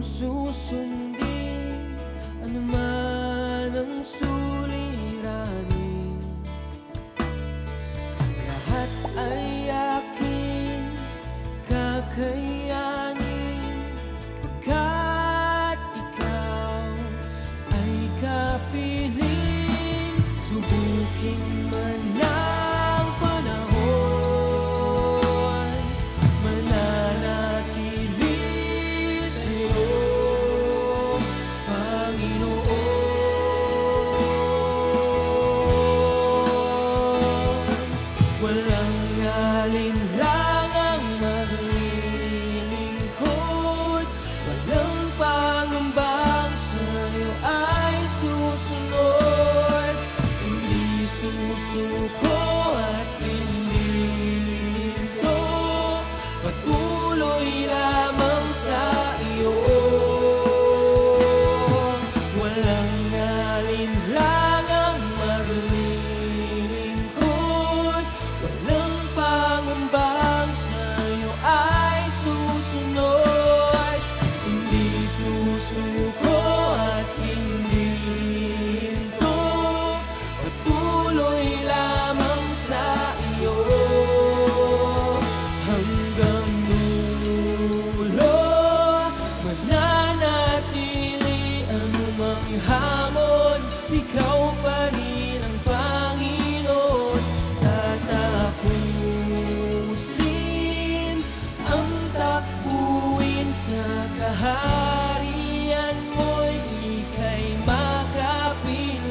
susundin anuman ang suliranin. Lahat ay aking kakayanin, pagkat ikaw ay kapiling. Subukin man ang panahon, mananatili sa'yo, Panginoon. Walang alinlangang maglilingkod, walang pangambang sa'yo ay susunod. Hindi susuko at hindi hinto, patuloy lamang sa iyo. Walang alinlangang maglilingkod, walang pangambang sa'yo ay susunod. Hindi susuko at hindi hinto, patuloy lamang sa iyo. Hanggang dulo, mananatili anumang hamon, ikaw pa rin ang Panginoon. Tatapusin ang takbuhin sa kaharian mo'y ika'y makapiling.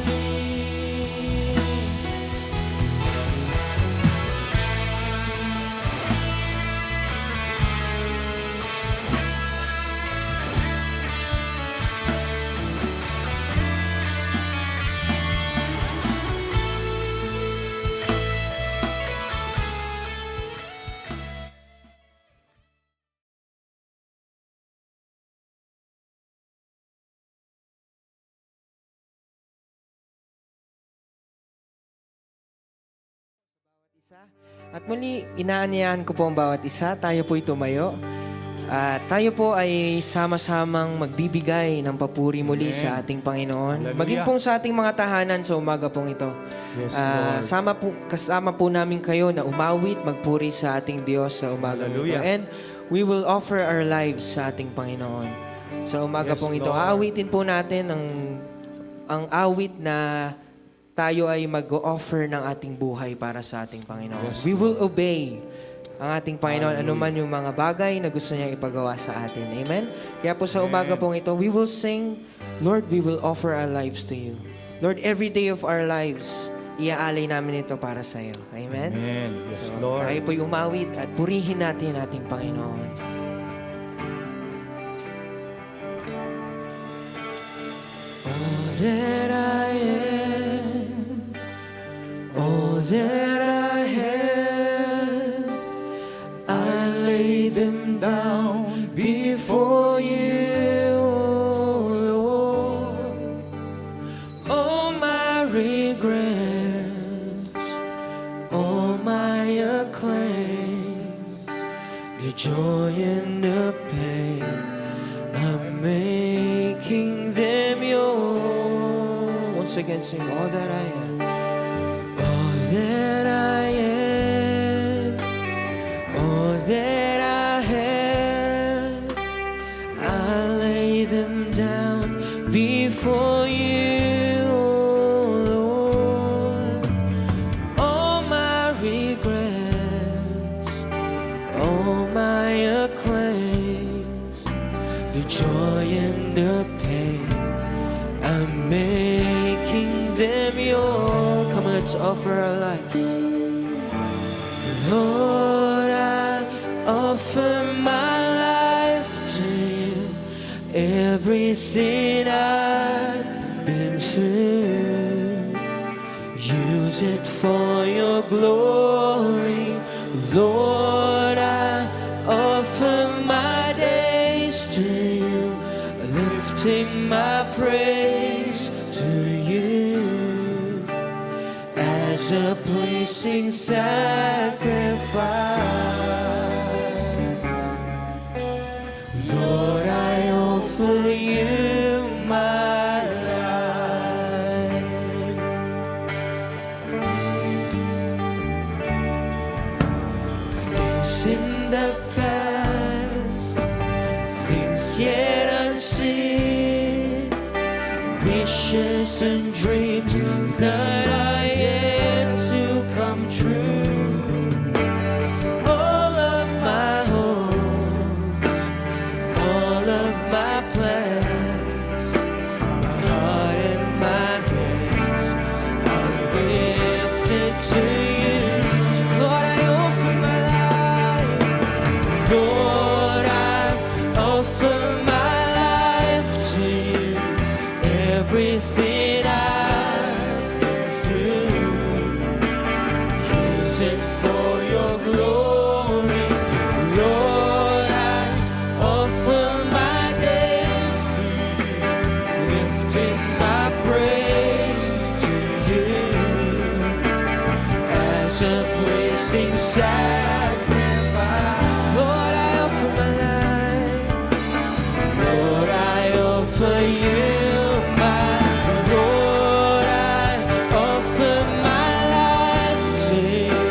At muli, inaanyayahan ko po ang bawat isa. Tayo po'y tumayo. At tayo po ay sama-samang magbibigay ng papuri muli sa ating Panginoon. Hallelujah. Maging pong sa ating mga tahanan sa umaga pong ito. Yes, Lord. Kasama po namin kayo na umawit, magpuri sa ating Diyos sa umaga ito. Hallelujah. And we will offer our lives sa ating Panginoon. Sa umaga Yes, pong ito, Lord. aawitin po natin ang awit na tayo ay mag-offer ng ating buhay para sa ating Panginoon. Yes, We will obey ang ating Panginoon Hallelujah. anuman yung mga bagay na gusto niya ipagawa sa atin. Amen? Kaya po sa umaga pong ito, we will sing, Lord, we will offer our lives to you. Lord, every day of our lives, iaalay namin ito para sa iyo. Amen? Amen. Yes, So, Lord. tayo po'y umawit at purihin natin ating Panginoon. All that I am, all that I have, I lay them down before you, oh Lord. All my regrets, all my acclaims, the joy and the pain, I'm making them yours. Once again, sing all that I am. All that I am, all that I have, I lay them down before you, oh Lord. All my regrets, all my acclaims, the joy and the pain, I'm making them yours. Come on, let's offer our life. Lord, I offer my life to you. Everything I've been through, use it for your glory. Lord, I offer my days to you, lifting my praise to you as a pleasing sacrifice. Lord, I offer the past, things yet unseen, wishes and dreams that are yet to come true. All of my hopes, all of my plans, my heart and my hands are lifted to you. So Lord, I offer my life. Lord, I offer my life to you. Everything I've been through, use it for your glory. Lord, I offer my days to you, lifting my praise to you as a pleasing sacrifice. Lord, I offer my life. Lord, I offer you my Lord, I offer my life to you.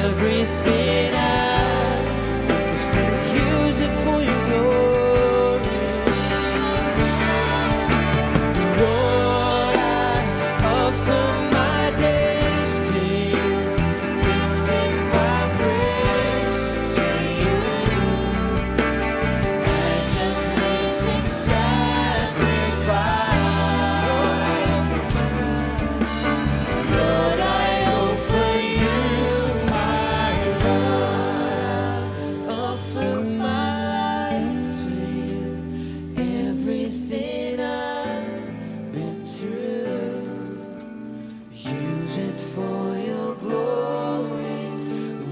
Everything I use it for your glory. Lord, I offer my days to you, lifting my praise to you as a blessing sacrifice. Lord, I offer you my love. Offer my life to you. Everything I've been through, use it for your glory.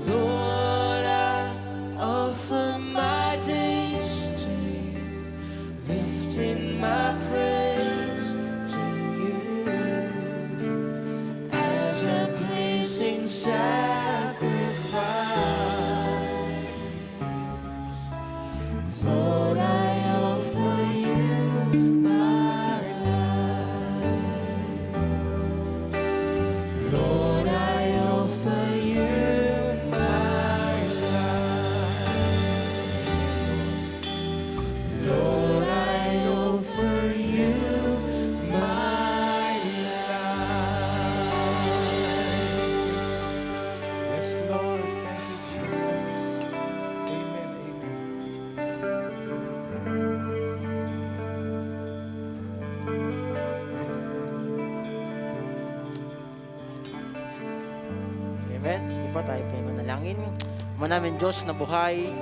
Lord, I offer my days to you, lifting my praise to you as a pleasing sacrifice. Lord, I offer you my life. Lord, I offer you my life. Lord, I offer you my life. Yes, Lord. Thank you, Jesus. Amen. Amen. Amen. Sige po, tayo po yung manalangin. Manamin Diyos na buhay.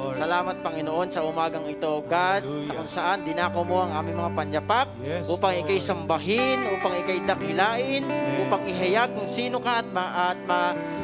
Salamat, Panginoon, sa umagang ito, God, na kung saan dinako mo ang aming mga panyapak Yes, upang Lord. ikay sambahin, upang ikay dakilain, upang ihayag kung sino ka at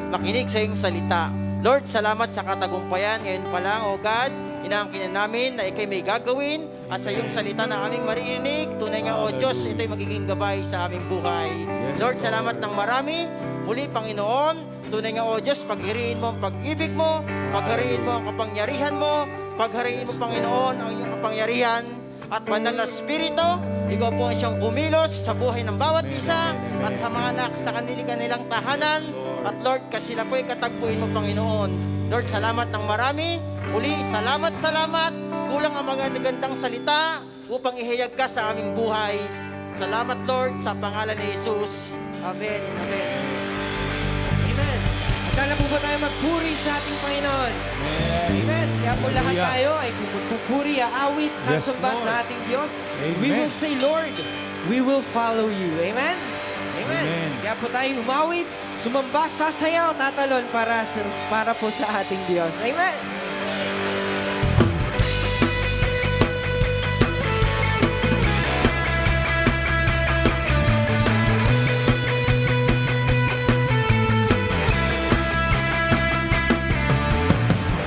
makinig sa iyong salita. Lord, salamat sa katagumpayan. Ngayon pa lang, O God, inaangkinan namin na ikay may gagawin at sa iyong salita na aming marinig. Tunay nga, O Diyos, ito'y magiging gabay sa aming buhay. Yes, Lord, Lord. salamat ng marami. Muli, Panginoon, tunay nga, O Diyos, paghiriin mo ang pag-ibig mo, paghariin mo ang kapangyarihan mo, paghariin mo, Panginoon, ang iyong kapangyarihan at banal na Espiritu. Ikaw po ang siyang kumilos sa buhay ng bawat isa at sa mga anak sa kanilang tahanan. At Lord, kasi sila po ay katagpuin mo, Panginoon. Lord, salamat ng marami. Muli, salamat. Kulang ang magandang salita upang ihayag ka sa aming buhay. Salamat, Lord, sa pangalan ni Jesus. Amen and amen. Amen. Akala po ba tayo magpuri sa ating Panginoon? Amen. Kaya po lahat Hallelujah. tayo ay pupuri, aawit, Yes, sasamba Lord. sa ating Diyos. Amen. We will say, Lord, we will follow you. Amen? Amen. Amen. Kaya po tayo umawit, sumamba, sasayaw, tatalon para po sa ating Diyos. Amen.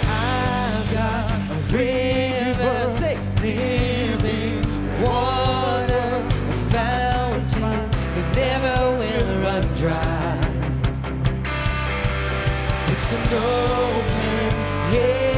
I've got a river, say, living water, a fountain that never will run dry. It's an open, yeah.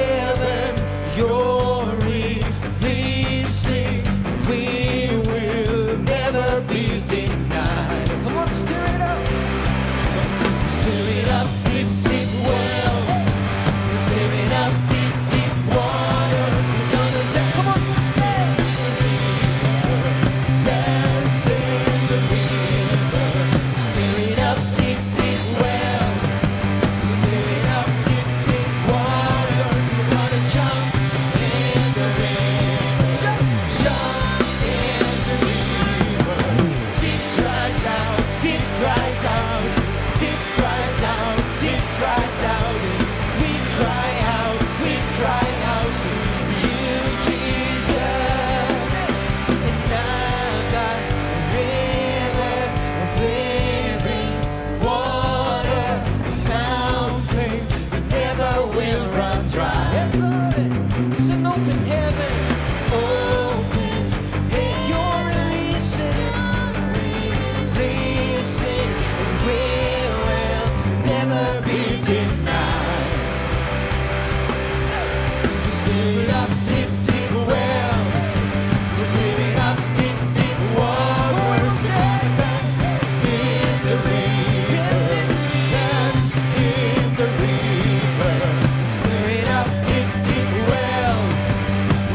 Swimming up deep, deep wells. Swimming up deep, deep waters. Dance in the river. Dance in the river. Swimming up deep, deep wells.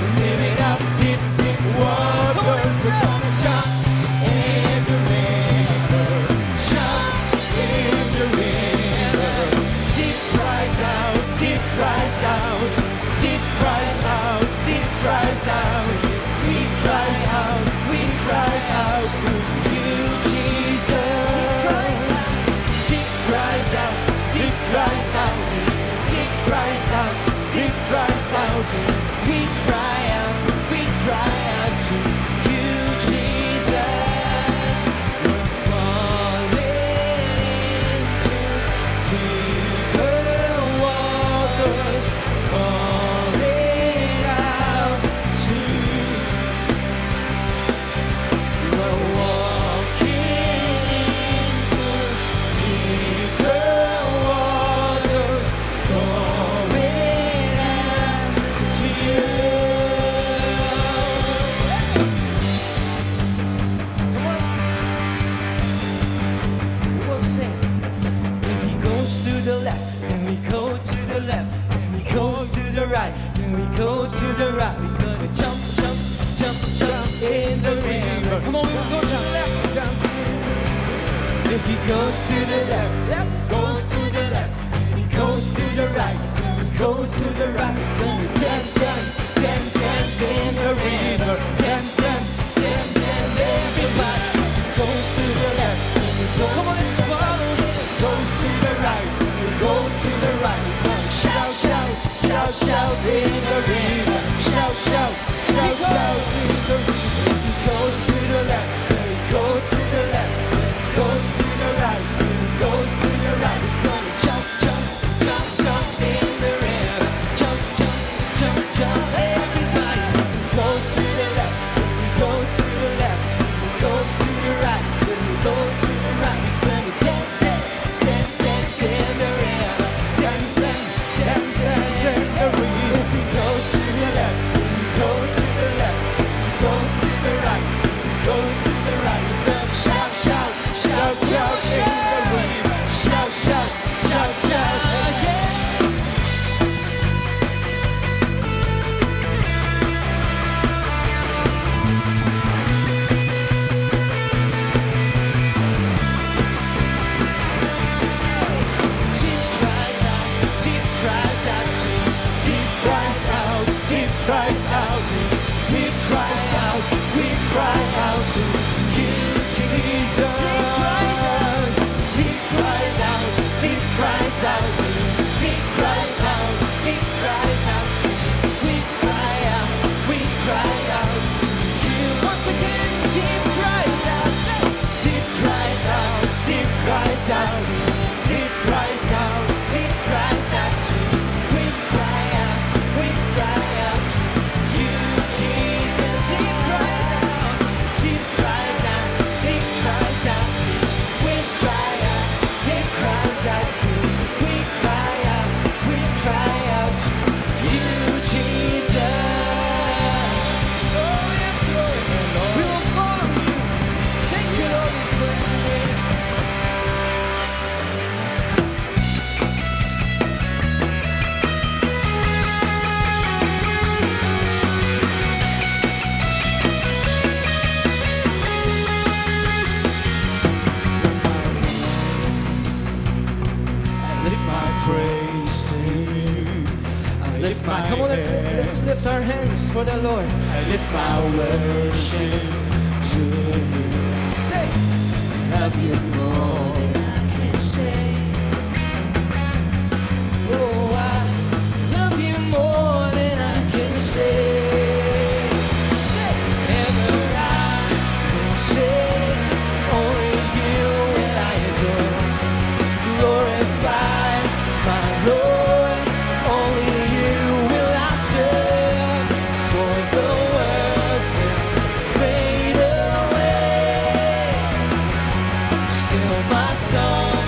Swimming up deep, deep waters. We're gonna jump in the river. Jump in the river. Deep cries out, deep cries out, deep cries out, deep cries out. We cry out to you, Jesus. Deep cries out, deep cries out, deep cries out, deep cries out. We cry out to you, Jesus. We're falling into deeper waters, calling out to you. We're walking into deeper waters, calling out to you. We'll sing. If he goes to the left, then we go to the left. Then he goes to the right, then we go to the right. We're gonna jump, jump, jump, jump in the river. Come on, we will go to the left. If he goes to the left, goes to the left. Then he goes to the right, then we go to the right. Then we dance, dance, dance, dance in the river. Dance, dance, dance, dance, everybody. Goes to the left, then we go. Come on, let's follow him. Goes to the right, we go to the right. Shout, shout, shout, shout in the river. Shout, shout, shout, shout in the river. He goes to the left, we go to the left. Goes to the right, we goes to the right. We're gonna jump, jump, jump, jump in the river. Jump, jump, jump, jump, everybody. Goes to the left, we goes to the left. We goes to the right, then we go to the right. We're gonna dance, dance, dance, dance in the river. Dance, dance, dance, dance in the river. If he goes to the left, we go to the left. We goes to the right, we go to the right. We're gonna shout, shout, shout, shout in the river. Shout, shout, shout, shout, yeah. Deep cries out, deep cries out to you. Deep cries out, deep cries out to you. We cry out to you, Jesus. Deep cries out, deep cries out, deep cries out to you. Deep cries out, deep cries out to you. We cry out to you. Once again, deep cries out, deep cries out, deep cries out to you. Deep cries out, deep cries out to you. We cry out to you, Jesus. Deep cries out, deep cries out, deep cries out to you. We cry out, deep cries out to you. We cry out to you, Jesus. Oh yes, Lord, we will follow you. Thank you, Lord, for today. Lift my praise to you. I lift my Come on, hands. let's lift our hands for the Lord. I lift my worship to you. Say, Love you more than I can say. oh, I love you more than I can say. Ever I will say, only you will I adore. Glorify my Lord, only you will I serve. For the world will fade away. Still my song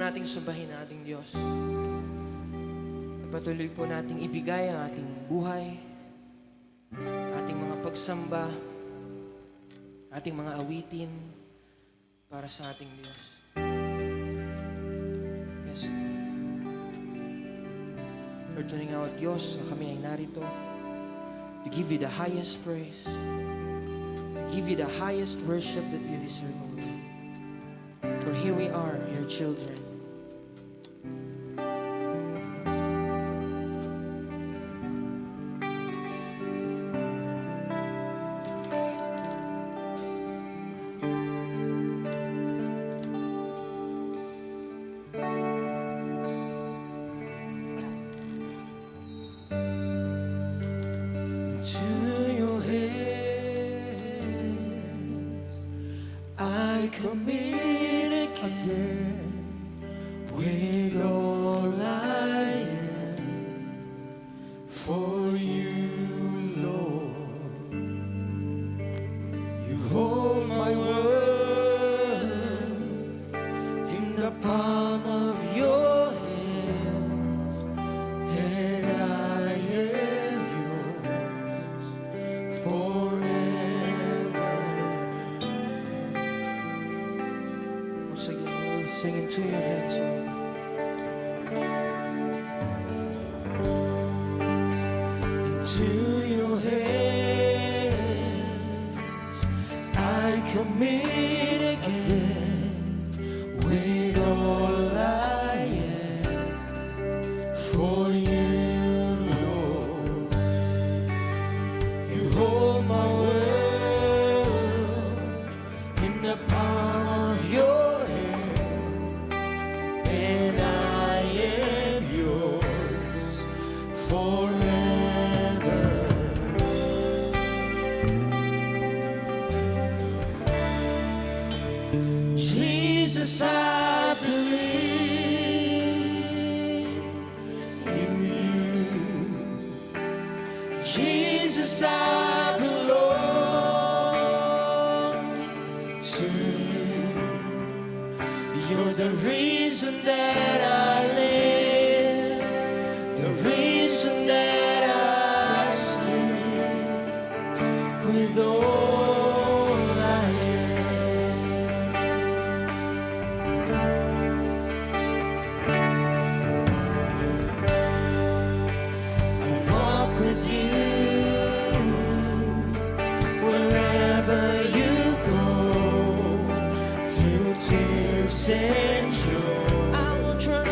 nating sambahin ang ating Diyos. At patuloy po nating ibigay ang ating buhay, ating mga pagsamba, ating mga awitin para sa ating Diyos. Yes. Lord, tunay nga, Diyos, na kami ay narito to give you the highest praise, to give you the highest worship that you deserve, O Lord. For here we are, your children. To your hands I commit again with all I am for you, Lord. You hold my world in the palm of your hands, and I am yours forever. Once again, we'll sing into your hands, Lord. Into your hands I commit again with all I am for you, Lord. You hold my world in the palm of your hand, and I am yours forever. Jesus, I believe in you. Jesus, I belong to you. You're the reason that I live, the reason that I sing with all I am. I walk with you wherever you go, through tears and joy. I will trust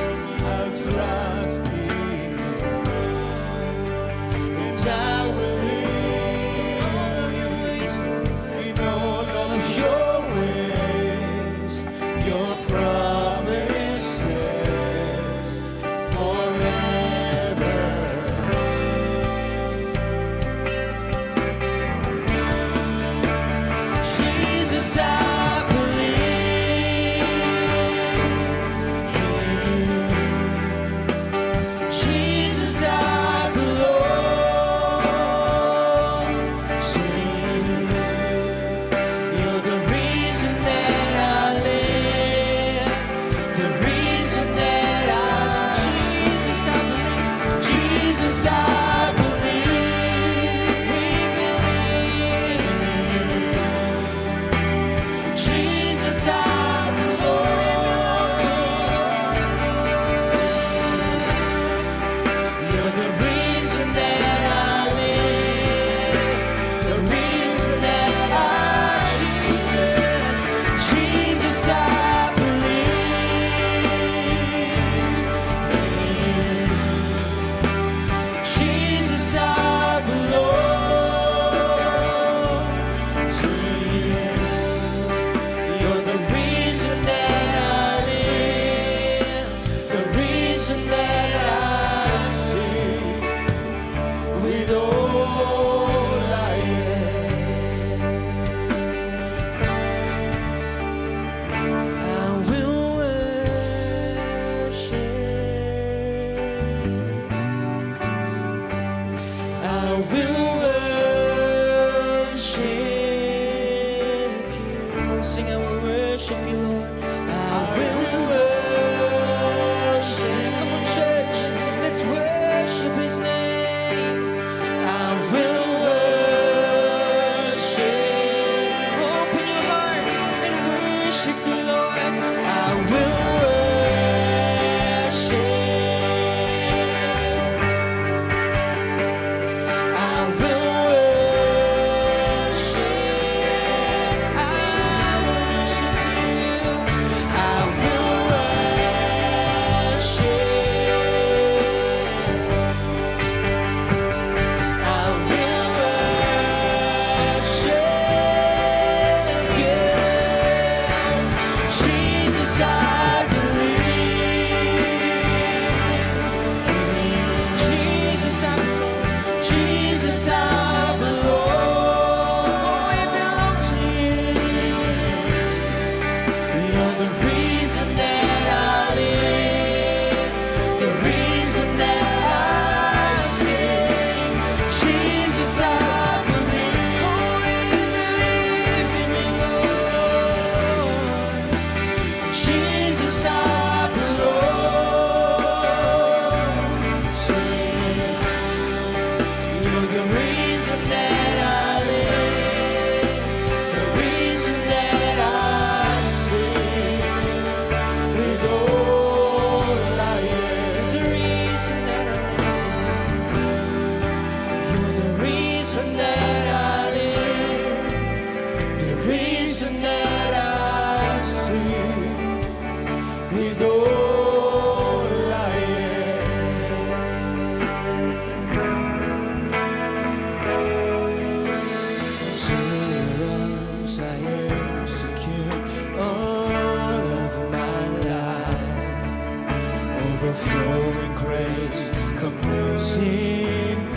overflowing grace comes in my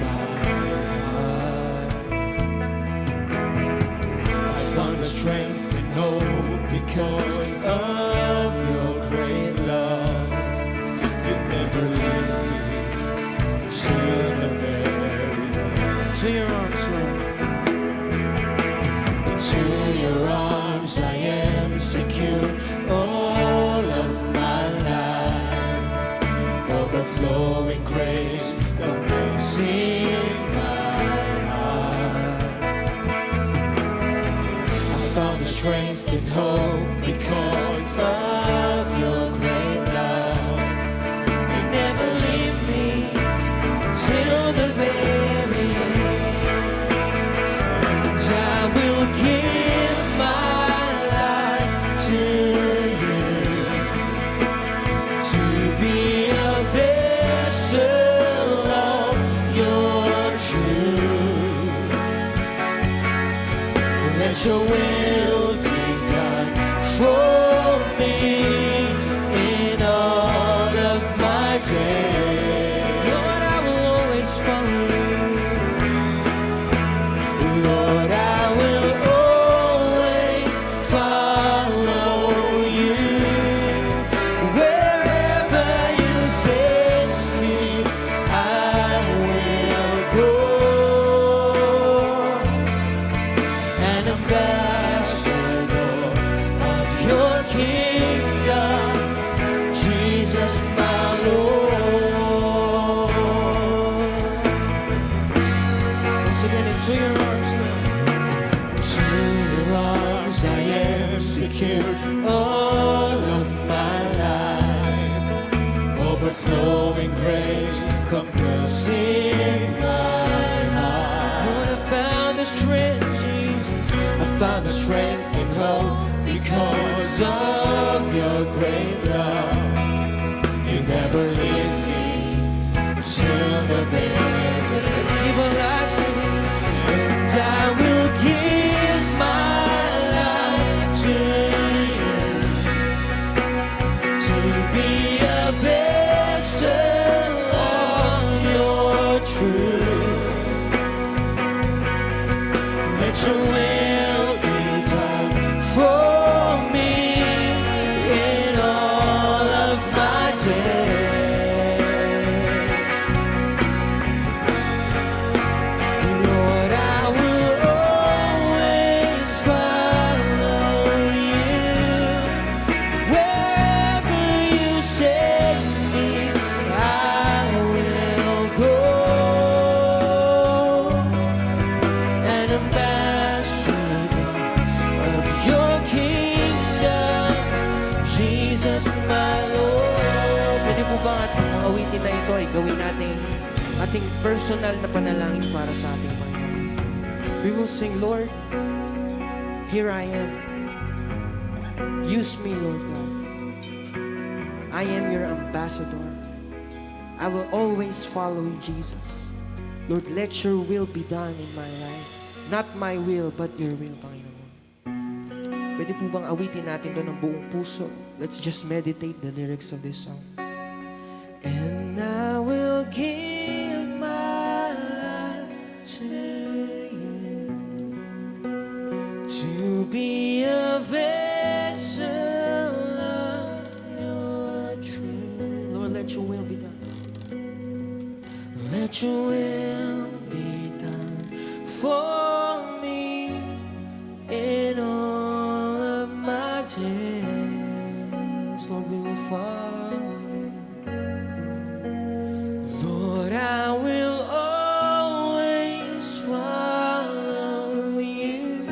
heart. I found the strength and hope because of your great love. You never leave me till the very end. To your arms, Lord. To your arms I am secure all of my life. Overflowing grace comes in my heart. I found the strength and hope because of your great love. You never leave me till the very end. And I will give my life to you, to be a vessel of your truth. Let your will be done for me in all of my days. Lord, I will always follow you. Lord, I will always follow you. Wherever you send me, I will go. An ambassador of your kingdom, Jesus my Lord. Once again, into your arms, Lord. To your arms I am secure all of my life. Overflowing grace comes in my heart. Lord, I found the strength, Jesus. I found the strength and hope because of your great love. You never leave me till the very end. Let's give our lives to you. And I will give my life to you, to be a vessel of your truth. Let your will be done for me in all of my days. Lord, I will always follow you. Wherever you send me, I will go. An ambassador of your kingdom, Jesus my Lord. Pwede po ba ating mga awitin na ito ay gawin natin ating personal na panalangin para sa ating Panginoon? We will sing, Lord, here I am. Use me, Lord God. I am your ambassador. I will always follow you, Jesus. Lord, let your will be done in my life. Not my will, but your will, Panginoon. Pwede po bang awitin natin ito ng buong puso? Let's just meditate the lyrics of this song. And I will give my life to you, to be a vessel of your truth. Lord, let your will be done. Let your will be done for me in all of my days. Lord, we will follow you. Lord, I will always follow you.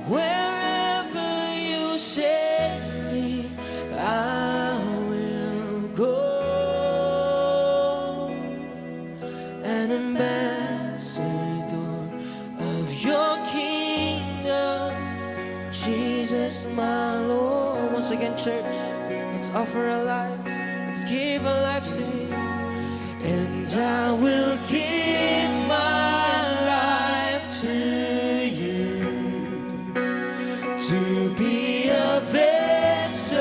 Wherever you send me, I will go. An ambassador of your kingdom, Jesus my Lord. Once again, church, let's offer our lives. Let's give our lives to Him. And I will give my life to you, to be a vessel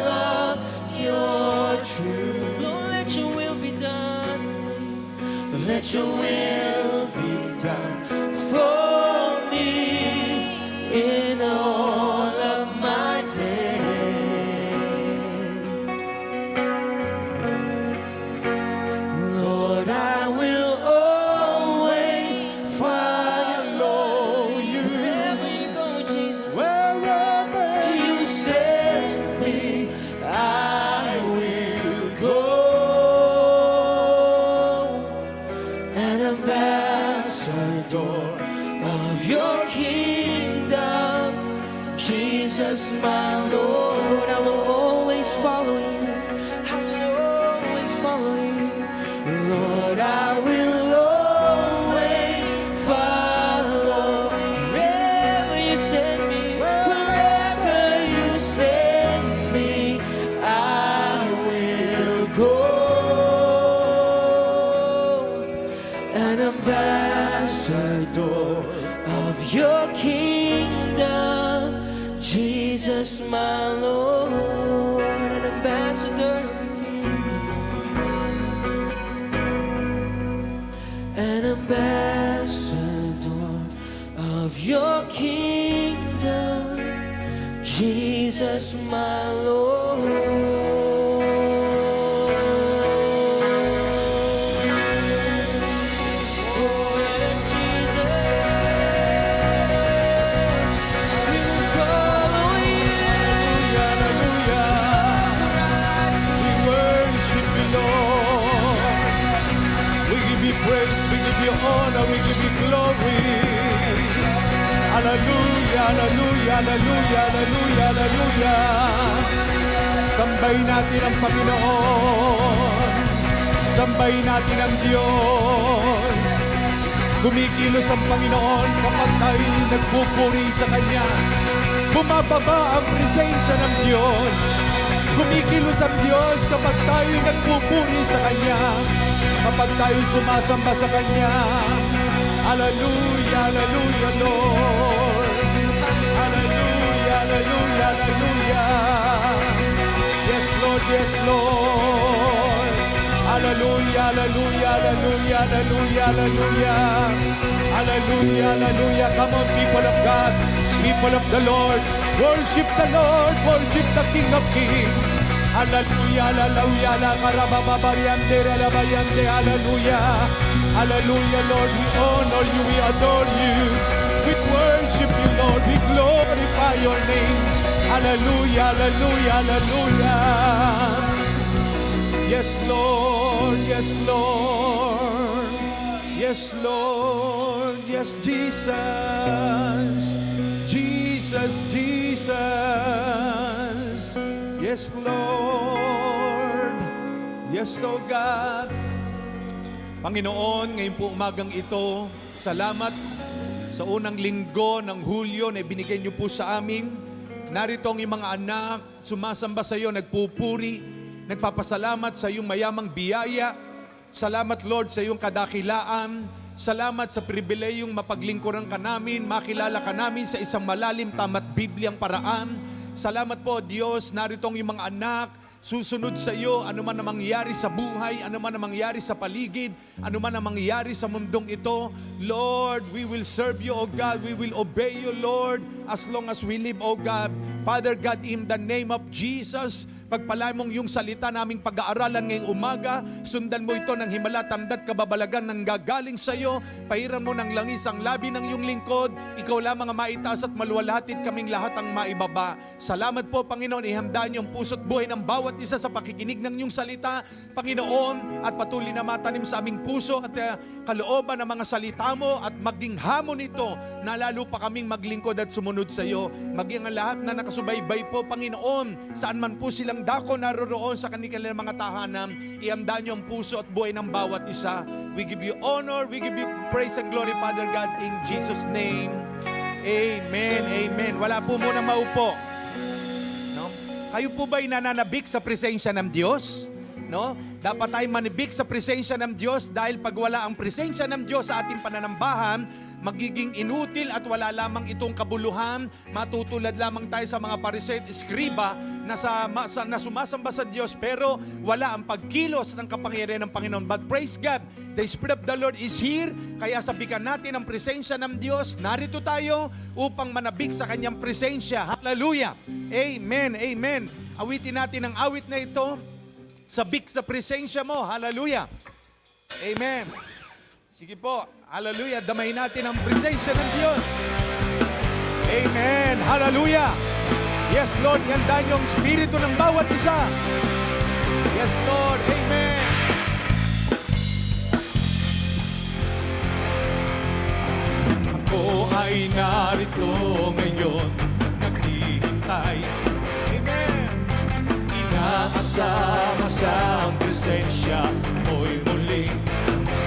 of your true. Lord, let your will be done. Let your will be done for me in all of my days. Lord, I will always follow you. Wherever you go, Jesus. Wherever you send me, I will go. An ambassador of your kingdom, Jesus my Lord. Lord, I will always follow you. I will always follow you. Lord, I will always follow Wherever you send me. wherever you send me. I will go. An ambassador of your kingdom, Jesus my Lord. An ambassador of your kingdom. An ambassador of your kingdom, Jesus my Lord. Oh yes, Jesus, we will follow you. Hallelujah. We worship you, Lord. We give you praise, we give you honor, we give you glory. Hallelujah, hallelujah, hallelujah, hallelujah, hallelujah. Sambay natin ang Panginoon. Sambay natin ang Diyos. Kumikilos ang Panginoon kapag tayo nagpupuri sa Kanya. Bumababa ang presensya ng Diyos. Kumikilos ang Diyos kapag tayo nagpupuri sa Kanya. Kapag tayo sumasamba sa Kanya. Hallelujah, hallelujah, Lord. Hallelujah, hallelujah, hallelujah. Yes, Lord, yes, Lord. Hallelujah, hallelujah, hallelujah, hallelujah, hallelujah. Hallelujah, hallelujah. Come on, people of God, people of the Lord. Worship the Lord, worship the King of Kings. Hallelujah, hallelujah, la karababariante, ralabayante, hallelujah. Hallelujah, Lord, we honor you, we adore you. We worship you, Lord, we glorify your name. Hallelujah, hallelujah, hallelujah. Yes, Lord, yes, Lord. Yes, Lord, yes, Jesus. Jesus, Jesus. Yes, Lord. Yes, oh God. Panginoon, ngayon po umagang ito, salamat sa unang linggo ng Hulyo na ibinigay niyo po sa amin. Narito ang iyong mga anak, sumasamba sa iyo, nagpupuri, nagpapasalamat sa iyong mayamang biyaya. Salamat, Lord, sa iyong kadakilaan. Salamat sa pribileyong mapaglingkuran ka namin, makilala ka namin sa isang malalim tama't Bibliang paraan. Salamat po, Diyos, narito ang iyong mga anak, susunod sa iyo, ano man ang mangyari sa buhay, ano man ang mangyari sa paligid, ano man ang mangyari sa mundong ito. Lord, we will serve you, O God. We will obey you, Lord, as long as we live, O God. Father God, in the name of Jesus, pagpalain mong yung salita naming pag-aaralan ngayong umaga, sundan mo ito ng himala, tamdat, kababalagan ng gagaling sa iyo. Pahiran mo ng langis ang labi ng iyong lingkod. Ikaw lamang ang maitaas at maluwalhati kaming lahat ang maibaba. Salamat po, Panginoon, ihandaan niyo ang puso't buhay ng bawat isa sa pakikinig ng iyong salita, Panginoon, at patuloy na matanim sa aming puso at kalooban ng mga salita mo at maging hamon ito na lalo pa kaming maglingkod at sumunod sa iyo. Maging ang lahat na nakasubaybay po, Panginoon, saan man po silang dako naroroon sa kanilang mga tahanan, iamda niyo ang puso at buhay ng bawat isa. We give you honor, we give you praise and glory, Father God, in Jesus' name. Amen, amen. Wala po muna maupo. No? Kayo po ba'y nananabik sa presensya ng Diyos? no? Dapat tayo manibik sa presensya ng Diyos dahil pag wala ang presensya ng Diyos sa ating pananambahan, magiging inutil at wala lamang itong kabuluhan. Matutulad lamang tayo sa mga Pariseo at Eskriba na sumasamba sa Diyos pero wala ang pagkilos ng kapangyarihan ng Panginoon. But praise God, the Spirit of the Lord is here. Kaya sabikan natin ang presensya ng Diyos. Narito tayo upang manabik sa kanyang presensya. Hallelujah! Amen, amen. Awitin natin ang awit na ito. Sabik sa presensya mo. Hallelujah! Amen. Sige po. Hallelujah. Damay natin ang presensya ng Diyos. Amen. Hallelujah. Yes, Lord. Handa niyo ang spirito ng bawat isa. Yes, Lord. Amen. Ako ay narito ngayon, naghihintay. Amen. Inaasama sa presensya mo'y muling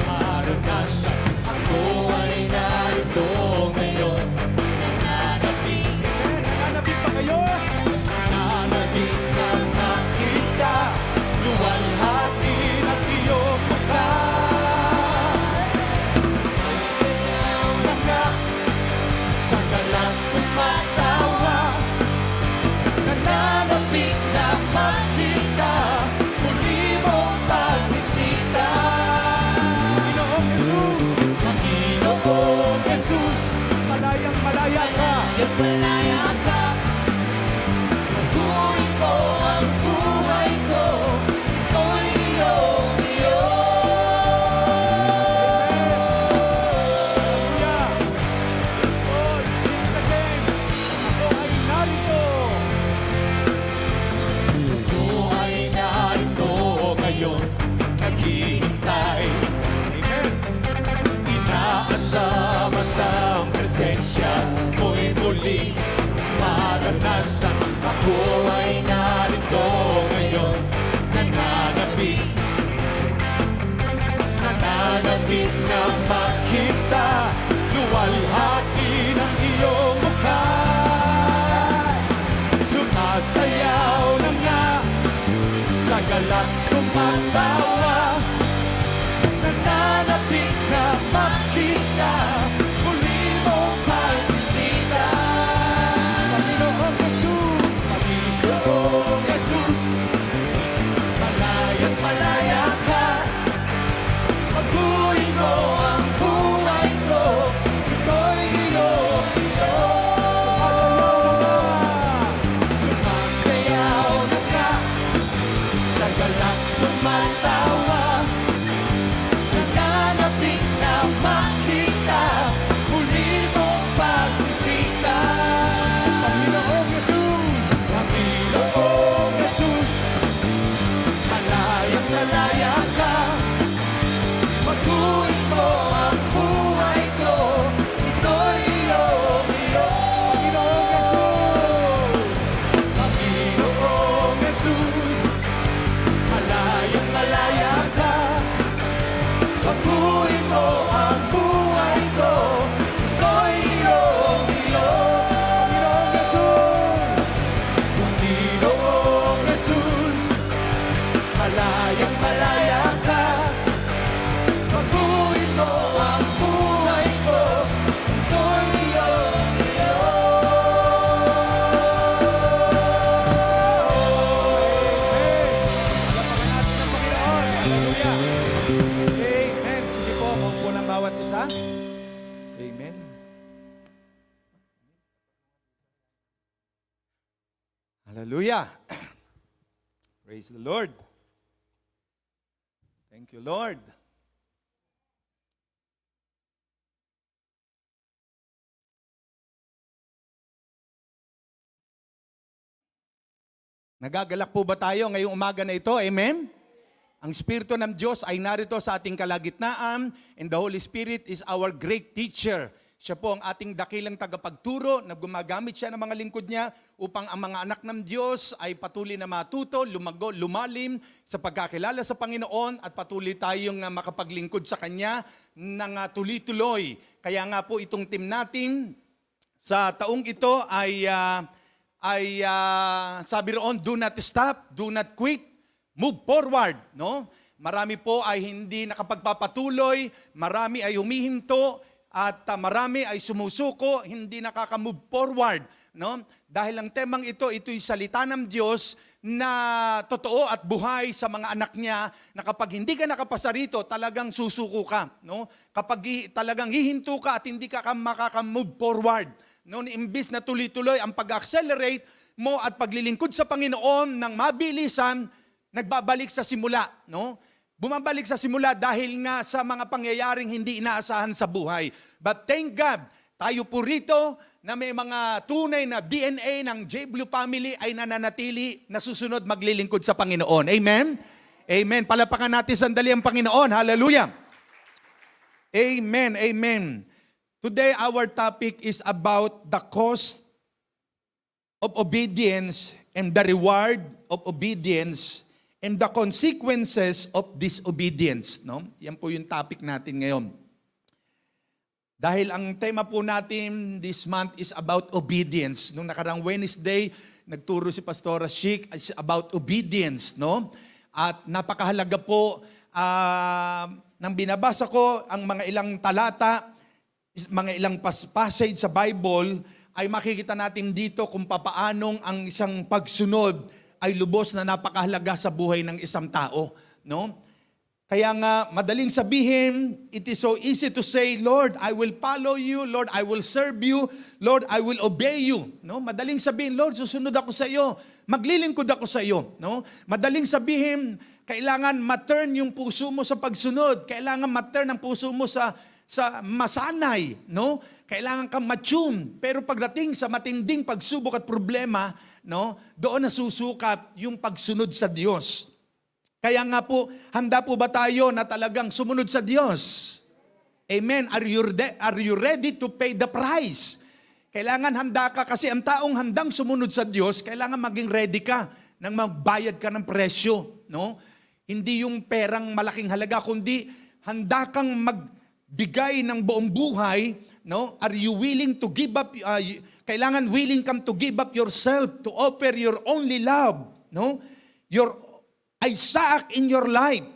maranasan. Ako ay narito ngayon, nananabik. Amen. Nananabik pa kayo? Nananabik na nakita, luwalhati ng iyong mukha. Sayaw na nga, sa galang tumatawa. Nananabik na makita, muli mong pagbisita. Panginoong Jesus, Panginoong Jesus, malayang malaya ka. yung malaya ka. Pagkuhin ko ang buhay ko, ito'y iyong iyo. Hallelujah. Yes, Lord. Sing it again. Ako ay narito. Ako ay narito ngayon, naghihintay. Amen. Inaasama sa presensya mo'y muli maranasan. Ako ay narito ngayon, nananabik. Nananabik na makita, luwalhati ng iyong mukha. Sumasayaw na nga, sa galak tumatawa. Nananabik na makita, muli mong pagbisita. Panginoong Jesus, Panginoong Jesus, malaya't malaya ka. Pagkuhin mo ang buhay ko, ito'y iyong iyo. Sumasayaw na nga, sa galak tumatawa. Nananabik na makita, muli mong pagbisita. Panginoong Jesus, Panginoong Jesus, malayang malaya ka. Pagkuhin mo ang buhay ko, ito'y iyong iyo. Panginoong Jesus, malayang malaya ka. Pagkuhin mo ang buhay ko, ito'y iyong iyo. Panginoong Jesus, malayang malaya ka. Pagkuhin mo ang buhay ko, ito'y iyong iyo. Hallelujah. Amen. Sige po, maupo ng bawat isa. Amen. Hallelujah. Praise the Lord. Thank you, Lord. Nagagalak po ba tayo ngayong umaga na ito? Amen? Ang Espiritu ng Diyos ay narito sa ating kalagitnaan and the Holy Spirit is our great teacher. Siya po ang ating dakilang tagapagturo na gumagamit siya ng mga lingkod niya upang ang mga anak ng Diyos ay patuloy na matuto, lumalim sa pagkakilala sa Panginoon at patuloy tayong makapaglingkod sa Kanya ng tuloy-tuloy. Kaya nga po itong team natin sa taong ito ay sabi roon, do not stop, do not quit, move forward, no? Marami po ay hindi nakapagpapatuloy, marami ay humihinto, at marami ay sumusuko, hindi nakaka-move forward, no? Dahil ang temang ito'y salita ng Diyos na totoo at buhay sa mga anak niya, na kapag hindi ka nakapasa rito, talagang susuko ka, no? Kapag talagang hihinto ka at hindi ka makaka-move forward, no? Imbis na tuloy-tuloy ang pag-accelerate mo at paglilingkod sa Panginoon ng mabilisan, nagbabalik sa simula, no? Bumabalik sa simula dahil nga sa mga pangyayaring hindi inaasahan sa buhay. But thank God, tayo po rito na may mga tunay na DNA ng JW family ay nananatili na susunod maglilingkod sa Panginoon. Amen? Amen. Palapakan natin sandali ang Panginoon. Hallelujah. Amen. Amen. Today, our topic is about the cost of obedience and the reward of obedience and the consequences of disobedience, no? Yan po yung topic natin ngayon. Dahil ang tema po natin this month is about obedience. Nung nakarang Wednesday, nagturo si Pastora Chic about obedience, no? At napakahalaga po nang binabasa ko ang mga ilang talata, mga ilang passage sa Bible, ay makikita natin dito kung papaanong ang isang pagsunod ay lubos na napakahalaga sa buhay ng isang tao, no? Kaya nga, madaling sabihin, it is so easy to say, Lord, I will follow you, Lord, I will serve you, Lord, I will obey you, no? Madaling sabihin, Lord, susunod ako sa iyo, maglilingkod ako sa iyo, no? Madaling sabihin, kailangan ma-turn yung puso mo sa pagsunod, kailangan ma-turn ang puso mo sa masanay, no? Kailangan kang ma-tune. Pero pagdating sa matinding pagsubok at problema, no, doon nasusukat yung pagsunod sa Diyos. Kaya nga po, handa po ba tayo na talagang sumunod sa Diyos? Amen. Are you ready to pay the price? Kailangan handa ka kasi ang taong handang sumunod sa Diyos, kailangan maging ready ka nang magbayad ka ng presyo, no? Hindi yung perang malaking halaga, kundi handa kang magbigay ng buong buhay, no? Are you willing to give up? Kailangan willing kang to give up yourself, to offer your only love, no? Your Isaac in your life.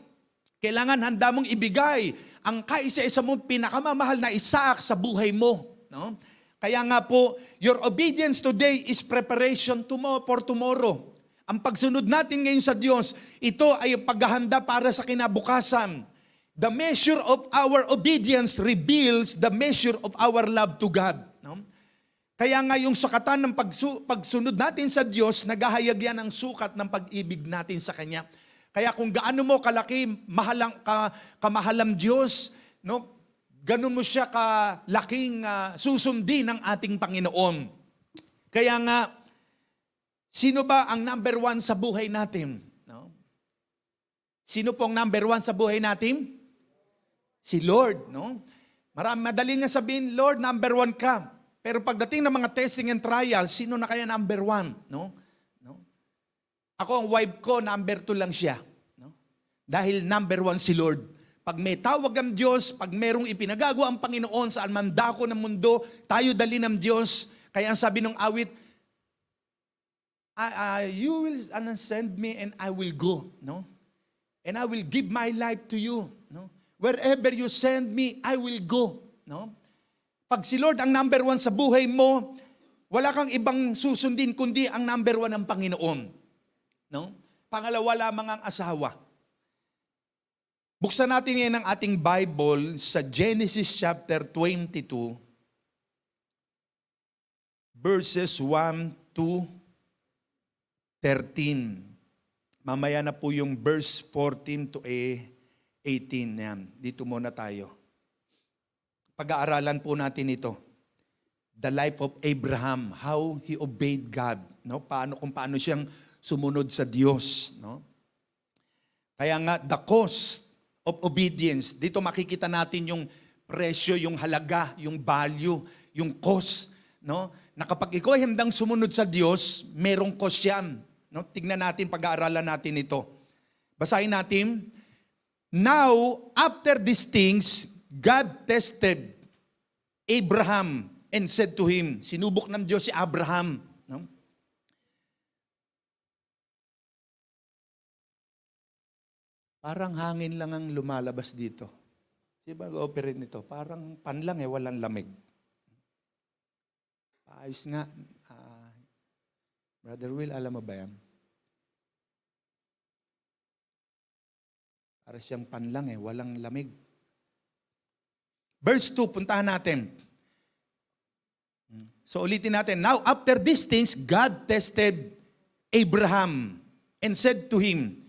Kailangan handa mong ibigay ang kaisa-isa mong pinakamamahal na Isaac sa buhay mo, no? Kaya nga po, your obedience today is preparation for tomorrow. Ang pagsunod natin ngayon sa Diyos, ito ay paghahanda para sa kinabukasan. The measure of our obedience reveals the measure of our love to God, no? Kaya nga yung sukatan ng pagsunod natin sa Diyos, naghahayag yan ng sukat ng pag-ibig natin sa Kanya. Kaya kung gaano mo kalaki, kamahalang Diyos, no? Ganun mo siya kalaking susundin ng ating Panginoon. Kaya nga, sino ba ang number one sa buhay natin? No? Sino pong number one sa buhay natin? Si Lord, no? Madali nga sabihin, Lord, number one ka. Pero pagdating ng mga testing and trials, sino na kaya number one? No? No? Ako, ang wife ko, number two lang siya. No? Dahil number one si Lord. Pag may tawag ang Diyos, pag merong ipinagagawa ang Panginoon saan man dako ng mundo, tayo dali ng Diyos. Kaya ang sabi ng awit, you will send me and I will go. No? And I will give my life to you. No? Wherever you send me, I will go. No? Pag si Lord ang number one sa buhay mo, wala kang ibang susundin kundi ang number one ng Panginoon. No? Pangalawa lamang ang asawa. Buksan natin ngayon ang ating Bible sa Genesis chapter 22, verses 1 to 13. Mamaya na po yung verse 14 to 18. Yan. Dito muna tayo. Pag-aaralan po natin ito. The life of Abraham, how he obeyed God, no? Kung paano siyang sumunod sa Diyos, no? Kaya nga the cost of obedience, dito makikita natin yung presyo, yung halaga, yung value, yung cost, no? Na kapag ikaw ay handang sumunod sa Diyos, merong cost yan, no? Tignan natin, pag-aaralan natin ito. Basahin natin. Now, after these things, God tested Abraham and said to him, sinubok ng Diyos si Abraham. No? Parang hangin lang ang lumalabas dito. Di ba operate nito? Parang pan lang walang lamig. Ayos nga. Brother Will, alam mo ba yan? Para siyang pan lang walang lamig. Verse 2, puntahan natin. So ulitin natin. Now after these things, God tested Abraham and said to him,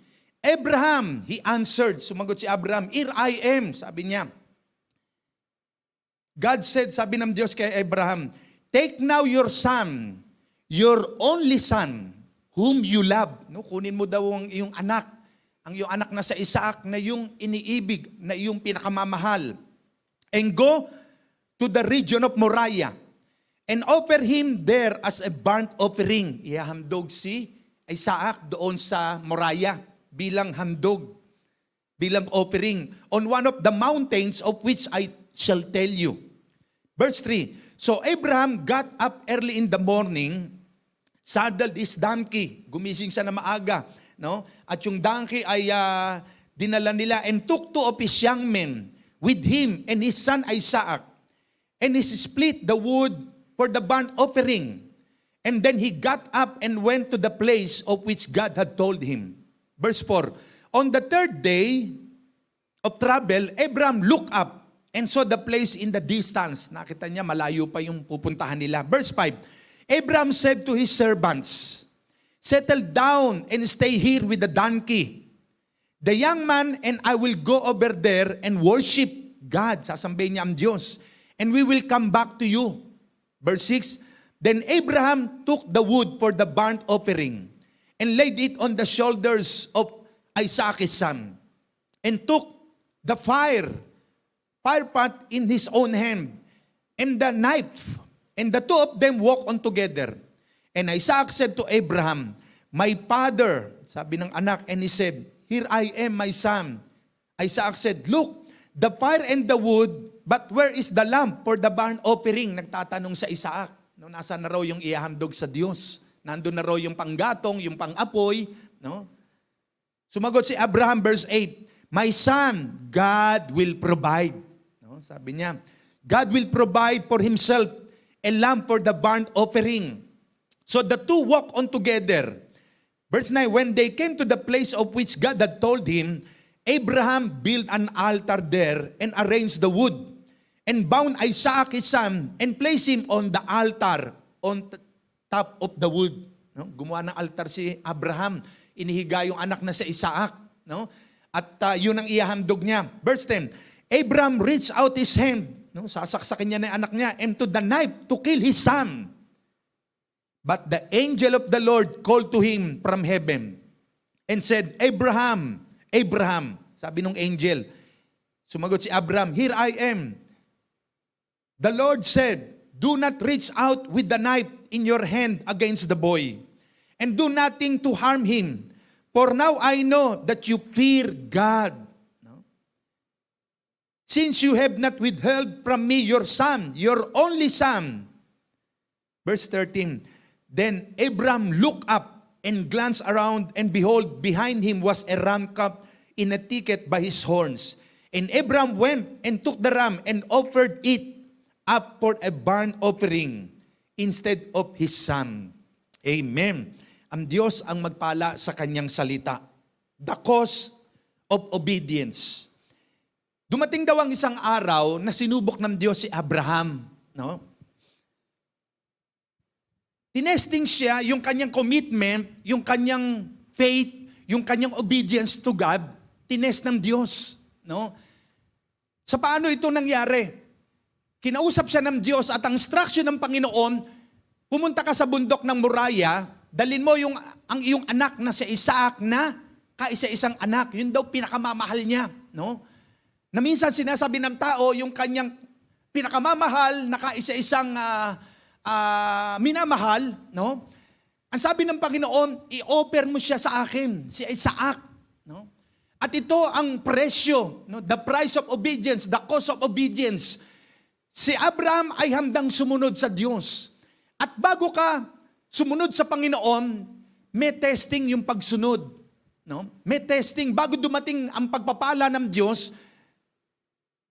Abraham, he answered. Sumagot si Abraham, Here I am, sabi niya. God said, sabi ng Diyos kay Abraham, Take now your son, your only son, whom you love. No, kunin mo daw ang iyong anak, na sa Isaac, na yung iniibig, na yung pinakamamahal. And go to the region of Moriah and offer him there as a burnt offering. Ihahandog si Isaac doon sa Moriah bilang handog, bilang offering on one of the mountains of which I shall tell you. Verse 3, So Abraham got up early in the morning, saddled his donkey, gumising siya na maaga, no? At yung donkey ay dinala nila and took two of his young men with him and his son Isaac, and he split the wood for the burnt offering. And then he got up and went to the place of which God had told him. Verse 4, On the third day of travel, Abraham looked up and saw the place in the distance. Nakita niya, malayo pa yung pupuntahan nila. Verse 5, Abraham said to his servants, Settle down and stay here with the donkey. The young man and I will go over there and worship God. Sasambahin niya ang Diyos. And we will come back to you. Verse 6, Then Abraham took the wood for the burnt offering and laid it on the shoulders of Isaac his son, and took the fire pot in his own hand, and the knife, and the two of them walked on together. And Isaac said to Abraham, My father, sabi ng anak, and he said, Here I am, my son. Isaac said, Look, the fire and the wood, but where is the lamb for the burnt offering? Nagtatanong sa Isaac. No, nasa na raw yung ihahandog sa Diyos? Nandun na raw yung panggatong, yung pangapoy. No? Sumagot si Abraham, verse 8, My son, God will provide. No? Sabi niya, God will provide for himself a lamb for the burnt offering. So the two walked on together. Verse 9, When they came to the place of which God had told him, Abraham built an altar there and arranged the wood, and bound Isaac his son, and placed him on the altar on top of the wood. No? Gumawa ng altar si Abraham. Inihiga yung anak na si Isaac. No? At yun ang ihahandog niya. Verse 10, Abraham reached out his hand. No? Sasaksakin niya na yung anak niya, and to the knife to kill his son. But the angel of the Lord called to him from heaven and said, Abraham, Abraham. Sabi nung angel, sumagot si Abraham, Here I am. The Lord said, Do not reach out with the knife in your hand against the boy, and do nothing to harm him. For now I know that you fear God. No? Since you have not withheld from me your son, your only son. Verse 13, Then Abraham looked up and glanced around, and behold, behind him was a ram caught in a thicket by his horns. And Abraham went and took the ram and offered it up for a burnt offering instead of his son. Amen. Ang Diyos ang magpala sa kanyang salita. The cost of obedience. Dumating daw ang isang araw na sinubok ng Diyos si Abraham. No? Tinesting siya yung kanyang commitment, yung kanyang faith, yung kanyang obedience to God, tinest ng Diyos. No? Sa paano ito nangyari? Kinausap siya ng Diyos at ang instruction ng Panginoon, pumunta ka sa bundok ng Moriah, dalin mo ang iyong anak na si Isaac na kaisa-isang anak. Yun daw pinakamamahal niya. No? Na minsan sinasabi ng tao, yung kanyang pinakamamahal na kaisa-isang minamahal, no? Ang sabi ng Panginoon, i-offer mo siya sa akin, si Isaac, no? At ito ang presyo, no? The price of obedience, the cost of obedience. Si Abraham ay handang sumunod sa Diyos. At bago ka sumunod sa Panginoon, may testing yung pagsunod. No? May testing bago dumating ang pagpapala ng Diyos,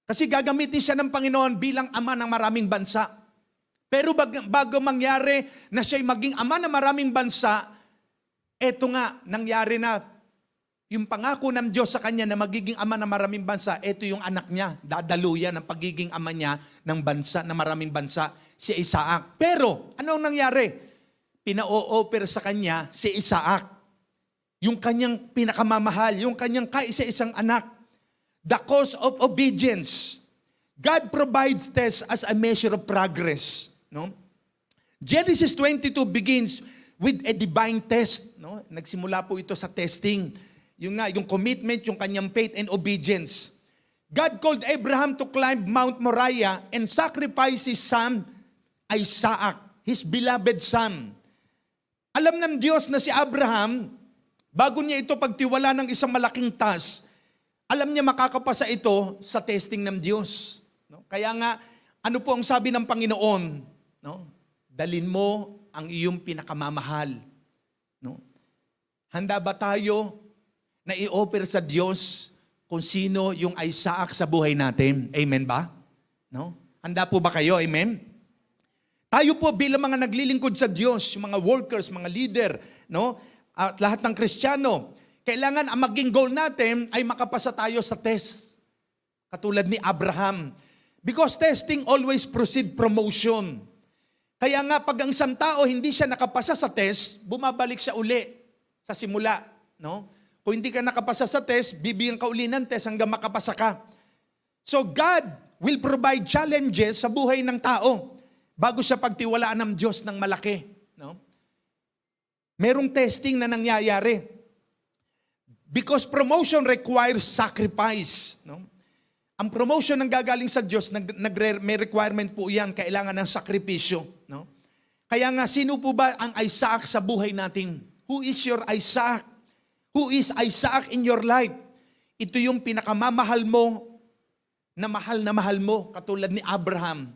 kasi gagamitin siya ng Panginoon bilang ama ng maraming bansa. Pero bago mangyari na siya'y maging ama ng maraming bansa, eto nga, nangyari na yung pangako ng Diyos sa kanya na magiging ama ng maraming bansa, eto yung anak niya, dadaluyan ang pagiging ama niya ng bansa, ng maraming bansa, si Isaac. Pero, ano ang nangyari? Pina-o-offer sa kanya si Isaac. Yung kanyang pinakamamahal, yung kanyang kaisa-isang anak. The cost of obedience. God provides tests as a measure of progress. No? Genesis 22 begins with a divine test. No? Nagsimula po ito sa testing. Yung commitment, yung kanyang faith and obedience. God called Abraham to climb Mount Moriah and sacrifice his son, Isaac, his beloved son. Alam ng Diyos na si Abraham, bago niya ito pagtiwala ng isang malaking task, alam niya makakapasa ito sa testing ng Diyos. No? Kaya nga, ano po ang sabi ng Panginoon? No? Dalin mo ang iyong pinakamamahal. No? Handa ba tayo na i-offer sa Diyos kung sino yung Isaac sa buhay natin? Amen ba? No? Handa po ba kayo? Amen? Tayo po bilang mga naglilingkod sa Diyos, yung mga workers, mga leader, no? At lahat ng Kristiyano, kailangan ang maging goal natin ay makapasa tayo sa test. Katulad ni Abraham. Because testing always proceed promotion. Kaya nga pag ang isang tao hindi siya nakapasa sa test, bumabalik siya uli sa simula. No? Kung hindi ka nakapasa sa test, bibigyan ka uli ng test hanggang makapasa ka. So God will provide challenges sa buhay ng tao bago siya pagtiwalaan ng Diyos ng malaki. No? Merong testing na nangyayari. Because promotion requires sacrifice. No? Ang promotion ng gagaling sa Diyos, may requirement po yan, kailangan ng sakripisyo. No? Kaya nga, sino po ba ang Isaac sa buhay natin? Who is your Isaac? Who is Isaac in your life? Ito yung pinakamamahal mo, na mahal mo, katulad ni Abraham.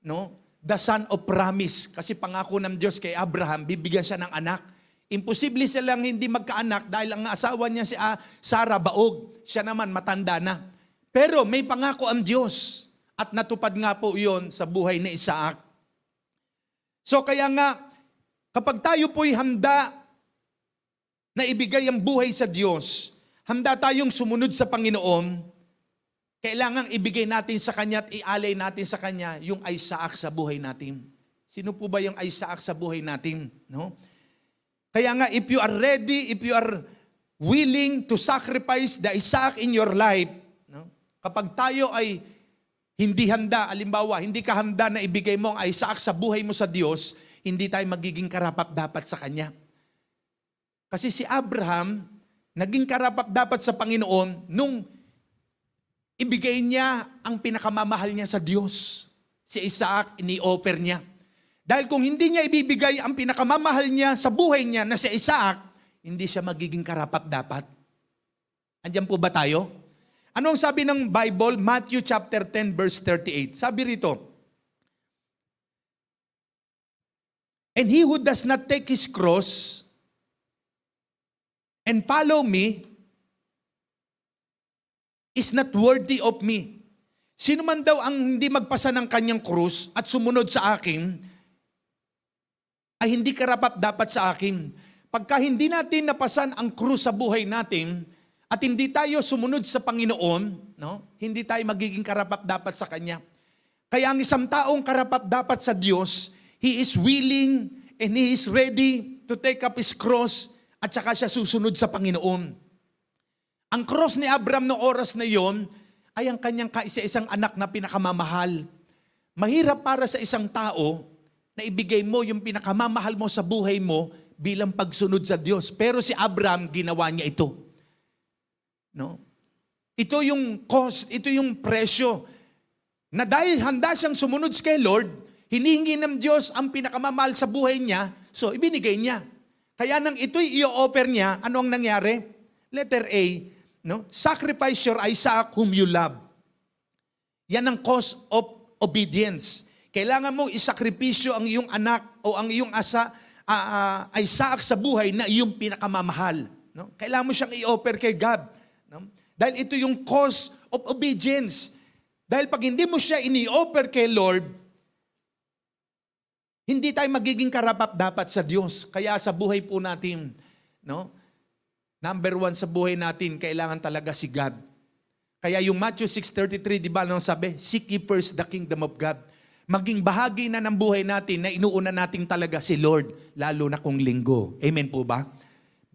No? The son of promise. Kasi pangako ng Diyos kay Abraham, bibigyan siya ng anak. Imposible silang hindi magkaanak dahil ang asawa niya si Sarah baog. Siya naman matanda na. Pero may pangako ang Diyos at natupad nga po iyon sa buhay ni Isaac. So kaya nga, kapag tayo po'y handa na ibigay ang buhay sa Diyos, handa tayong sumunod sa Panginoon, kailangang ibigay natin sa Kanya at ialay natin sa Kanya yung Isaac sa buhay natin. Sino po ba yung Isaac sa buhay natin? No? Kaya nga, if you are ready, if you are willing to sacrifice the Isaac in your life, no? Kapag tayo ay hindi handa, alimbawa, hindi ka handa na ibigay mo ang Isaac sa buhay mo sa Diyos, hindi tayo magiging karapat-dapat sa Kanya. Kasi si Abraham, naging karapat-dapat sa Panginoon nung ibigay niya ang pinakamamahal niya sa Diyos. Si Isaac, ini-offer niya. Dahil kung hindi niya ibibigay ang pinakamamahal niya sa buhay niya na si Isaac, hindi siya magiging karapat-dapat. Andiyan po ba tayo? Ano ang sabi ng Bible? Matthew chapter 10 verse 38. Sabi rito, and he who does not take his cross and follow me is not worthy of me. Sino man daw ang hindi magpasa ng kanyang krus at sumunod sa akin, ay hindi karapat-dapat sa akin. Pagka hindi natin napasan ang krus sa buhay natin at hindi tayo sumunod sa Panginoon, no? Hindi tayo magiging karapat-dapat sa Kanya. Kaya ang isang taong karapat-dapat sa Diyos, he is willing and he is ready to take up his cross at saka siya susunod sa Panginoon. Ang cross ni Abraham noong oras na yon ay ang kanyang kaisa-isang anak na pinakamamahal. Mahirap para sa isang tao na ibigay mo yung pinakamamahal mo sa buhay mo bilang pagsunod sa Diyos. Pero si Abraham, ginawa niya ito. No? Ito yung cost, ito yung presyo. Na dahil handa siyang sumunod kay Lord, hinihingi ng Diyos ang pinakamamahal sa buhay niya, so ibinigay niya. Kaya nang ito'y i-offer niya, ano ang nangyari? Letter A, no? Sacrifice your Isaac whom you love. Yan ang cost of obedience. Kailangan mo isakripisyo ang iyong anak o ang iyong Isaac sa buhay na iyong pinakamamahal. No? Kailangan mo siyang i-offer kay God. No? Dahil ito yung cause of obedience. Dahil pag hindi mo siya ini-offer kay Lord, hindi tayo magiging karapat-dapat sa Diyos. Kaya sa buhay po natin, no? Number one sa buhay natin, kailangan talaga si God. Kaya yung Matthew 6:33, di ba, nang sabi, seek ye first the kingdom of God. Maging bahagi na ng buhay natin na inuuna natin talaga si Lord, lalo na kung linggo. Amen po ba?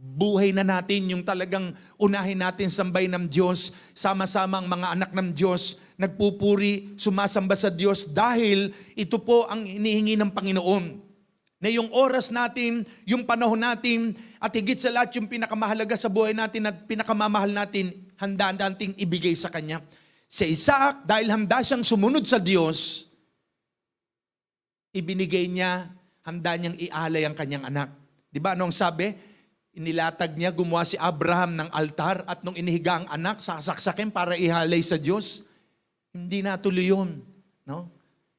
Buhay na natin yung talagang unahin natin sambay ng Diyos, sama-sama ang mga anak ng Diyos, nagpupuri, sumasamba sa Diyos dahil ito po ang inihingi ng Panginoon. Na yung oras natin, yung panahon natin, at higit sa lahat yung pinakamahalaga sa buhay natin at pinakamamahal natin, handa nating ibigay sa Kanya. Si Isaac, dahil handa siyang sumunod sa Diyos, ibinigay niya, handa niyang ialay ang kanyang anak. Di ba anong sabi? Inilatag niya, gumawa si Abraham ng altar at nung inihiga ang anak, sasaksakin para ihalay sa Diyos. Hindi natuloy yun. No?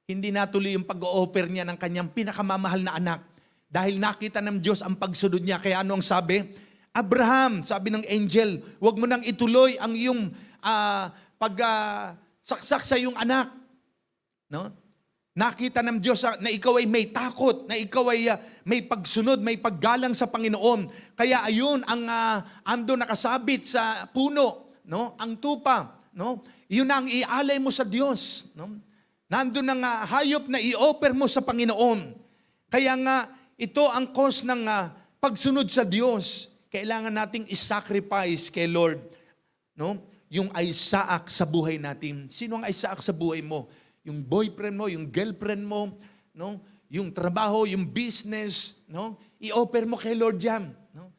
Hindi natuloy yung pag-o-offer niya ng kanyang pinakamamahal na anak. Dahil nakita ng Diyos ang pagsunod niya. Kaya ano ang sabi? Abraham, sabi ng angel, huwag mo nang ituloy ang iyong pagsaksak sa iyong anak. No? Nakita ng Diyos na ikaw ay may takot, na ikaw ay may pagsunod, may paggalang sa Panginoon. Kaya ayun ang ando nakasabit sa puno, no? Ang tupa, no? Yun ang ialay mo sa Diyos, no? Nandun ang hayop na i-offer mo sa Panginoon. Kaya nga ito ang cause ng pagsunod sa Diyos. Kailangan nating i-sacrifice kay Lord, no? Yung Isaac sa buhay natin. Sino ang Isaac sa buhay mo? Yung boyfriend mo, yung girlfriend mo, no? Yung trabaho, yung business, no? I-offer mo kay Lord yan, no?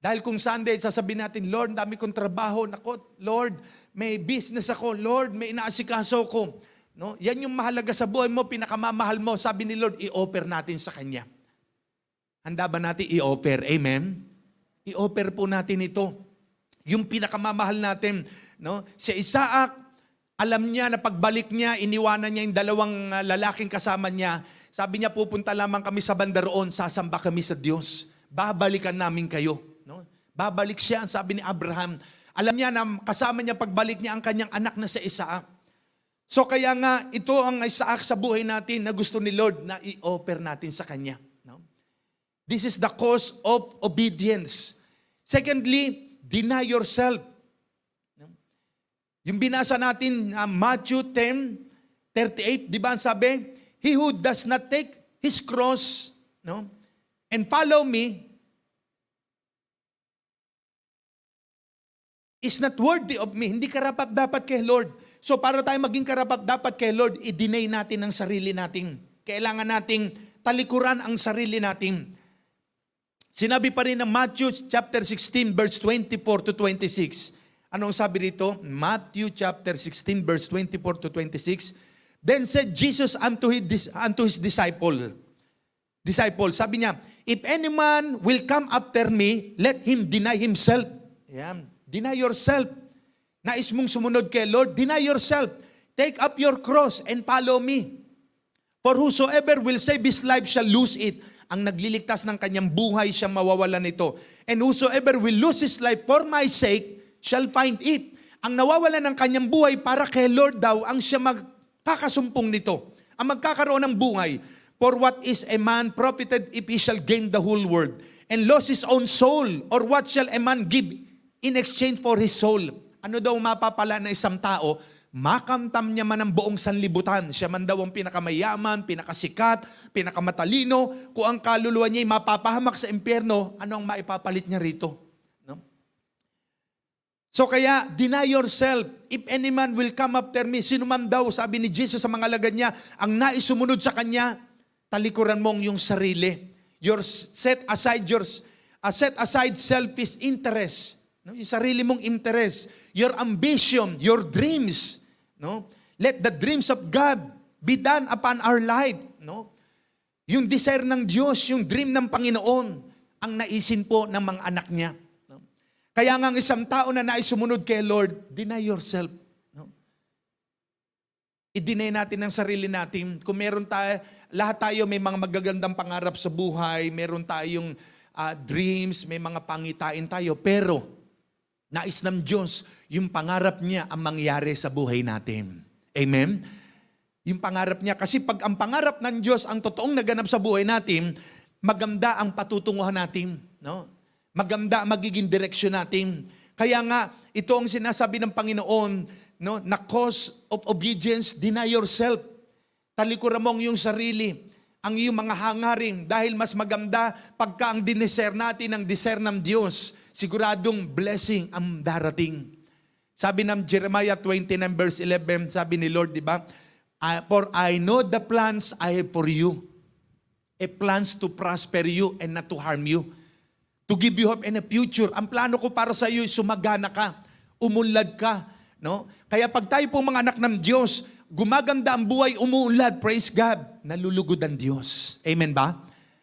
Dahil kung Sunday, sasabihin natin, Lord, dami kong trabaho, nako, Lord, may business ako, Lord, may inaasikaso ko, no? Yan yung mahalaga sa buhay mo, pinakamamahal mo. Sabi ni Lord, i-offer natin sa Kanya. Handa ba natin i-offer? Amen? I-offer po natin ito. Yung pinakamamahal natin, no? Si Isaac, alam niya na pagbalik niya, iniwanan niya yung dalawang lalaking kasama niya. Sabi niya, pupunta lamang kami sa banda roon, sasamba kami sa Diyos. Babalikan namin kayo. No? Babalik siya, sabi ni Abraham. Alam niya na kasama niya pagbalik niya ang kanyang anak na si Isaac. So kaya nga, ito ang Isaac sa buhay natin na gusto ni Lord na i-offer natin sa Kanya. No? This is the cause of obedience. Secondly, deny yourself. Yung binasa natin, Matthew 10:38, di ba ang sabi? He who does not take his cross, no, and follow me is not worthy of me. Hindi karapat-dapat kay Lord. So para tayo maging karapat-dapat kay Lord, i-deny natin ang sarili natin. Kailangan nating talikuran ang sarili natin. Sinabi pa rin ng Matthew chapter 16 verse 24 to 26. Anong sabi dito? Matthew chapter 16 verse 24 to 26. Then said Jesus unto his disciple, sabi niya, if any man will come after me, let him deny himself. Yan. Deny yourself. Nais mong sumunod kay Lord, deny yourself. Take up your cross and follow me. For whosoever will save his life shall lose it. Ang nagliligtas ng kanyang buhay, siya mawawalan nito. And whosoever will lose his life for my sake, shall find it. Ang nawawalan ng kanyang buhay para kay Lord daw, ang siya magkakasumpong nito. Ang magkakaroon ng buhay. For what is a man profited if he shall gain the whole world and lose his own soul? Or what shall a man give in exchange for his soul? Ano daw mapapala na isang tao? Makamtam niya man ang buong sanlibutan. Siya man daw ang pinakamayaman, pinakasikat, pinakamatalino. Kung ang kaluluwa niya ay mapapahamak sa impyerno, ano ang maipapalit niya rito? So kaya, deny yourself. If any man will come after me, sino man daw, sabi ni Jesus sa mga alagad niya, ang nais sumunod sa Kanya, talikuran mong yung sarili. Set aside selfish interest. No? Yung sarili mong interest. Your ambition, your dreams. No? Let the dreams of God be done upon our life. No? Yung desire ng Diyos, yung dream ng Panginoon, ang naisin po ng mga anak niya. Kaya nga ang isang tao na nais sumunod kay Lord, deny yourself. No? I-deny natin ang sarili natin. Kung meron tayo, lahat tayo may mga magagandang pangarap sa buhay, meron tayong dreams, may mga pangitain tayo, pero nais ng Diyos, yung pangarap niya ang mangyari sa buhay natin. Amen? Yung pangarap niya. Kasi pag ang pangarap ng Diyos ang totoong naganap sa buhay natin, maganda ang patutunguhan natin. No? Maganda ang magiging direksyon natin. Kaya nga, ito ang sinasabi ng Panginoon, no, na cause of obedience, deny yourself. Talikuran mo ang iyong sarili, ang iyong mga hangarin, dahil mas maganda pagka ang dineser natin, ang deser ng Diyos, siguradong blessing ang darating. Sabi ng Jeremiah 29 verse 11, sabi ni Lord, di ba? For I know the plans I have for you, a plans to prosper you and not to harm you, to give you hope and a future. Ang plano ko para sa iyo, sumagana ka, umunlad ka. No? Kaya pag tayo pong mga anak ng Diyos, gumaganda ang buhay, umuunlad, praise God, nalulugod ang Diyos. Amen ba?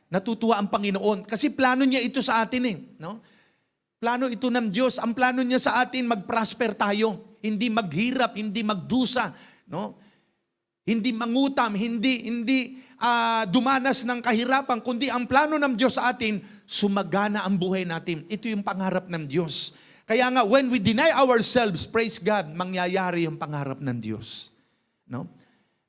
Natutuwa ang Panginoon. Kasi plano niya ito sa atin eh. No? Plano ito ng Diyos. Ang plano niya sa atin, mag-prosper tayo. Hindi maghirap, hindi magdusa. No? Hindi mangutam, hindi dumanas ng kahirapan, kundi ang plano ng Diyos sa atin, sumagana ang buhay natin. Ito yung pangarap ng Diyos. Kaya nga, when we deny ourselves, praise God, mangyayari yung pangarap ng Diyos. No?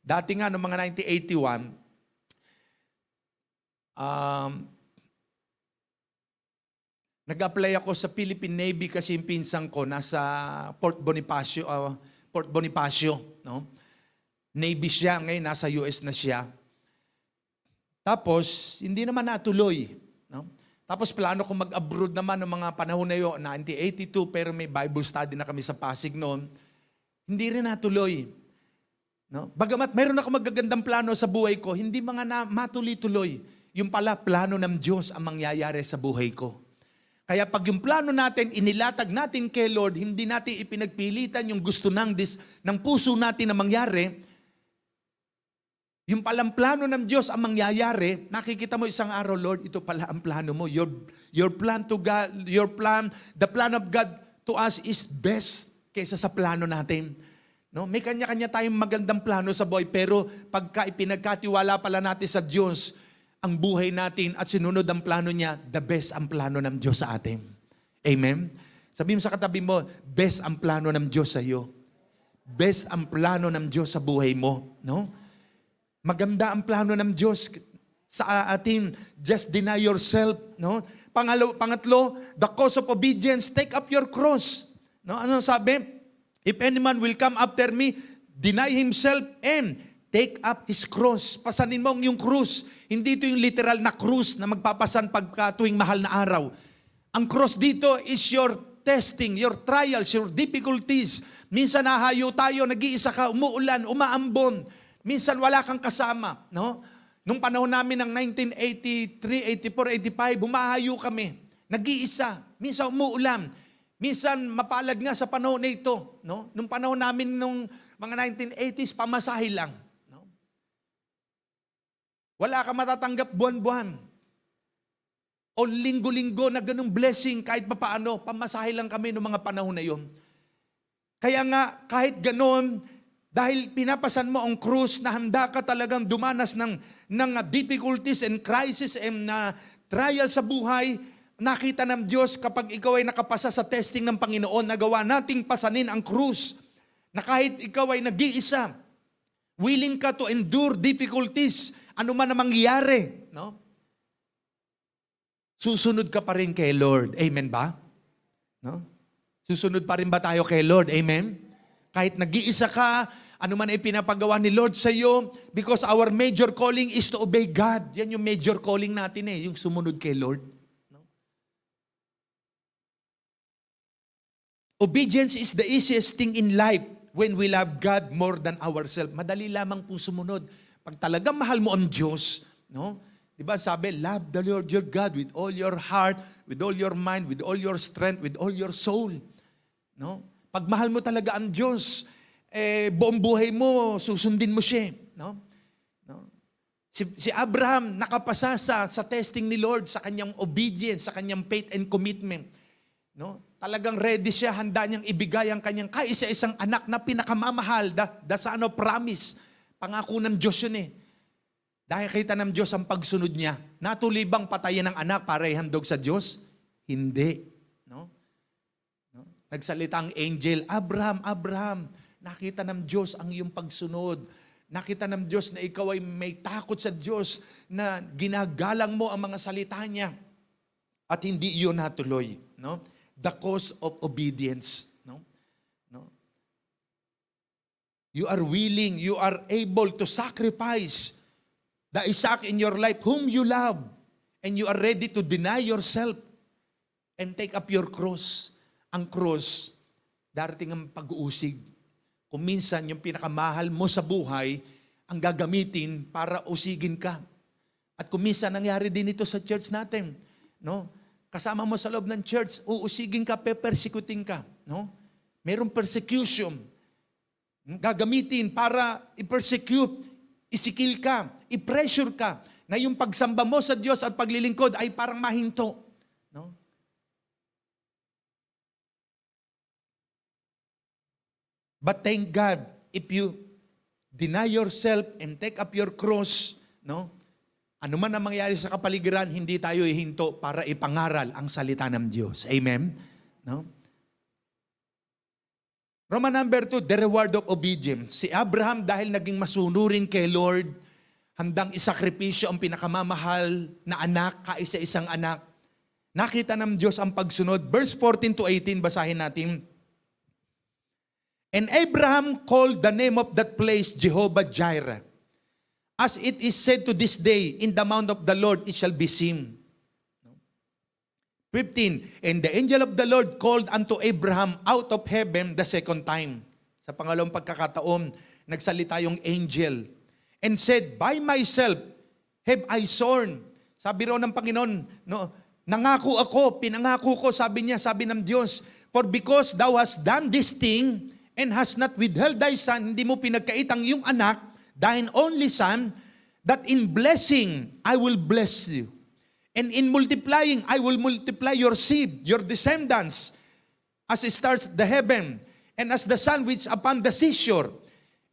Dati nga, noong mga 1981, nag-apply ako sa Philippine Navy kasi yung pinsang ko nasa Port Bonifacio, no? Navy siya, ngayon nasa US na siya. Tapos, hindi naman natuloy. No? Tapos plano ko mag-abroad naman ng mga panahon na yun, 1982, pero may Bible study na kami sa Pasig noon. Hindi rin natuloy. No? Bagamat mayroon ako magagandang plano sa buhay ko, hindi mga matuloy-tuloy. Yung pala, plano ng Diyos ang mangyayari sa buhay ko. Kaya pag yung plano natin, inilatag natin kay Lord, hindi natin ipinagpilitan yung gusto ng puso natin na mangyari, yung palang plano ng Diyos ang mangyayari, nakikita mo isang araw, Lord, ito pala ang plano mo. Your plan to God, the plan of God to us is best kaysa sa plano natin. No? May kanya-kanya tayong magandang plano sa buhay, pero pagka ipinagkatiwala pala natin sa Diyos ang buhay natin at sinunod ang plano niya, the best ang plano ng Diyos sa atin. Amen? Sabihin mo sa katabi mo, best ang plano ng Diyos sa iyo. Best ang plano ng Diyos sa buhay mo. No? Maganda ang plano ng Diyos sa atin. Just deny yourself. No? Pangatlo, the cause of obedience, take up your cross. No? Ano sabi? If any man will come after me, deny himself and take up his cross. Pasanin mo yung krus. Hindi ito yung literal na krus na magpapasan pagka tuwing mahal na araw. Ang cross dito is your testing, your trials, your difficulties. Minsan nahayo tayo, nag-iisa ka, umuulan, umaambon. Minsan wala kang kasama, no? Nung panahon namin ng 1983, 84, 85, bumahayo kami. Nag-iisa. Minsan umuulan. Minsan mapalad nga sa panahon na ito, no? Nung panahon namin nung mga 1980s, pamasahe lang, no? Wala ka matatanggap buwan-buwan. O linggo-linggo na ganung blessing kahit papaano, pamasahe lang kami nung mga panahon na yon. Kaya nga kahit ganon, dahil pinapasan mo ang krus na handa ka talagang dumanas ng difficulties and crisis and trial sa buhay, nakita ng Diyos kapag ikaw ay nakapasa sa testing ng Panginoon, nagawa nating pasanin ang krus, na kahit ikaw ay nag-iisa, willing ka to endure difficulties, ano man ang mangyayari, no? Susunod ka pa rin kay Lord. Amen ba? No? Susunod pa rin ba tayo kay Lord? Amen? Kahit nag-iisa ka, ano man ay pinapagawa ni Lord sa iyo, because our major calling is to obey God. Yan yung major calling natin yung sumunod kay Lord. No? Obedience is the easiest thing in life when we love God more than ourselves. Madali lamang po sumunod. Pag talagang mahal mo ang Diyos, no? Di ba sabi, love the Lord your God with all your heart, with all your mind, with all your strength, with all your soul. No? Pag mahal mo talaga ang Diyos, buong buhay mo, susundin mo siya. No? No? Si Abraham, nakapasa sa testing ni Lord, sa kanyang obedience, sa kanyang faith and commitment. No? Talagang ready siya, handa niyang ibigay ang kanyang kaisa-isang anak na pinakamamahal, the son of promise. Pangako ng Diyos yun . Dahil kita ng Diyos ang pagsunod niya. Natuloy bang patayin ng anak para ihandog sa Diyos? Hindi. No? No? Nagsalita ang angel, Abraham, Abraham, nakita ng Diyos ang iyong pagsunod. Nakita ng Diyos na ikaw ay may takot sa Diyos, na ginagalang mo ang mga salita niya. At hindi iyon natuloy. No? The cause of obedience. No? No? You are willing, you are able to sacrifice the Isaac in your life whom you love, and you are ready to deny yourself and take up your cross. Ang cross, darating ang pag-uusig. Kung minsan yung pinakamahal mo sa buhay, ang gagamitin para usigin ka. At kung minsan nangyari din ito sa church natin, no? Kasama mo sa loob ng church, uusigin ka, pepersekutin ka, no? Merong persecution. Gagamitin para i-persecute, isikil ka, i-pressure ka, na yung pagsamba mo sa Diyos at paglilingkod ay parang mahinto. No? But thank God, if you deny yourself and take up your cross, no? Ano man ang mangyari sa kapaligiran, hindi tayo ihinto para ipangaral ang salita ng Diyos. Amen? No? Roman number 2, the reward of obedience. Si Abraham, dahil naging masunurin kay Lord, handang isakripisyo ang pinakamamahal na anak, kaisa-isang anak. Nakita ng Diyos ang pagsunod. Verse 14 to 18, basahin natin. And Abraham called the name of that place Jehovah Jireh. As it is said to this day, in the mount of the Lord it shall be seen. 15, and the angel of the Lord called unto Abraham out of heaven the second time. Sa pangalawang pagkakataon, nagsalita yung angel and said, by myself have I sworn. Sabi raw ng Panginoon, no, nangako ako, pinangako ko, sabi niya, sabi ng Diyos, for because thou hast done this thing and hast not withheld thy son, hindi mo pinagkaitang yung anak, thine only son, that in blessing I will bless you. And in multiplying, I will multiply your seed, your descendants, as it stars the heaven, and as the sun which upon the seashore.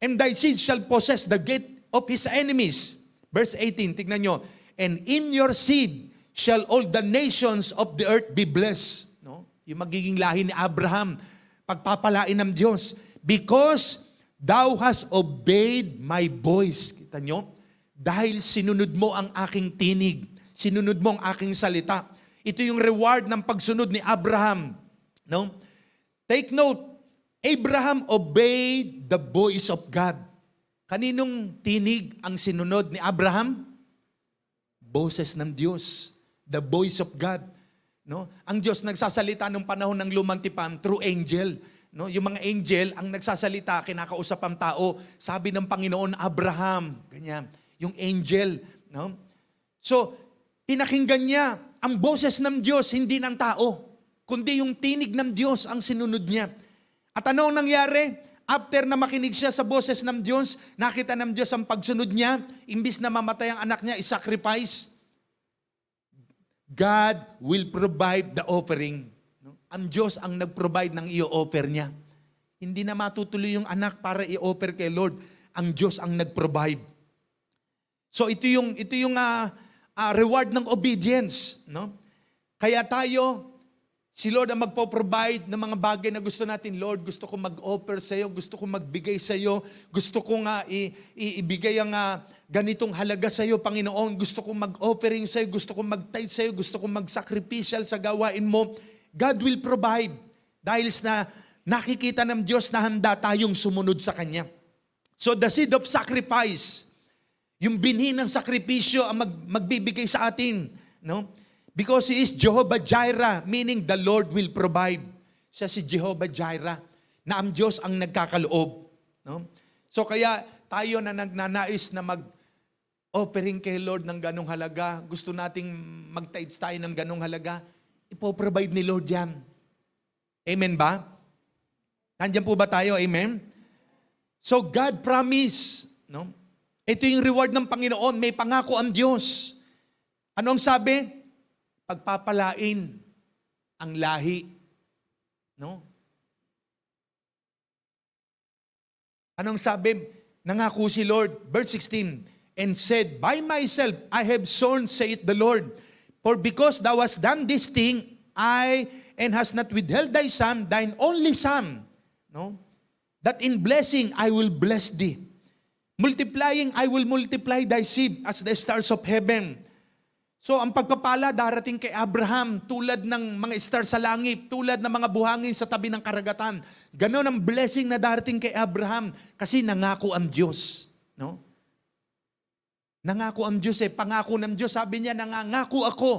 And thy seed shall possess the gate of his enemies. Verse 18, tignan nyo. And in your seed shall all the nations of the earth be blessed. No? Yung magiging lahi ni Abraham, pagpapalain ng Diyos. Because thou hast obeyed my voice. Kita nyo? Dahil sinunod mo ang aking tinig. Sinunod mo ang aking salita. Ito yung reward ng pagsunod ni Abraham. No? Take note, Abraham obeyed the voice of God. Kaninong tinig ang sinunod ni Abraham? Boses ng Diyos. The voice of God. No? Ang Diyos nagsasalita nung panahon ng lumang tipan through angel. No? Yung mga angel ang nagsasalita, kinakausap ang tao. Sabi ng Panginoon, Abraham. Ganyan. Yung angel. No? So, pinakinggan niya ang boses ng Diyos, hindi ng tao, kundi yung tinig ng Diyos ang sinunod niya. At ano ang nangyari? After na makinig siya sa boses ng Diyos, nakita ng Diyos ang pagsunod niya, imbis na mamatay ang anak niya, isacrifice. God will provide the offering. Ang Diyos ang nag-provide ng i-offer niya. Hindi na matutuloy yung anak para i-offer kay Lord. Ang Diyos ang nag-provide. So ito yung reward ng obedience, no? Kaya tayo, si Lord ang magpo-provide ng mga bagay na gusto natin. Lord, gusto ko mag-offer sa iyo, gusto ko magbigay sa iyo, gusto ko nga ibigay ang ganitong halaga sa iyo, Panginoon. Gusto ko mag-offering sa iyo, gusto ko mag-tithe sa iyo, gusto ko mag-sacrificial sa gawain mo. God will provide dahil na nakikita ng Diyos na handa tayong sumunod sa Kanya. So the seed of sacrifice, yung binhi ng sakripisyo ang magbibigay sa atin. No? Because He is Jehovah Jireh, meaning the Lord will provide. Siya si Jehovah Jireh, na ang Diyos ang nagkakaloob. No? So kaya tayo na nagnanais na mag-offering kay Lord ng ganong halaga, gusto nating mag-tithes tayo ng ganong halaga, ipoprovide ni Lord yan. Amen ba? Nandiyan po ba tayo? Amen? So God promise, no? Ito yung reward ng Panginoon. May pangako ang Diyos. Ano ang sabi? Pagpapalain ang lahi. No? Anong sabi? Nangako si Lord. Verse 16. and said, By myself I have sworn, saith the Lord, for because thou hast done this thing, and hast not withheld thy son, thine only son, no? That in blessing I will bless thee. Multiplying I will multiply thy seed as the stars of heaven. So ang pagpapala darating kay Abraham tulad ng mga star sa langit, tulad ng mga buhangin sa tabi ng karagatan. Ganon ang blessing na darating kay Abraham kasi nangako ang Diyos, no? Nangako ang Diyos pangako ng Diyos. Sabi niya, nangangako ako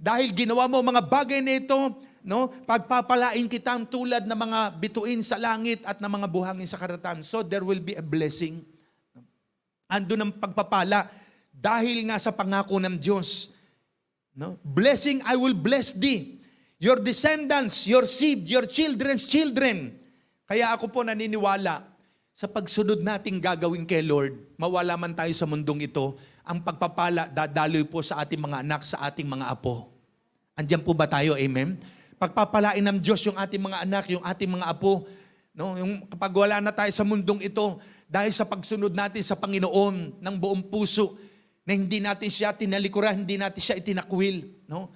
dahil ginawa mo mga bagay na ito, no? Pagpapalain kitang tulad ng mga bituin sa langit at ng mga buhangin sa karagatan. So there will be a blessing. Andun ang pagpapala dahil nga sa pangako ng Diyos. No? Blessing, I will bless thee. Your descendants, your seed, your children's children. Kaya ako po naniniwala sa pagsunod nating gagawin kay Lord, mawala man tayo sa mundong ito, ang pagpapala dadaloy po sa ating mga anak, sa ating mga apo. Andiyan po ba tayo? Amen? Pagpapalain ng Diyos yung ating mga anak, yung ating mga apo. No? Yung kapag wala na tayo sa mundong ito, dahil sa pagsunod natin sa Panginoon ng buong puso, na hindi natin siya tinalikuran, hindi natin siya itinakwil. No?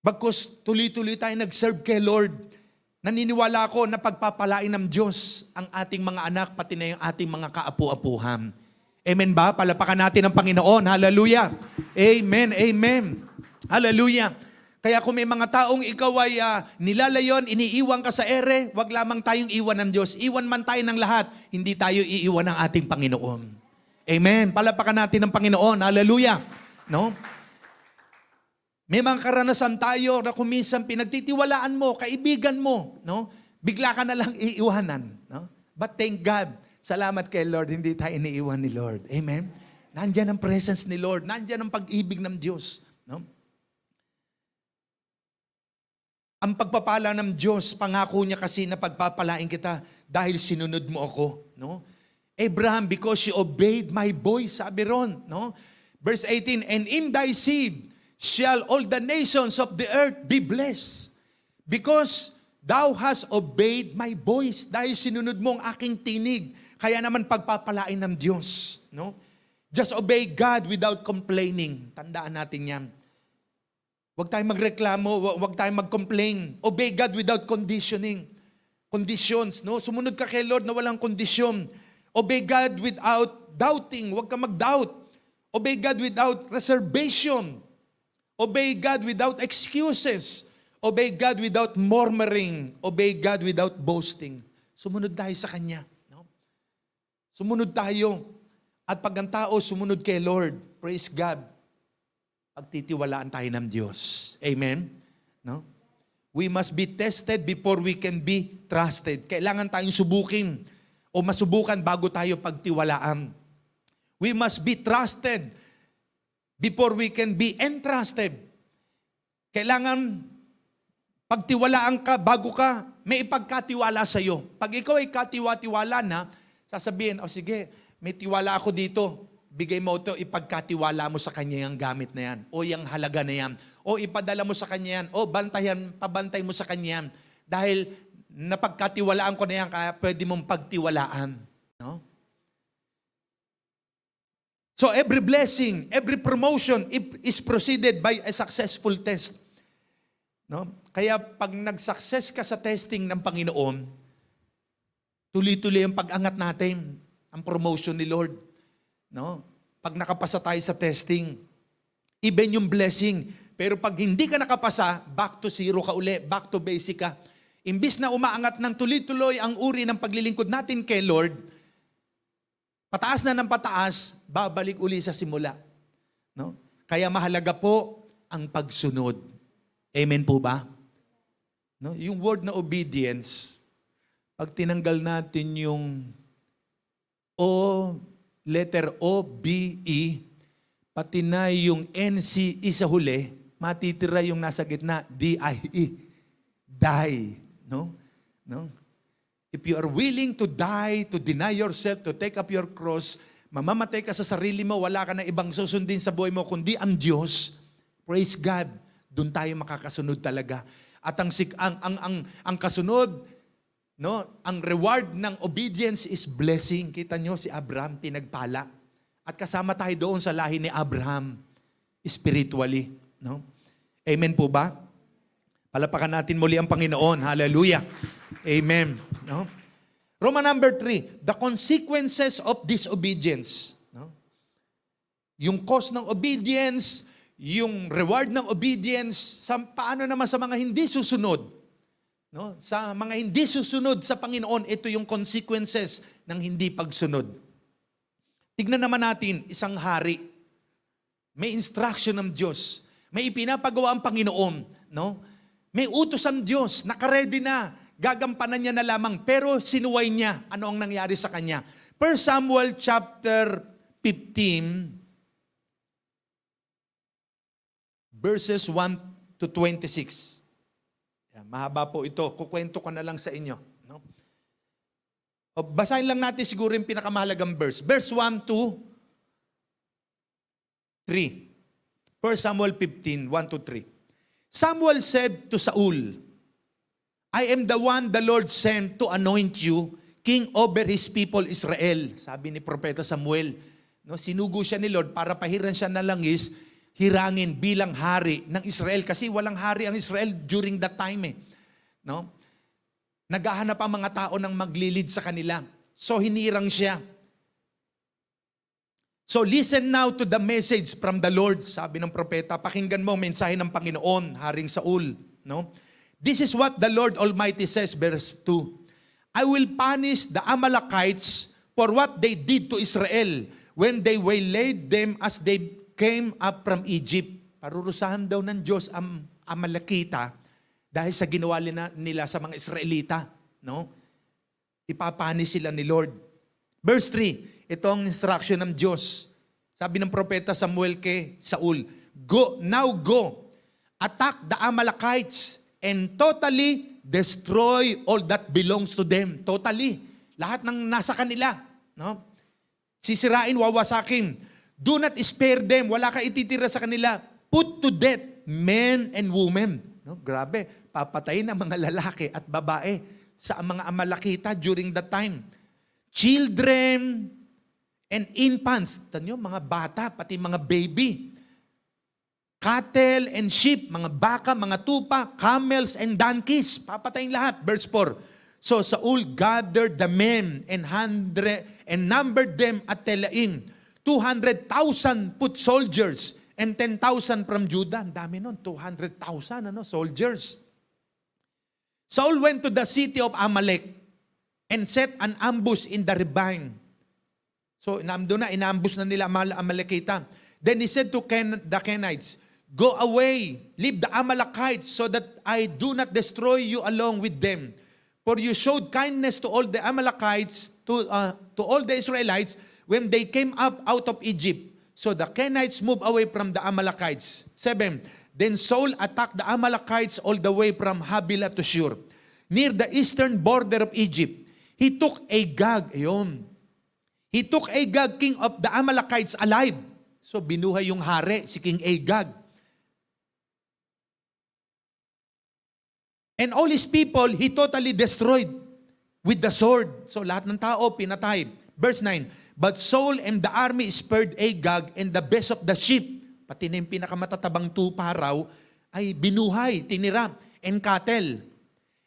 Bagkus tuloy-tuloy tayo nag-serve kay Lord, naniniwala ako na pagpapalain ng Diyos ang ating mga anak, pati na yung ating mga kaapu-apuhan. Amen ba? Palapakan natin ang Panginoon. Hallelujah. Amen. Amen. Hallelujah. Kaya kung may mga taong ikaw ay nilalayon, iniiwan ka sa ere, wag lamang tayong iwan ng Diyos. Iwan man tayo ng lahat, hindi tayo iiwan ng ating Panginoon. Amen. Palapakan natin ng Panginoon. Hallelujah. No? May mga karanasan tayo na kung minsan pinagtitiwalaan mo, kaibigan mo, no? Bigla ka na lang iiwanan. No? But thank God, salamat kay Lord, hindi tayo iniiwan ni Lord. Amen. Nandiyan ang presence ni Lord. Nandiyan ang pag-ibig ng Diyos. No? Ang pagpapala ng Diyos, pangako niya kasi na pagpapalain kita dahil sinunod mo ako. No? Abraham, because you obeyed my voice, sabi ron. No? Verse 18, and in thy seed shall all the nations of the earth be blessed, because thou hast obeyed my voice. Dahil sinunod mo ang aking tinig, kaya naman pagpapalain ng Diyos. No? Just obey God without complaining. Tandaan natin yan. Huwag tayong magreklamo, huwag tayong mag-complain. Obey God without conditioning. Conditions, no? Sumunod ka kay Lord na walang kondisyon. Obey God without doubting. Huwag ka mag-doubt. Obey God without reservation. Obey God without excuses. Obey God without murmuring. Obey God without boasting. Sumunod tayo sa Kanya. No? Sumunod tayo. At pag ang tao sumunod kay Lord, praise God, pagtitiwalaan tayo ng Diyos. Amen? No? We must be tested before we can be trusted. Kailangan tayong subukin o masubukan bago tayo pagtiwalaan. We must be trusted before we can be entrusted. Kailangan pagtiwalaan ka bago ka may ipagkatiwala sa iyo. Pag ikaw ay katiwa-tiwala na, sasabihin, o sige, may tiwala ako dito. Bigay mo ito, ipagkatiwala mo sa kanya yung gamit na yan. O yung halaga na yan. O ipadala mo sa kanya yan. O pabantay mo sa kanya yan. Dahil napagkatiwalaan ko na yan, kaya pwede mong pagtiwalaan. No? So every blessing, every promotion is preceded by a successful test. No? Kaya pag nag-success ka sa testing ng Panginoon, tuloy-tuloy ang pag-angat natin, ang promotion ni Lord. No? Pag nakapasa tayo sa testing, even yung blessing. Pero pag hindi ka nakapasa, back to zero ka uli, back to basic ka. Imbis na umaangat ng tuloy-tuloy ang uri ng paglilingkod natin kay Lord, pataas na ng pataas, babalik uli sa simula. No? Kaya mahalaga po ang pagsunod. Amen po ba? No? Yung word na obedience, pag tinanggal natin yung letter O, B, E, pati na yung NCE sa huli, matitira yung nasa gitna, D-I-E. Die. No? No? If you are willing to die, to deny yourself, to take up your cross, mamamatay ka sa sarili mo, wala ka na ibang susundin sa buhay mo, kundi ang Diyos, praise God, doon tayo makakasunod talaga. At ang kasunod, no, ang reward ng obedience is blessing. Kita nyo si Abraham, pinagpala. At kasama tayo doon sa lahi ni Abraham, spiritually. No? Amen po ba? Palapakan natin muli ang Panginoon. Hallelujah. Amen. No? Roman number 3, the consequences of disobedience. No? Yung cause ng obedience, yung reward ng obedience, paano naman sa mga hindi susunod? No? Sa mga hindi susunod sa Panginoon, ito yung consequences ng hindi pagsunod. Tignan naman natin, isang hari. May instruction ng Diyos. May ipinapagawa ang Panginoon. No? May utos ang Diyos. Nakaredy na. Gagampanan niya na lamang. Pero sinuway niya. Ano ang nangyari sa kanya? 1 Samuel chapter 15, verses 1 to 26. Yan, mahaba po ito. Kukwento ko na lang sa inyo. No? O, basahin lang natin siguro yung pinakamahalagang verse. Verse 1 to 3. 1 Samuel 15, 1 to 3. Samuel said to Saul, I am the one the Lord sent to anoint you king over his people Israel. Sabi ni Propeta Samuel, no, sinugo siya ni Lord para pahiran siya na langis, hirangin bilang hari ng Israel. Kasi walang hari ang Israel during that time. No? Naghahanap ang mga tao ng maglilid sa kanila. So hinirang siya. So listen now to the message from the Lord, sabi ng propeta. Pakinggan mo ang mensahe ng Panginoon, Haring Saul. No? This is what the Lord Almighty says, verse 2. I will punish the Amalekites for what they did to Israel when they waylaid them as they came up from Egypt. Parurusahan daw ng Diyos ang Amalekita dahil sa ginawa nila sa mga Israelita. No? Ipapanis sila ni Lord. Verse 3, ito ang instruction ng Diyos. Sabi ng propeta Samuel kay Saul, now go, attack the Amalekites and totally destroy all that belongs to them. Totally. Lahat ng nasa kanila. No? Sisirain, wawasakin. Do not spare them. Wala ka ititira sa kanila. Put to death men and women. No? Grabe. Papatayin ang mga lalaki at babae sa mga Amalekita during that time. Children and infants. Tanyo, mga bata, pati mga baby. Cattle and sheep, mga baka, mga tupa, camels and donkeys. Papatayin lahat. Verse 4. So Saul gathered the men and numbered them at Telaim. 200,000 foot soldiers and 10,000 from Judah. Ang dami nun, 200,000 soldiers. Saul went to the city of Amalek and set an ambush in the ravine. So, inambush na nila Amalekita. Then he said to the Kenites, go away, leave the Amalekites so that I do not destroy you along with them. For you showed kindness to all the Amalekites, to all the Israelites, when they came up out of Egypt. So the Kenites moved away from the Amalekites. 7. Then Saul attacked the Amalekites all the way from Havilah to Shur, near the eastern border of Egypt. He took Agag, He took Agag, king of the Amalekites, alive. So binuhay yung hari, si King Agag. And all his people, he totally destroyed with the sword. So lahat ng tao, pinatay. Verse 9, but Saul and the army spared Agag and the best of the sheep. Pati na yung pinakamatatabang tupa raw, ay binuhay, tinira, and cattle.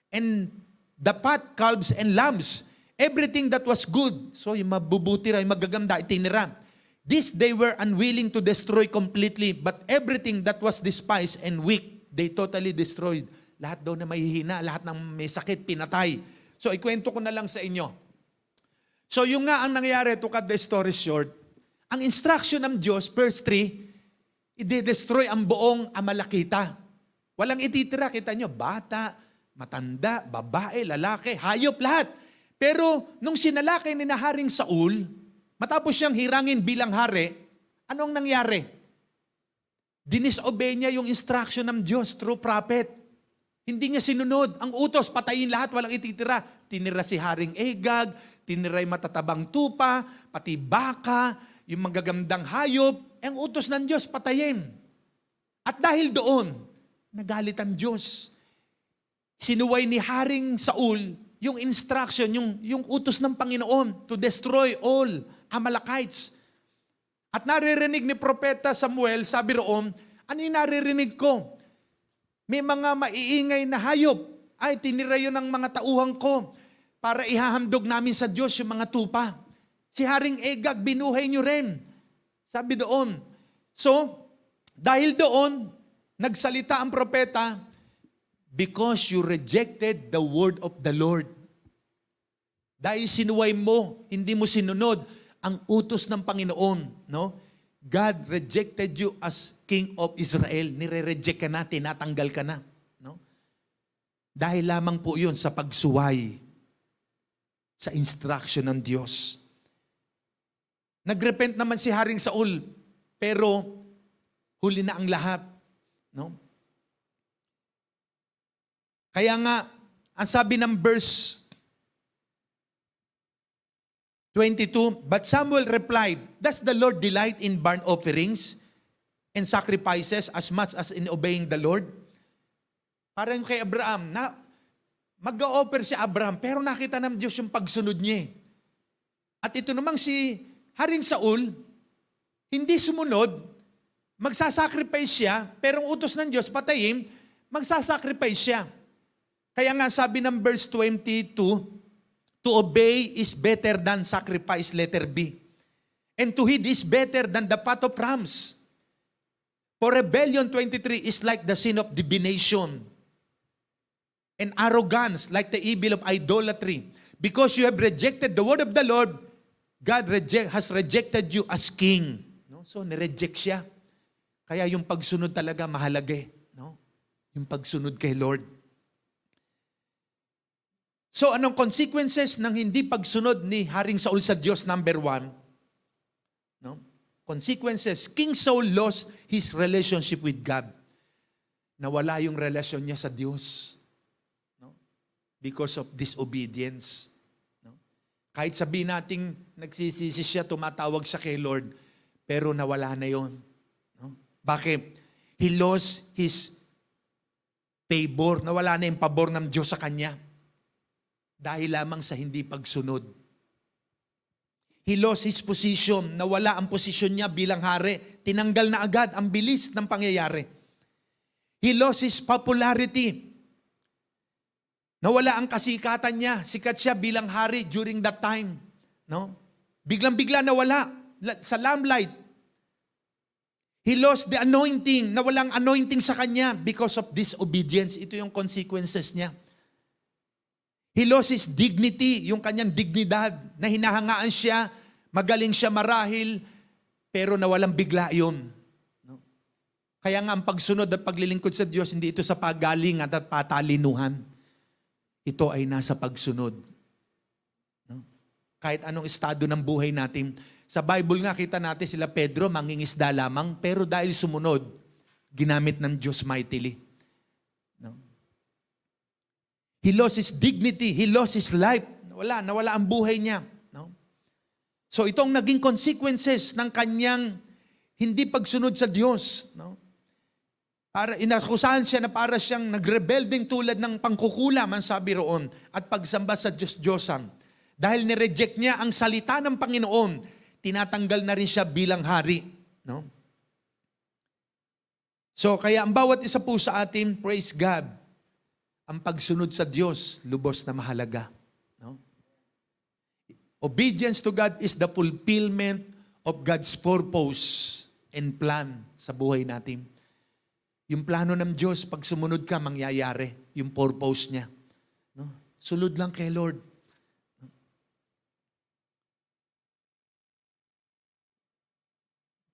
And the fat calves and lambs, everything that was good. So yung mabubuti raw, yung magaganda, itinira. This they were unwilling to destroy completely, but everything that was despised and weak, they totally destroyed. Lahat daw na mahihina, lahat ng may sakit, pinatay. So ikwento ko na lang sa inyo. So yung nga ang nangyari, to cut the story short, ang instruction ng Diyos, verse 3, i-destroy ang buong Amalekita. Walang ititira, kita nyo, bata, matanda, babae, lalaki, hayop, lahat. Pero nung sinalakay ni Haring Saul, matapos siyang hirangin bilang hari, anong nangyari? Dinisobey niya yung instruction ng Diyos through prophet. Hindi niya sinunod. Ang utos, patayin lahat, walang ititira. Tinira si Haring Agag, tinira yung matatabang tupa, pati baka, yung magagandang hayop. Ang utos ng Diyos, patayin. At dahil doon, nagalit ang Diyos. Sinuway ni Haring Saul yung instruction, yung utos ng Panginoon to destroy all Amalekites. At naririnig ni Propeta Samuel, sabi roon, ano yung naririnig ko? May mga maiingay na hayop. Ay, tinira yun ng mga tauhan ko para ihahandog namin sa Diyos yung mga tupa. Si Haring Agag, binuhay nyo rin. Sabi doon. So, dahil doon, nagsalita ang propeta, because you rejected the word of the Lord. Dahil sinuway mo, hindi mo sinunod ang utos ng Panginoon, no? God rejected you as King of Israel. Nire-reject ka na, tinatanggal ka na, no? Dahil lamang po 'yun sa pagsuway sa instruction ng Diyos. Nagrepent naman si Haring Saul, pero huli na ang lahat, no? Kaya nga, ang sabi ng verse 22, but Samuel replied, does the Lord delight in burnt offerings and sacrifices as much as in obeying the Lord? Parang kay Abraham, na mag-o-offer si Abraham, pero nakita ng Diyos yung pagsunod niya. At ito namang si Haring Saul, hindi sumunod, magsasacrifice siya, pero ang utos ng Diyos, patayin, magsasacrifice siya. Kaya nga sabi ng verse 22, to obey is better than sacrifice, letter B. And to heed is better than the fat of rams. For rebellion, 23, is like the sin of divination. And arrogance, like the evil of idolatry. Because you have rejected the word of the Lord, God has rejected you as king. No? So, nireject siya. Kaya yung pagsunod talaga mahalaga. No? Yung pagsunod kay Lord. So, anong consequences ng hindi pagsunod ni Haring Saul sa Diyos? Number 1, no? Consequences, King Saul lost his relationship with God. Nawala yung relasyon niya sa Diyos. No? Because of disobedience. No? Kahit sabihin nating nagsisisi siya, tumatawag siya kay Lord, pero nawala na yon. No? Bakit? He lost his favor. Nawala na yung pabor ng Diyos sa kanya. Dahil lamang sa hindi pagsunod. He lost his position. Nawala ang posisyon niya bilang hari. Tinanggal na agad ang bilis ng pangyayari. He lost his popularity. Nawala ang kasikatan niya. Sikat siya bilang hari during that time. No? Biglang-bigla nawala sa lamplight. He lost the anointing. Nawalang anointing sa kanya because of disobedience. Ito yung consequences niya. He lost his dignity, yung kanyang dignidad, na hinahangaan siya, magaling siya marahil, pero nawalang bigla yun. No? Kaya nga ang pagsunod at paglilingkod sa Diyos, hindi ito sa pagalingan at patalinuhan. Ito ay nasa pagsunod. No? Kahit anong estado ng buhay natin. Sa Bible nga kita natin sila Pedro, mangingisda lamang, pero dahil sumunod, ginamit ng Diyos mightily. He lost his dignity. He lost his life. Nawala ang buhay niya. No? So itong naging consequences ng kanyang hindi pagsunod sa Diyos. No? Para inakusahan siya na para siyang nagrebelding tulad ng pangkukulam, ang sabi roon, at pagsamba sa Diyos-Diyosan. Dahil nireject niya ang salita ng Panginoon, tinatanggal na rin siya bilang hari. No? So kaya ang bawat isa po sa atin, praise God, ang pagsunod sa Diyos, lubos na mahalaga. No? Obedience to God is the fulfillment of God's purpose and plan sa buhay natin. Yung plano ng Diyos, pag sumunod ka, mangyayari. Yung purpose niya. No? Sunod lang kay Lord.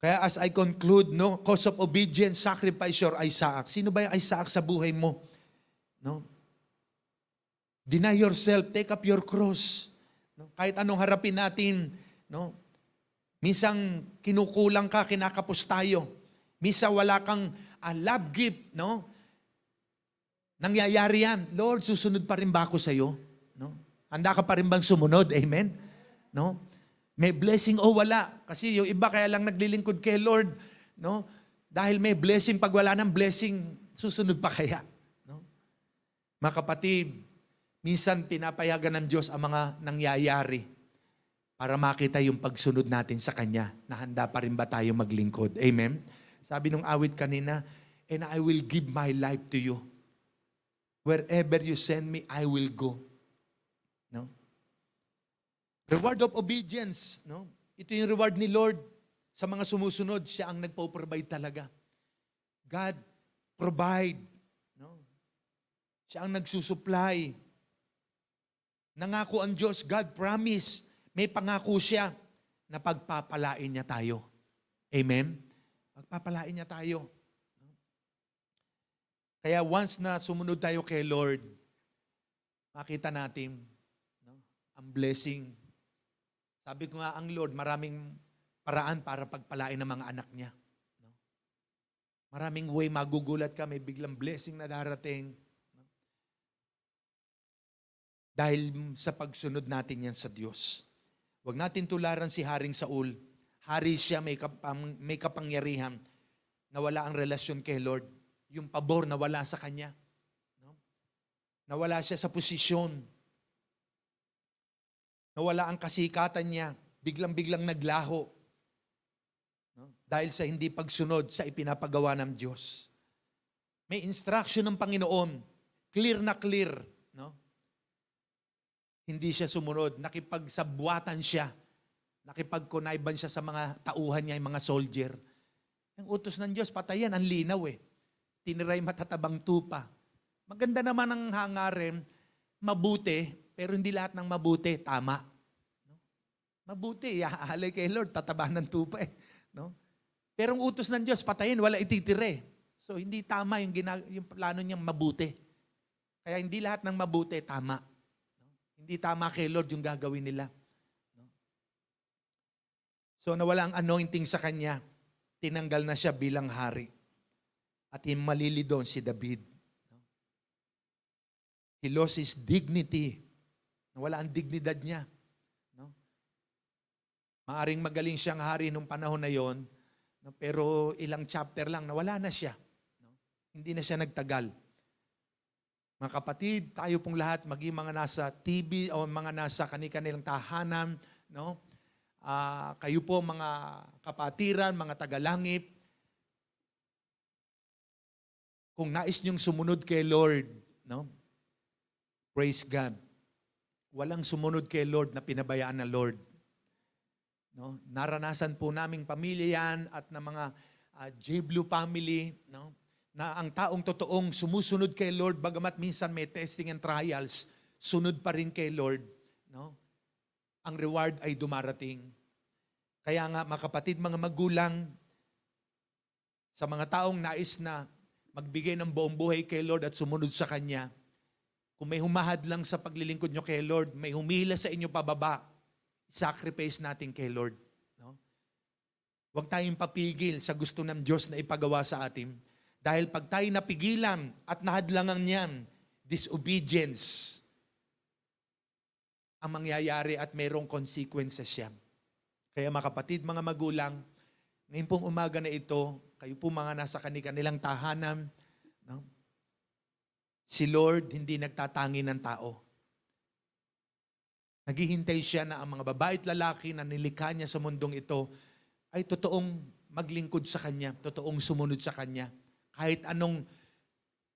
Kaya as I conclude, no, cause of obedience, sacrifice your Isaac. Sino ba yung Isaac sa buhay mo? No? Deny yourself, take up your cross. No? Kahit anong harapin natin, no? Minsan kinukulang ka, kinakapos tayo. Minsan wala kang love gift, no? Nangyayari yan. Lord, susunod pa rin ba ako sa iyo? No? Handa ka pa rin bang sumunod? Amen? No? May blessing o wala? Kasi yung iba kaya lang naglilingkod kay Lord, no? Dahil may blessing, pag wala ng blessing, susunod pa kaya? Mga kapatid, minsan pinapayagan ng Diyos ang mga nangyayari para makita yung pagsunod natin sa Kanya, na handa pa rin ba tayo maglingkod. Amen? Sabi nung awit kanina, and I will give my life to you. Wherever you send me, I will go. No? Reward of obedience. No? Ito yung reward ni Lord sa mga sumusunod. Siya ang nagpo-provide talaga. God provide. No? Siya ang nagsusupply. Nangako ang Diyos, God promise. May pangako siya na pagpapalain niya tayo. Amen? Pagpapalain niya tayo. Kaya once na sumunod tayo kay Lord, makita natin ang blessing. Sabi ko nga, ang Lord, maraming paraan para pagpalain ng mga anak niya. Maraming way, magugulat ka, may biglang blessing na darating. Dahil sa pagsunod natin yan sa Diyos. Huwag natin tularan si Haring Saul. Hari siya, may kapangyarihan na wala ang relasyon kay Lord. Yung pabor na wala sa kanya. Nawala siya sa posisyon. Nawala ang kasikatan niya. Biglang-biglang naglaho. Dahil sa hindi pagsunod sa ipinapagawa ng Diyos. May instruction ng Panginoon. Clear na clear. No? Hindi siya sumunod. Nakipagsabwatan siya. Nakipagkunayban siya sa mga tauhan niya, yung mga soldier. Ang utos ng Diyos, patayan, ang linaw eh. Tiniray matatabang tupa. Maganda naman ang hangarin, mabuti, pero hindi lahat ng mabuti, tama. No? Mabuti, iaalay kay Lord, tataba ng tupa eh. No? Pero ang utos ng Diyos, patayin, wala ititire. So hindi tama yung plano niyang mabuti. Kaya hindi lahat ng mabuti, tama. No? Hindi tama kay Lord yung gagawin nila. No? So nawala ang anointing sa kanya, tinanggal na siya bilang hari. At himalili doon si David. He lost his dignity. Nawala ang dignidad niya. No? Maaring magaling siyang hari nung panahon na yon, no? Pero ilang chapter lang, nawala na siya. No? Hindi na siya nagtagal. Mga kapatid, tayo pong lahat, maging mga nasa TV o mga nasa kanilang tahanan, no? Kayo po mga kapatiran, mga tagalangit, kung nais niyong sumunod kay Lord, no? Praise God. Walang sumunod kay Lord na pinabayaan ng Lord. No? Naranasan po naming pamilya yan at ng mga J. Blue family, no? Na ang taong totoong sumusunod kay Lord, bagamat minsan may testing and trials, sunod pa rin kay Lord. No? Ang reward ay dumarating. Kaya nga, mga kapatid, mga magulang, sa mga taong nais na magbigay ng buong buhay kay Lord at sumunod sa Kanya. Kung may humahad lang sa paglilingkod nyo kay Lord, may humila sa inyo pababa, sacrifice natin kay Lord. No? Huwag tayong papigil sa gusto ng Diyos na ipagawa sa atin. Dahil pag tayo napigilan at nahadlangan niyan, disobedience ang mangyayari at mayroong consequences siya. Kaya mga kapatid, mga magulang, ngayon pong umaga na ito, kayo po mga nasa kanilang tahanan, no? Si Lord hindi nagtatangi ng tao. Naghihintay siya na ang mga babae at lalaki na nilikha niya sa mundong ito ay totoong maglingkod sa Kanya, totoong sumunod sa Kanya. Kahit anong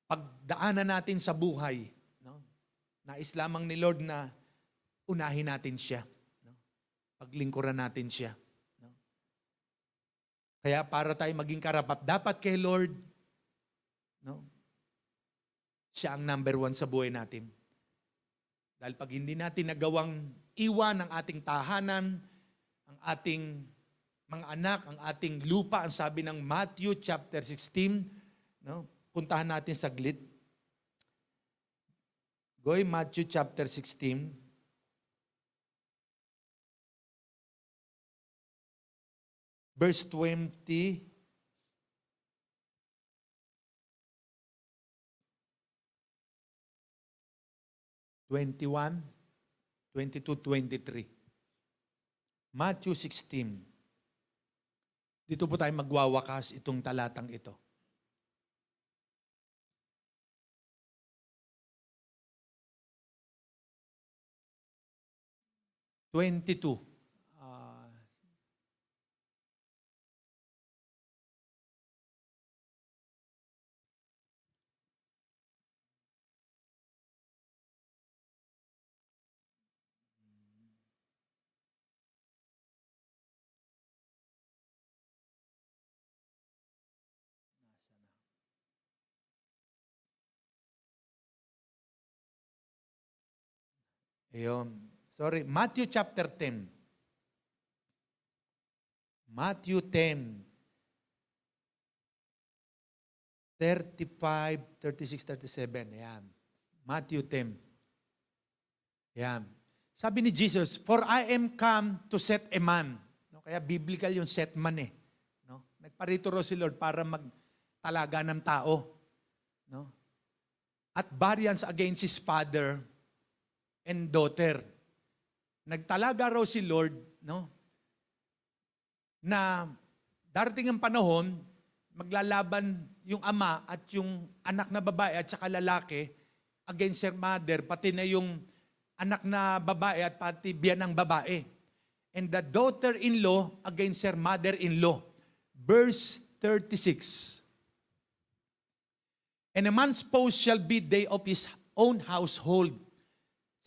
pagdaanan natin sa buhay, no? Nais lamang ni Lord na unahin natin siya. No? Paglingkuran natin siya. Kaya para tayo maging karapat, dapat kay Lord, no? Siya ang number one sa buhay natin. Dahil pag hindi natin nagawang iwan ang ating tahanan, ang ating mga anak, ang ating lupa, ang sabi ng Matthew chapter 16, no? Puntahan natin saglit. Goy, Matthew chapter 16. Verse 20, 21, 22, 23. Matthew 16. Dito po tayo magwawakas itong talatang ito. 22. Ayun. Sorry, Matthew chapter 10. Matthew 10. 35, 36, 37. Ayan. Matthew 10. Ayan. Sabi ni Jesus, "For I am come to set a man." No, kaya biblical yung set man eh. No? Nagparito raw si Lord para magtalaga ng tao. No? At variance against his father and daughter. Nagtalaga raw si Lord, no? Na darating ang panahon, maglalaban yung ama at yung anak na babae at saka lalaki against their mother, pati na yung anak na babae at pati biyanang babae. And the daughter-in-law against her mother-in-law. Verse 36. "And a man's spouse shall be they of his own household."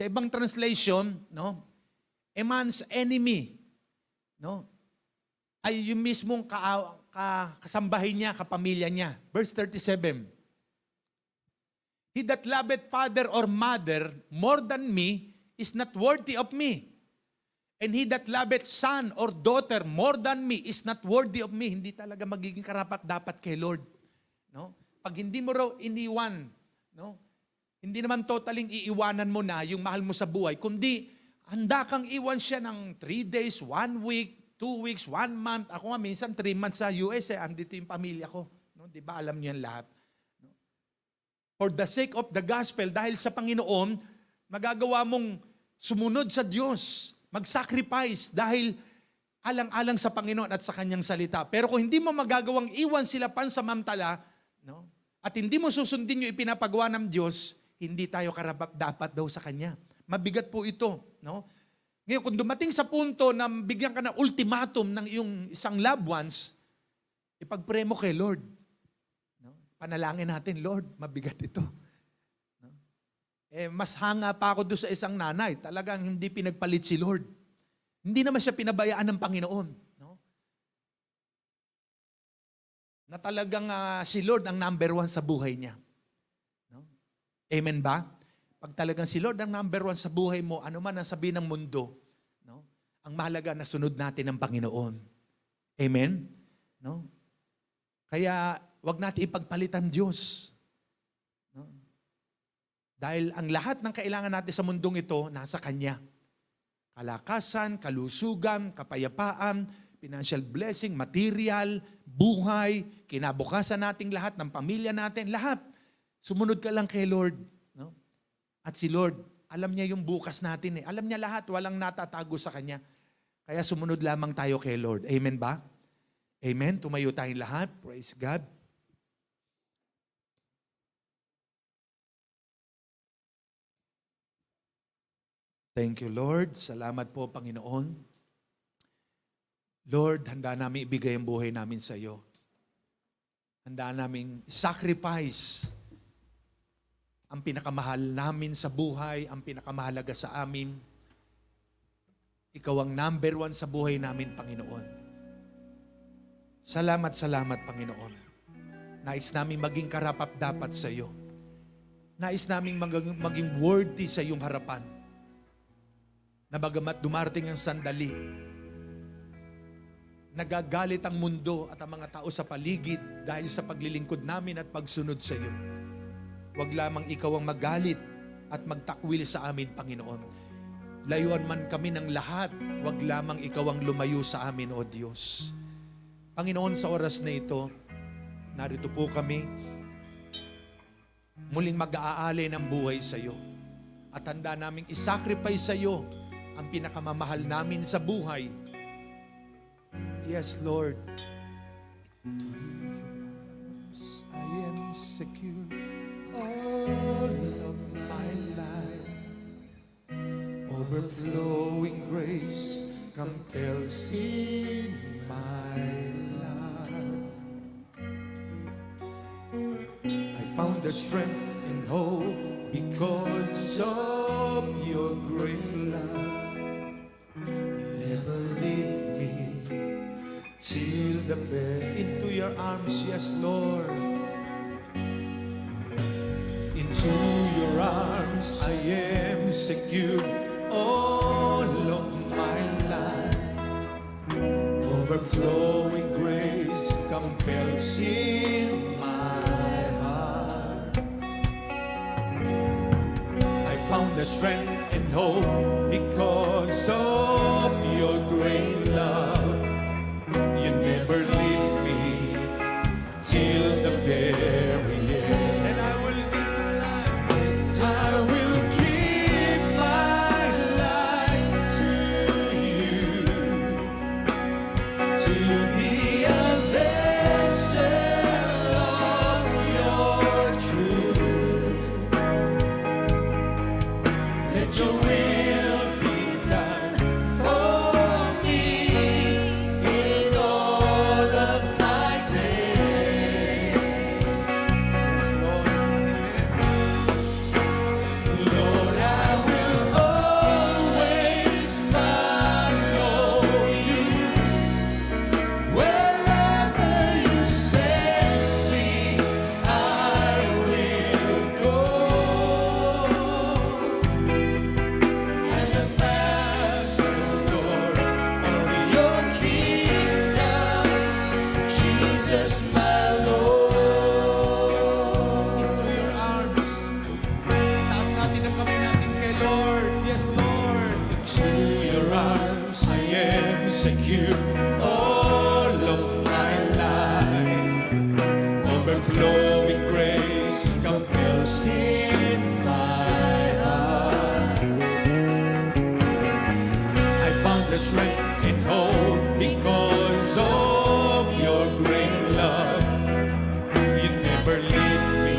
Sa ibang translation, no, a man's enemy, no, ay yung mismong kasambahin niya, kapamilya niya. Verse 37. "He that loveth father or mother more than me is not worthy of me. And he that loveth son or daughter more than me is not worthy of me." Hindi talaga magiging karapat-dapat kay Lord. No? Pag hindi mo raw iniwan, no? Hindi naman totaling iiwanan mo na yung mahal mo sa buhay, kundi handa kang iwan siya ng 3 days, 1 week, 2 weeks, 1 month. Ako nga minsan 3 months sa US, andito yung pamilya ko. No? Di ba alam niyo yan lahat? No? For the sake of the gospel, dahil sa Panginoon, magagawa mong sumunod sa Diyos, mag-sacrifice dahil alang-alang sa Panginoon at sa Kanyang salita. Pero kung hindi mo magagawang iwan sila pansamantala, no? At hindi mo susundin yung ipinapagawa ng Diyos, hindi tayo karapat-dapat daw sa Kanya. Mabigat po ito. No? Ngayon, kung dumating sa punto na bigyan ka ng ultimatum ng iyong isang loved ones, ipag-pray mo kay Lord. No? Panalangin natin, Lord, mabigat ito. No? Mas hanga pa ako doon sa isang nanay. Talagang hindi pinagpalit si Lord. Hindi naman siya pinabayaan ng Panginoon. No? Na talagang si Lord ang number 1 sa buhay niya. No? Amen ba? Pag talagang si Lord ang number 1 sa buhay mo, ano man ang sabihin ng mundo, no? Ang mahalaga na sunod natin ang Panginoon. Amen? No? Kaya wag natin ipagpalitan Diyos. No? Dahil ang lahat ng kailangan natin sa mundong ito, nasa Kanya. Kalakasan, kalusugan, kapayapaan, financial blessing, material, buhay, kinabukasan nating lahat, ng pamilya natin, lahat. Sumunod ka lang kay Lord. No? At si Lord, alam niya yung bukas natin eh. Alam niya lahat, walang natatago sa Kanya. Kaya sumunod lamang tayo kay Lord. Amen ba? Amen? Tumayo tayong lahat. Praise God. Thank you, Lord. Salamat po, Panginoon. Lord, handa namin ibigay ang buhay namin sa iyo. Handa namin sacrifice ang pinakamahal namin sa buhay, ang pinakamahalaga sa amin. Ikaw ang number 1 sa buhay namin, Panginoon. Salamat, Panginoon. Nais namin maging karapat-dapat sa iyo. Nais namin maging worthy sa iyong harapan. Na bagamat dumarating ang sandali, nagagalit ang mundo at ang mga tao sa paligid dahil sa paglilingkod namin at pagsunod sa iyo. Huwag lamang ikaw ang magalit at magtakwil sa amin, Panginoon. Layuan man kami ng lahat, huwag lamang ikaw ang lumayo sa amin, O Diyos. Panginoon, sa oras na ito, narito po kami, muling mag-aalay ng buhay sa iyo. At handa naming isacrifice sa iyo ang pinakamamahal namin sa buhay. Yes, Lord. I am secure all of my life. Overflowing grace compels in my life. I found the strength and hope because of your great love. Never leave me till the bed. Into your arms, yes, Lord. Into your arms I am secure. all of my life. Overflowing grace compels in my heart. I found the strength and hope because of your great love. You never leave me till the very end. And I will give my life to you, to be a vessel of your truth. Let your will be done for me in all of my days. Lord, I will always follow you. Wherever you send me, I will go. And ambassador of your kingdom, Jesus my Lord. Into your arms. Taas natin ang kamay natin kay Lord. Yes, Lord. Into your arms I am secure all of my life. Overflowing grace compels in my heart. I found the strength and hope because of your great love. You never leave me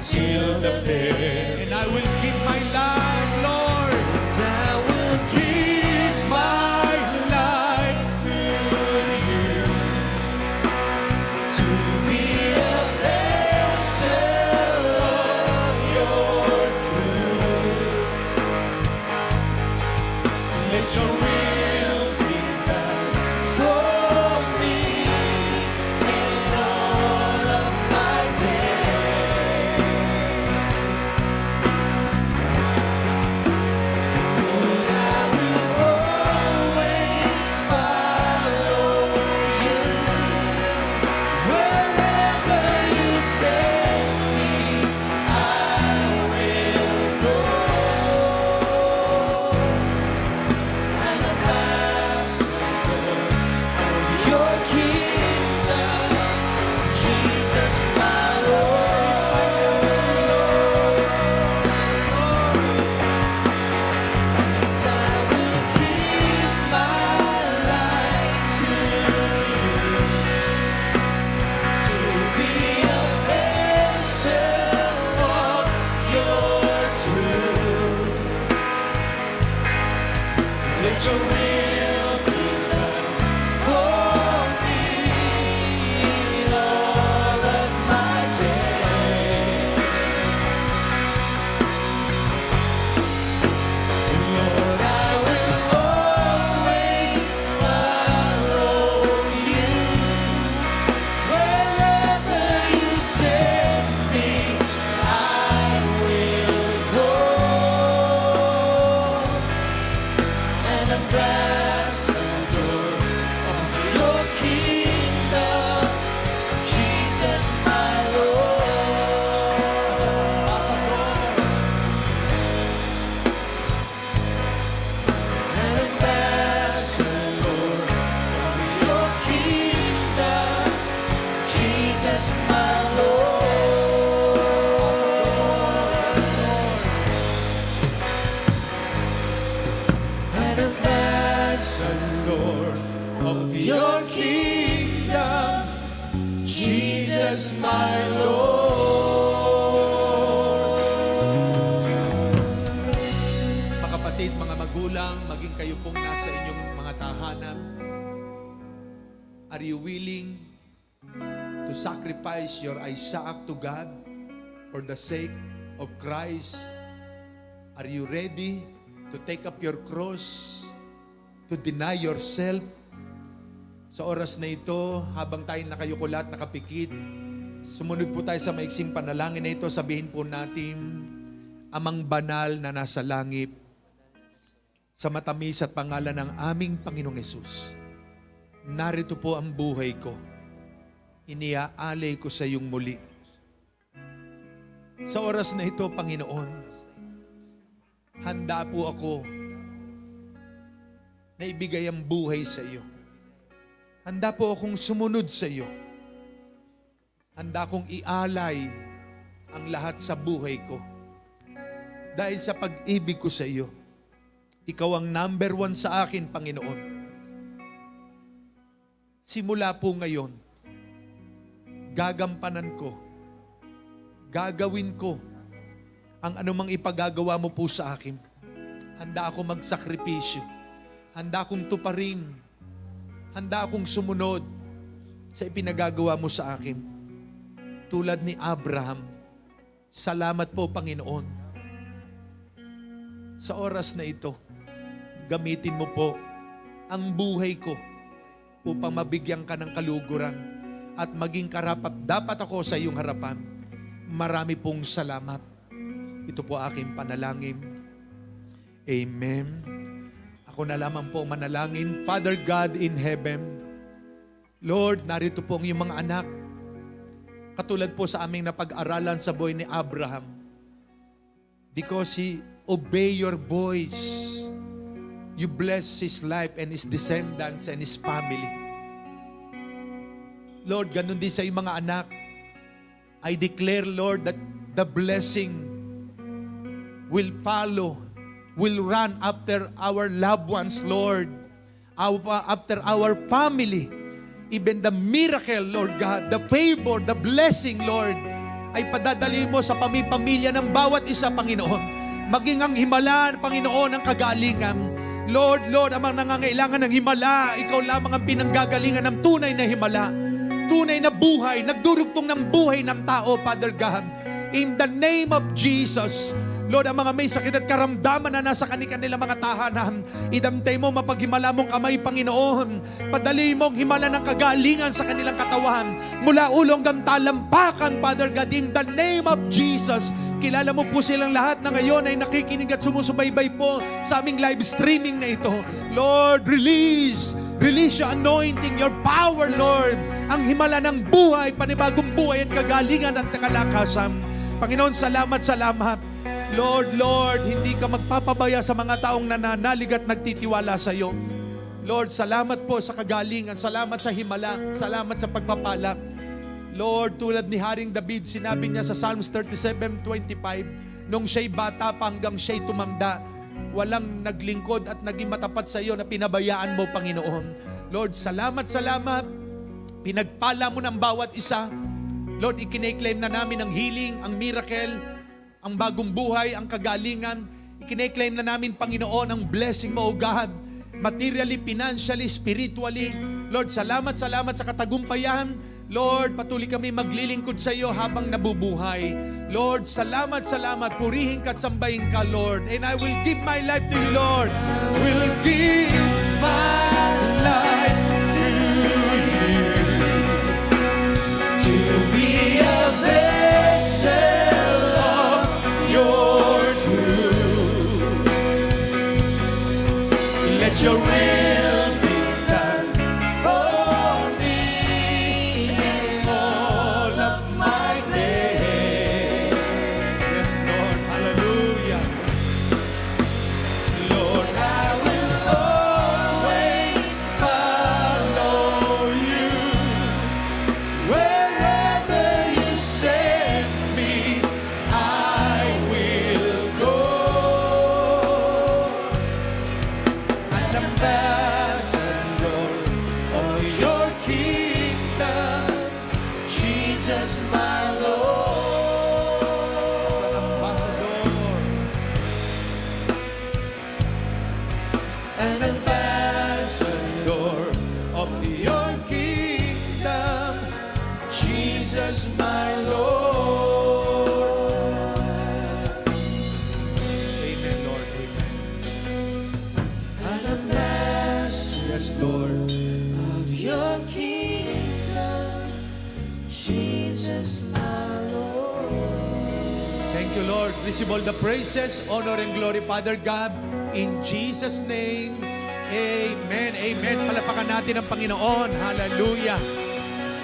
till the end. And I will give my life, Lord. I will give my life to you, to be a vessel of your truth. Let your will be done for me in all of my days. Lord, I will always follow you. Wherever you send me, I will go. An ambassador of your kingdom, Jesus my Lord. And I will give my life to you, to be a vessel of your truth. Let your will be done for me in all of my days. Lord, I will always follow you. Wherever you send me, I will go. An ambassador of your kingdom, Jesus my Lord. An ambassador of your kingdom, Jesus my Lord. An ambassador of your kingdom, Jesus my Lord. Mga kapatid, mga magulang, maging kayo pong nasa inyong mga tahanan, are you willing to sacrifice your Isaac to God for the sake of Christ? Are you ready to take up your cross, to deny yourself? Sa oras na ito, habang tayo nakayukulat, nakapikit, sumunod po tayo sa maiksing panalangin na ito. Sabihin po natin, Amang banal na nasa langit, Sa matamis at pangalan ng aming Panginoong Hesus, narito po ang buhay ko. Iniaalay ko sa iyong muli. Sa oras na ito, Panginoon, handa po ako na ibigay ang buhay sa iyo. Handa po akong sumunod sa iyo. Handa akong ialay ang lahat sa buhay ko. Dahil sa pag-ibig ko sa iyo, ikaw ang number 1 sa akin, Panginoon. Simula po ngayon, gagampanan ko, gagawin ko ang anumang ipagagawa mo po sa akin. Handa ako magsakripisyo. Handa akong tuparin. Handa akong sumunod sa ipinagagawa mo sa akin. Tulad ni Abraham, salamat po, Panginoon. Sa oras na ito, gamitin mo po ang buhay ko upang mabigyan ka ng kaluguran at maging karapat dapat ako sa iyong harapan. Marami pong salamat. Ito po aking panalangin. Amen. Ako na lamang po manalangin. Father God in heaven, Lord, narito po ang iyong mga anak. Katulad po sa aming napag-aralan sa buhay ni Abraham. Because he obey your voice, you bless his life and his descendants and his family. Lord, ganun din sa iyong mga anak. I declare, Lord, that the blessing will follow, will run after our loved ones, Lord, after our family. Even the miracle, Lord God, the favor, the blessing, Lord, ay padadali mo sa pamilya ng bawat isa, Panginoon. Maging ang himala, Panginoon, ang kagalingan. Lord, ang mga nangangailangan ng himala, ikaw lamang ang pinanggagalingan ng tunay na himala. Tunay na buhay, nagdurugtong ng buhay ng tao, Father God. In the name of Jesus, Lord, ang mga may sakit at karamdaman na nasa kanilang mga tahanan, idamtay mo, mapaghimala mong kamay, Panginoon. Padali mong himala ng kagalingan sa kanilang katawan. Mula ulo hanggang talampakan, Father God, in the name of Jesus. Kilala mo po silang lahat na ngayon ay nakikinig at sumusubaybay po sa aming live streaming na ito. Lord, release your anointing, your power, Lord. Ang himala ng buhay, panibagong buhay at kagalingan at kalakasan. Panginoon, salamat. Lord, hindi ka magpapabaya sa mga taong nananalig at nagtitiwala sa iyo. Lord, salamat po sa kagalingan, salamat sa himala, salamat sa pagpapala. Lord, tulad ni Haring David, sinabi niya sa Psalms 37:25, nung siya'y bata pa hanggang siya'y tumanda, walang naglingkod at naging matapat sa iyo na pinabayaan mo, Panginoon. Lord, salamat. Pinagpala mo ng bawat isa. Lord, ikinay-claim na namin ang healing, ang miracle, ang bagong buhay, ang kagalingan. Ikinay-claim na namin, Panginoon, ang blessing mo, O God. Materially, financially, spiritually. Lord, salamat sa katagumpayan. Lord, patuloy kami maglilingkod sa iyo habang nabubuhay. Lord, salamat. Purihin ka at sambahin ka, Lord. And I will give my life to you, Lord. Will give my life to you. To be a vessel of your truth. Let your will be done for me all of my days. Yes, Lord, hallelujah. Lord, I will always follow you. Wherever you send me, I will go. An ambassador of your kingdom, Jesus my Lord. An ambassador. An ambassador of your kingdom, Jesus my Lord. Amen, Lord. Amen. An ambassador, yes, Lord, of your kingdom, Jesus my Lord. Thank you, Lord. Receive all the praises, honor, and glory, Father God. In Jesus' name, amen. Amen. Palapakan natin ang Panginoon. Hallelujah.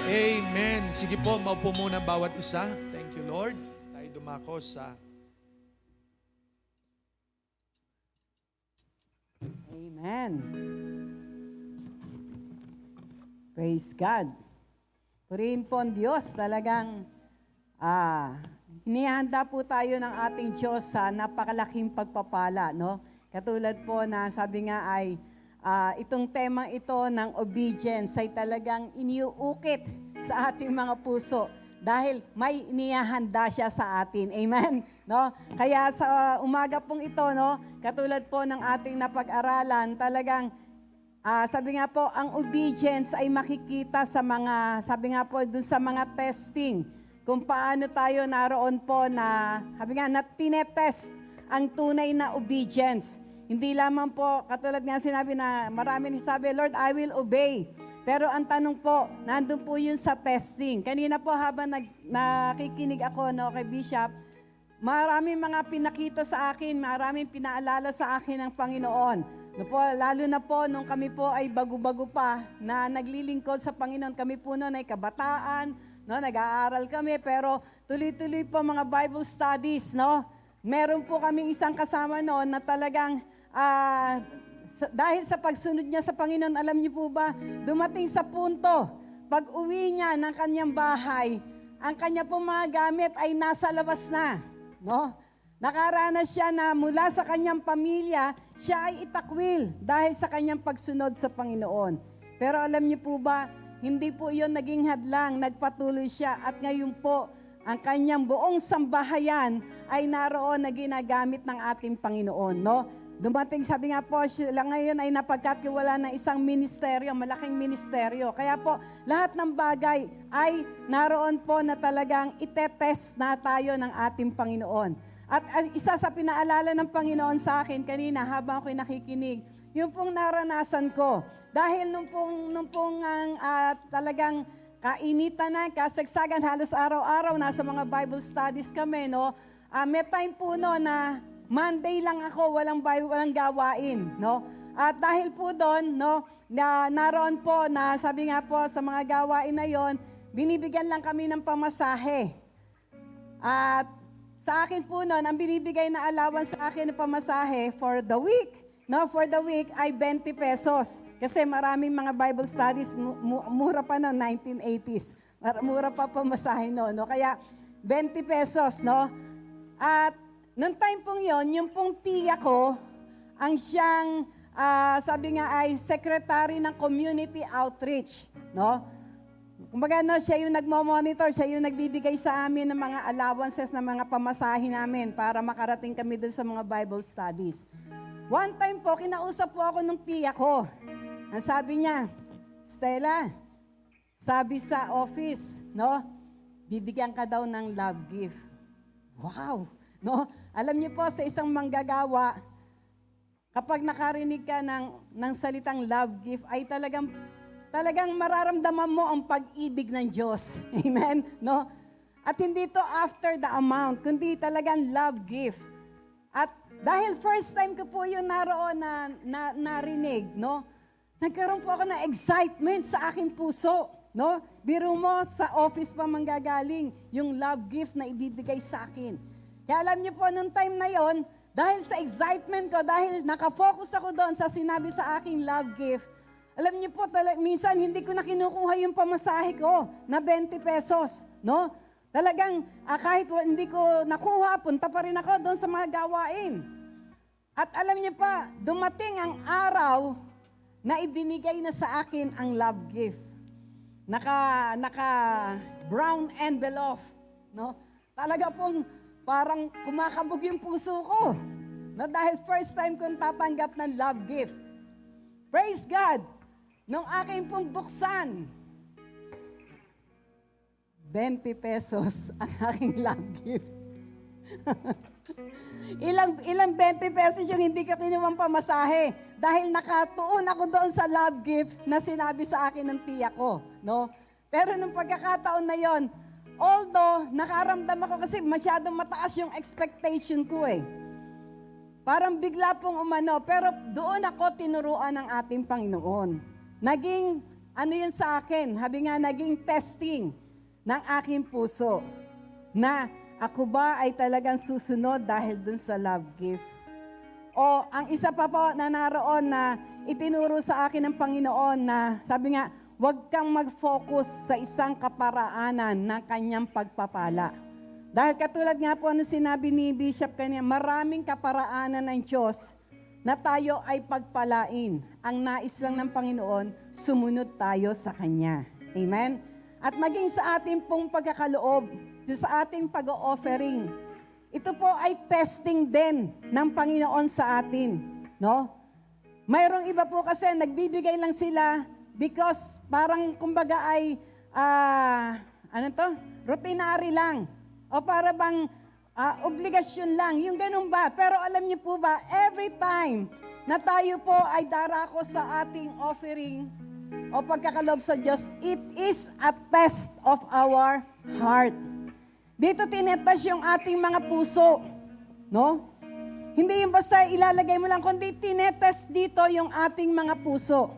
Amen. Sige po, maupo muna bawat isa. Thank you, Lord. Tayo dumako sa... Amen. Praise God. Purihin po ang Diyos. Talagang hinihanda po tayo ng ating Diyos sa napakalaking pagpapala. No? Katulad po na sabi nga ay itong tema ito ng obedience ay talagang iniuukit sa ating mga puso dahil may inihahanda siya sa atin. Amen. No? Kaya sa umaga pong ito, no, katulad po ng ating napag-aralan, talagang sabi nga po, ang obedience ay makikita sa mga, sabi nga po, dun sa mga testing, kung paano tayo naroon po na, sabi nga, na tinetest ang tunay na obedience. Hindi lamang po, katulad nga sinabi na marami sabi, Lord, I will obey. Pero ang tanong po, nandun po yun sa testing. Kanina po habang nakikinig ako kay Bishop, maraming mga pinakita sa akin, maraming pinaalala sa akin ng Panginoon. Lalo na po nung kami po ay bago-bago pa na naglilingkod sa Panginoon. Kami po noon ay kabataan, nag-aaral kami, pero tuloy-tuloy po mga Bible studies. Meron po kami isang kasama noon na talagang dahil sa pagsunod niya sa Panginoon, alam niyo po ba, dumating sa punto, pag uwi niya ng kanyang bahay, ang kanya pong mga gamit ay nasa labas na. Nakaranas siya na mula sa kanyang pamilya, siya ay itakwil dahil sa kanyang pagsunod sa Panginoon. Pero alam niyo po ba, hindi po iyon naging hadlang, nagpatuloy siya at ngayon po, ang kanyang buong sambahayan ay naroon na ginagamit ng ating Panginoon. Dumating, sabi nga po, sila ngayon ay napagkatiwala ng isang ministeryo, malaking ministeryo. Kaya po, lahat ng bagay ay naroon po na talagang itetest na tayo ng ating Panginoon. At isa sa pinaalala ng Panginoon sa akin kanina habang ako'y nakikinig, yung pong naranasan ko. Dahil nung pong talagang kainitan na, kasagsagan, halos araw-araw, nasa mga Bible studies kami, may time po na Monday lang ako, walang gawain, At dahil po doon, na naroon po na sabi nga po sa mga gawain na yon, binibigyan lang kami ng pamasahe. At sa akin po noon, ang binibigay na allowance sa akin ng pamasahe for the week, ay 20 pesos. Kasi maraming mga Bible studies, mura pa noon, 1980s. Mura pa pamasahe noon, Kaya 20 pesos, At noong time pong yon, yung pong tiya ko, ang siyang, sabi nga ay secretary ng community outreach, Kumbaga, siya yung nagmo-monitor, siya yung nagbibigay sa amin ng mga allowances ng mga pamasahe namin para makarating kami dun sa mga Bible studies. One time po, kinausap po ako ng tiya ko. Ang sabi niya, Stella, sabi sa office, bibigyan ka daw ng love gift. Wow! Alam niyo po, sa isang manggagawa, kapag nakarinig ka ng salitang love gift, ay talagang mararamdaman mo ang pag-ibig ng Diyos. Amen? At hindi to after the amount, kundi talagang love gift. At dahil first time ko po yun naroon na narinig, nagkaroon po ako ng excitement sa aking puso. Biro mo, sa office pa manggagaling, yung love gift na ibibigay sa akin. Kaya alam niyo po, nung time na yon, dahil sa excitement ko, dahil nakafocus ako doon sa sinabi sa aking love gift, alam niyo po, minsan hindi ko na kinukuha yung pamasahe ko na 20 pesos. Talagang kahit hindi ko nakuha, punta pa rin ako doon sa mga gawain. At alam niyo pa, dumating ang araw na ibinigay na sa akin ang love gift. Naka brown envelope. Talaga pong parang kumakabog yung puso ko. Dahil first time kong tatanggap ng love gift. Praise God! Nung aking pong buksan, 20 pesos ang aking love gift. Ilang 20 pesos yung hindi ka kinuwang pamasahe dahil nakatuon ako doon sa love gift na sinabi sa akin ng tiya ko. Pero nung pagkakataon na yon, although nakaramdam ako kasi masyadong mataas yung expectation ko Parang bigla pong umano, pero doon ako tinuruan ng ating Panginoon. Naging, ano yun sa akin? Habi nga, naging testing ng aking puso. Na ako ba ay talagang susunod dahil dun sa love gift? O ang isa pa po na naroon na itinuro sa akin ng Panginoon na sabi nga, huwag kang mag-focus sa isang kaparaanan ng kanyang pagpapala. Dahil katulad nga po ano sinabi ni Bishop kanina, maraming kaparaanan ng Diyos na tayo ay pagpalain. Ang nais lang ng Panginoon, sumunod tayo sa Kanya. Amen? At maging sa ating pong pagkakaloob, sa ating pag-offering, ito po ay testing din ng Panginoon sa atin. No? Mayroong iba po kasi nagbibigay lang sila because parang kumbaga ay, routinary lang. O para bang obligasyon lang, yung ganun ba? Pero alam niyo po ba, every time na tayo po ay darako sa ating offering o pagkakalob sa Diyos, it is a test of our heart. Dito tinetest yung ating mga puso. No? Hindi yung basta ilalagay mo lang, kundi tinetest dito yung ating mga puso.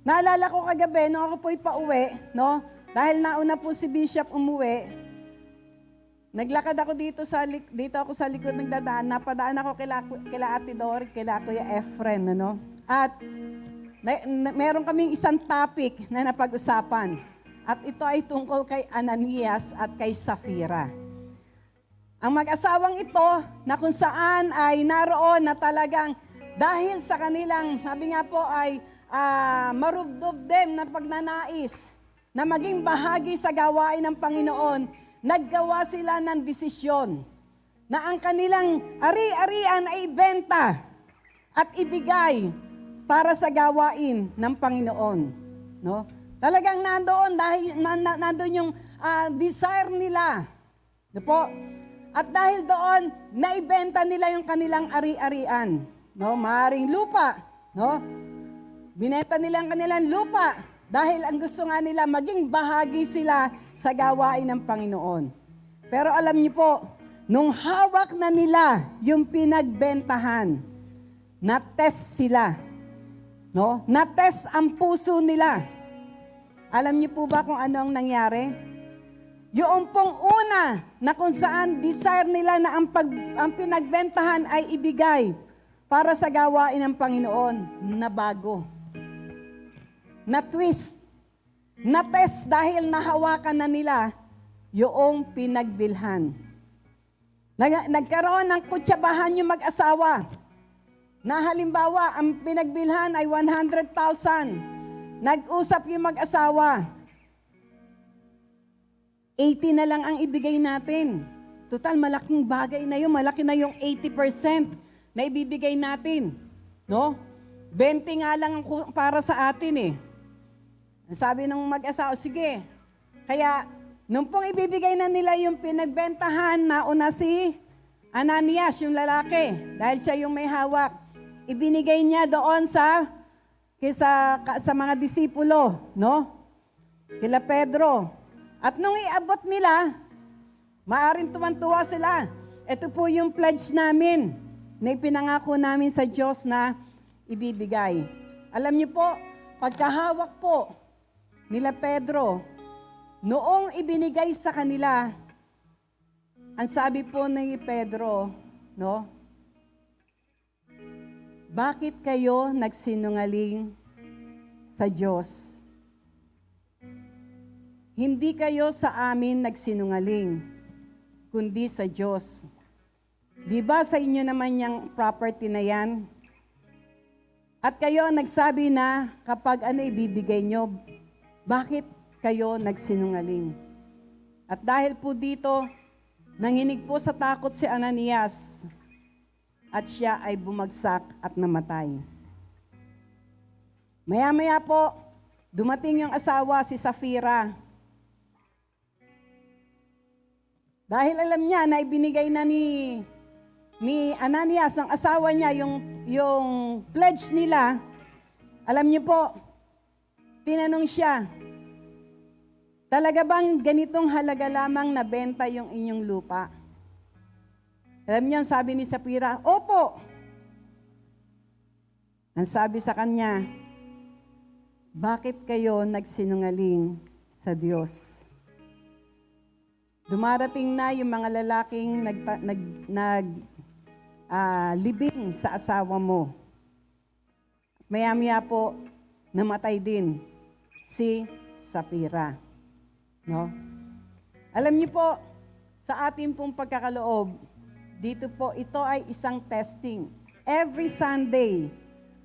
Naalala ko kagabi, nung ako po'y pauwi, no? Dahil nauna po si Bishop umuwi, naglakad ako dito ako sa likod ng dadaan, napadaan ako kila Ate Dor, kila Kuya Efren, ano? At meron kaming isang topic na napag-usapan. At ito ay tungkol kay Ananias at kay Safira. Ang mag-asawang ito na kung saan ay naroon na talagang dahil sa kanilang, sabi nga po ay marubdob dem na pagnanais na maging bahagi sa gawain ng Panginoon, naggawa sila ng desisyon na ang kanilang ari-arian ay ibenta at ibigay para sa gawain ng Panginoon. No? Talagang nandoon dahil nandoon yung desire nila. No po? At dahil doon, naibenta nila yung kanilang ari-arian. No? Maaring lupa. No? Binenta nila ang kanilang lupa. Dahil ang gusto nga nila, maging bahagi sila sa gawain ng Panginoon. Pero alam niyo po, nung hawak na nila yung pinagbentahan, na-test sila. No? Na-test ang puso nila. Alam niyo po ba kung ano ang nangyari? Yung pong una na kung saan desire nila na ang pinagbentahan ay ibigay para sa gawain ng Panginoon, na bago. Na-twist, na-test dahil nahawakan na nila yung pinagbilhan. Nagkaroon ng kutsabahan yung mag-asawa. Na halimbawa, ang pinagbilhan ay 100,000. Nag-usap yung mag-asawa. 80 na lang ang ibigay natin. Total, malaking bagay na yun. Malaki na yung 80% na ibibigay natin. No? 20 nga lang para sa atin eh. Sabi ng mag-asawa, sige. Kaya, nung pong ibibigay na nila yung pinagbentahan, nauna si Ananias, yung lalaki, dahil siya yung may hawak. Ibinigay niya doon sa mga disipulo, no? Kila Pedro. At nung iabot nila, maaring tuwan-tuwa sila. Ito po yung pledge namin, na ipinangako namin sa Diyos na ibibigay. Alam niyo po, pagkahawak po nila Pedro, noong ibinigay sa kanila, ang sabi po ni Pedro, no? Bakit kayo nagsinungaling sa Diyos? Hindi kayo sa amin nagsinungaling, kundi sa Diyos. Di ba sa inyo naman yung property na yan? At kayo nagsabi na kapag ibibigay nyo, bakit kayo nagsinungaling? At dahil po dito, nanginig po sa takot si Ananias at siya ay bumagsak at namatay. Maya-maya po, dumating yung asawa si Safira. Dahil alam niya na ibinigay na ni Ananias, ang asawa niya, yung pledge nila, alam niyo po, tinanong siya, talaga bang ganitong halaga lamang nabenta yung inyong lupa? Alam niyo, sabi ni Safira, opo, Ang sabi sa kanya, bakit kayo nagsinungaling sa Diyos? Dumarating na yung mga lalaking libing sa asawa mo. Maya-maya po, namatay din si Sapira. No? Alam niyo po, sa ating pong pagkakaloob, dito po, ito ay isang testing. Every Sunday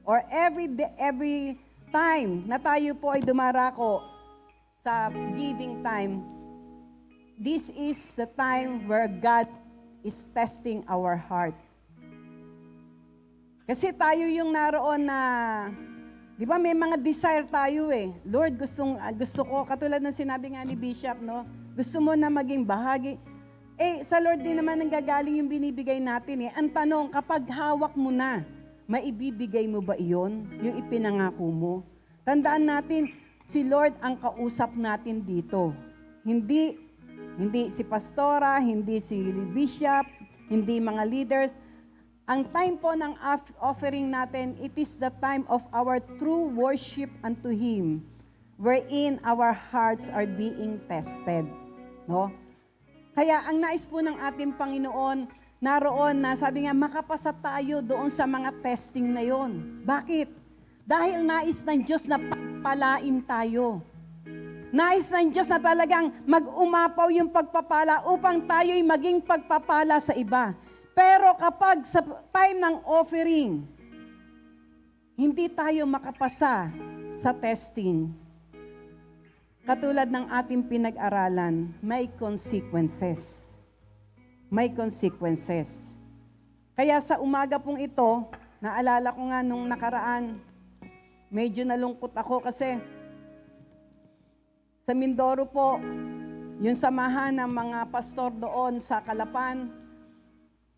or every time na tayo po ay dumarako sa giving time, this is the time where God is testing our heart. Kasi tayo yung naroon na, di ba may mga desire tayo eh. Lord, gusto ko, katulad ng sinabi nga ni Bishop, no? Gusto mo na maging bahagi. Eh, sa Lord din naman nanggagaling yung binibigay natin eh. Ang tanong, kapag hawak mo na, maibibigay mo ba iyon? Yung ipinangako mo? Tandaan natin, si Lord ang kausap natin dito. Hindi si pastora, hindi si bishop, hindi mga leaders. Ang time po ng offering natin, it is the time of our true worship unto Him, wherein our hearts are being tested. No? Kaya ang nais po ng ating Panginoon, naroon na sabi nga, makapasa tayo doon sa mga testing na yon. Bakit? Dahil nais ng Diyos na pagpalain tayo. Nais ng Diyos na talagang mag-umapaw yung pagpapala upang tayo'y maging pagpapala sa iba. Pero kapag sa time ng offering, hindi tayo makapasa sa testing, katulad ng ating pinag-aralan, may consequences. May consequences. Kaya sa umaga pong ito, naalala ko nga nung nakaraan, medyo nalungkot ako kasi sa Mindoro po, yung samahan ng mga pastor doon sa Calapan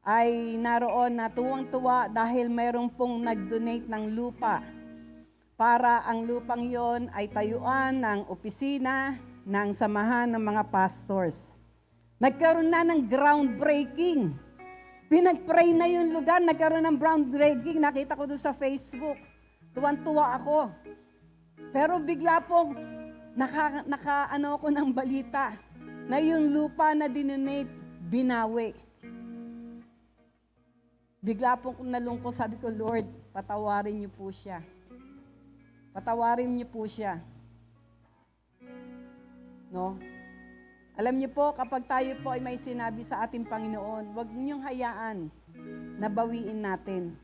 ay naroon na tuwang-tuwa dahil mayroong pong nag-donate ng lupa para ang lupang yon ay tayuan ng opisina ng samahan ng mga pastors. Nagkaroon na ng groundbreaking. Pinag-pray na yung lugar, nagkaroon ng groundbreaking. Nakita ko doon sa Facebook. Tuwan-tuwa ako. Pero bigla po, naka-ano ko ng balita na yung lupa na dinonate, binawi. Bigla po kong nalungkot, sabi ko, Lord, patawarin niyo po siya. Patawarin niyo po siya. No? Alam niyo po, kapag tayo po ay may sinabi sa ating Panginoon, huwag niyong hayaan na bawiin natin.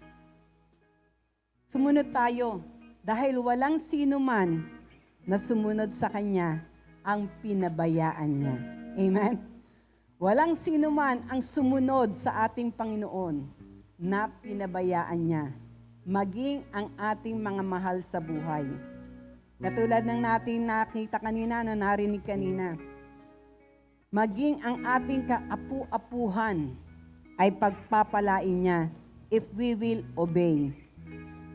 Sumunod tayo dahil walang sino man na sumunod sa Kanya ang pinabayaan niya. Amen? Walang sino man ang sumunod sa ating Panginoon na pinabayaan niya. Maging ang ating mga mahal sa buhay. Katulad ng natin nakita kanina, no, narinig kanina. Maging ang ating kaapu-apuhan ay pagpapalain niya if we will obey.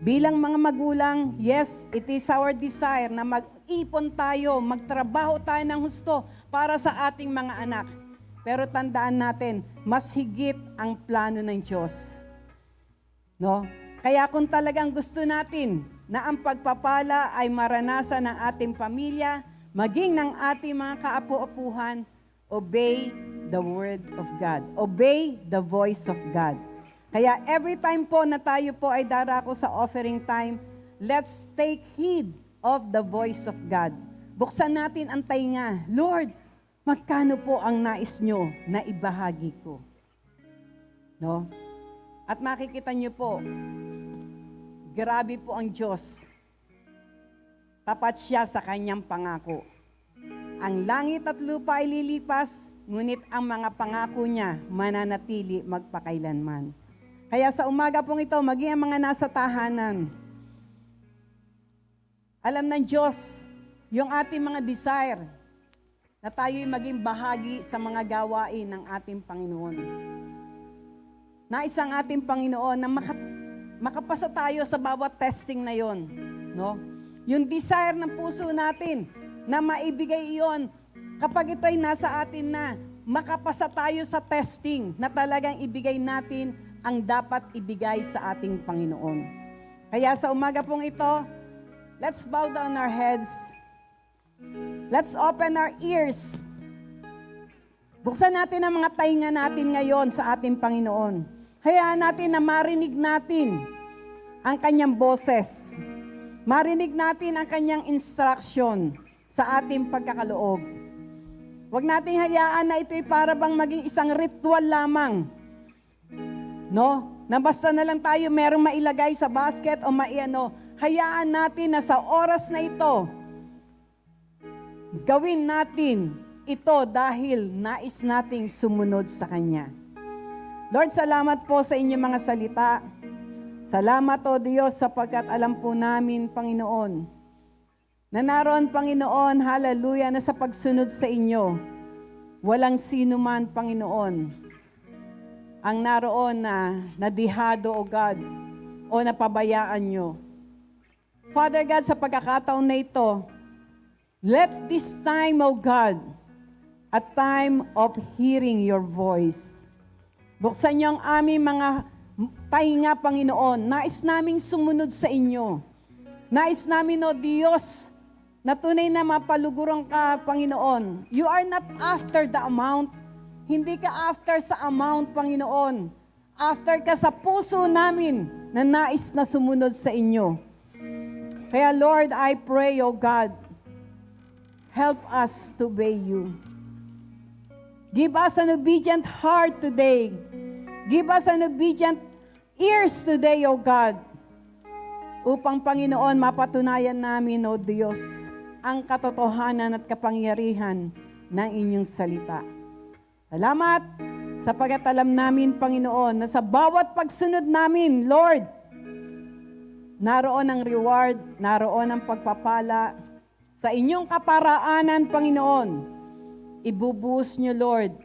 Bilang mga magulang, yes, it is our desire na mag-ipon tayo, magtrabaho tayo ng husto para sa ating mga anak. Pero tandaan natin, mas higit ang plano ng Diyos. No? Kaya kung talagang gusto natin na ang pagpapala ay maranasan ng ating pamilya, maging ng ating mga kaapu-apuhan, obey the word of God. Obey the voice of God. Kaya every time po na tayo po ay darako sa offering time, let's take heed of the voice of God. Buksan natin ang tainga. Lord, magkano po ang nais nyo na ibahagi ko? No? At makikita nyo po, grabe po ang Diyos. Tapat siya sa kanyang pangako. Ang langit at lupa ay lilipas, ngunit ang mga pangako niya mananatili magpakailanman. Kaya sa umaga pong ito, maging ang mga nasa tahanan. Alam ng Diyos, yung ating mga desire, na tayo'y maging bahagi sa mga gawain ng ating Panginoon. Nais ang ating Panginoon na makapasa tayo sa bawat testing na yon, no? Yung desire ng puso natin na maibigay iyon kapag ito'y nasa atin na, makapasa tayo sa testing na talagang ibigay natin ang dapat ibigay sa ating Panginoon. Kaya sa umaga pong ito, let's bow down our heads. Let's open our ears. Buksan natin ang mga tainga natin ngayon sa ating Panginoon. Hayaan natin na marinig natin ang kanyang boses. Marinig natin ang kanyang instruction sa ating pagkakaloob. Huwag nating hayaan na ito'y para bang maging isang ritual lamang. No? Na basta na lang tayo merong mailagay sa basket o maiano. Hayaan natin na sa oras na ito, gawin natin ito dahil nais nating sumunod sa Kanya. Lord, salamat po sa inyong mga salita. Salamat o Diyos sapagkat alam po namin, Panginoon, na naroon, Panginoon, hallelujah, na sa pagsunod sa inyo, walang sino man, Panginoon, ang naroon na nadihado, O God, o napabayaan nyo. Father God, sa pagkakataon na ito, let this time, O God, a time of hearing your voice. Buksan niyo ang aming mga tainga, Panginoon. Nais naming sumunod sa inyo. Nais namin, O Diyos, na tunay na mapalugurang ka, Panginoon. You are not after the amount. Hindi ka after sa amount, Panginoon. After ka sa puso namin na nais na sumunod sa inyo. Kaya Lord, I pray, O God, help us to obey you. Give us an obedient heart today. Give us an obedient ears today, O God. Upang, Panginoon, mapatunayan namin, O Diyos, ang katotohanan at kapangyarihan ng inyong salita. Salamat sapagkat alam namin, Panginoon, na sa bawat pagsunod namin, Lord, naroon ang reward, naroon ang pagpapala. Sa inyong kaparaanan, Panginoon, ibubuhos niyo, Lord,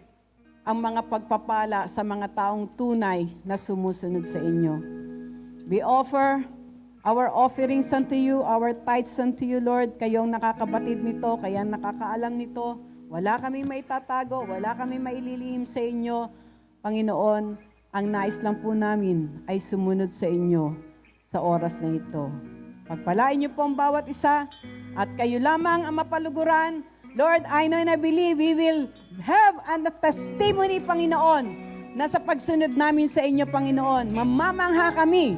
ang mga pagpapala sa mga taong tunay na sumusunod sa inyo. We offer our offerings unto you, our tithes unto you, Lord. Kayong nakakabatid nito, kayang nakakaalam nito. Wala kaming maitatago, wala kaming maililihim sa inyo. Panginoon, ang nais lang po namin ay sumunod sa inyo sa oras na ito. Pagpalain niyo po ang bawat isa at kayo lamang ang mapaluguran. Lord, I know and I believe we will have a testimony, Panginoon, na sa pagsunod namin sa inyo, Panginoon, mamamangha kami,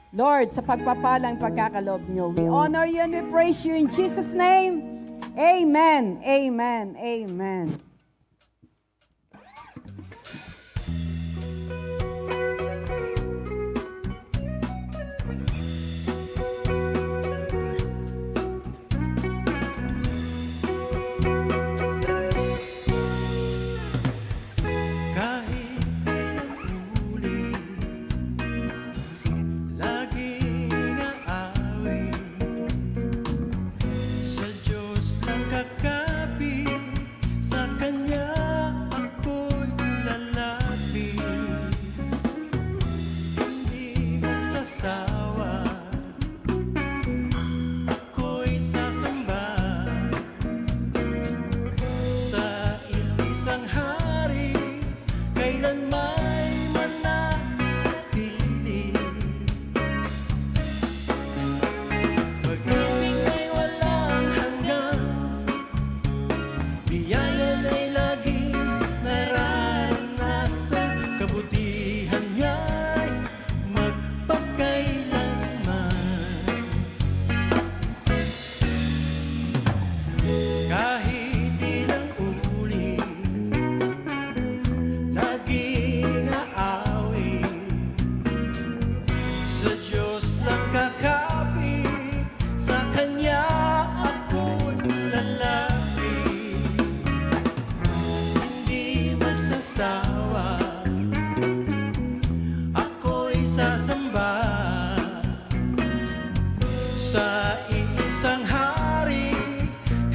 Lord, sa pagpapalang pagkakaloob niyo. We honor you and we praise you in Jesus' name. Amen, amen, amen. Kahit kailan uli, laging aawit. Sa Diyos lang kakapit, sa Kanya ako'y lalapit. Hindi magsasawa, ako'y sasamba sa isang hari. Kailan may manatili, pag-ibig ay walang hanggan, biyaya ay laging nararanasan, kabutihan niya'y magpakailanman. Kahit ilang ulit, laging aawit. Sa Diyos lang kakapit, sa Kanya ako'y lalapit. Hindi magsasawa, ako'y sasamba sa isang hari.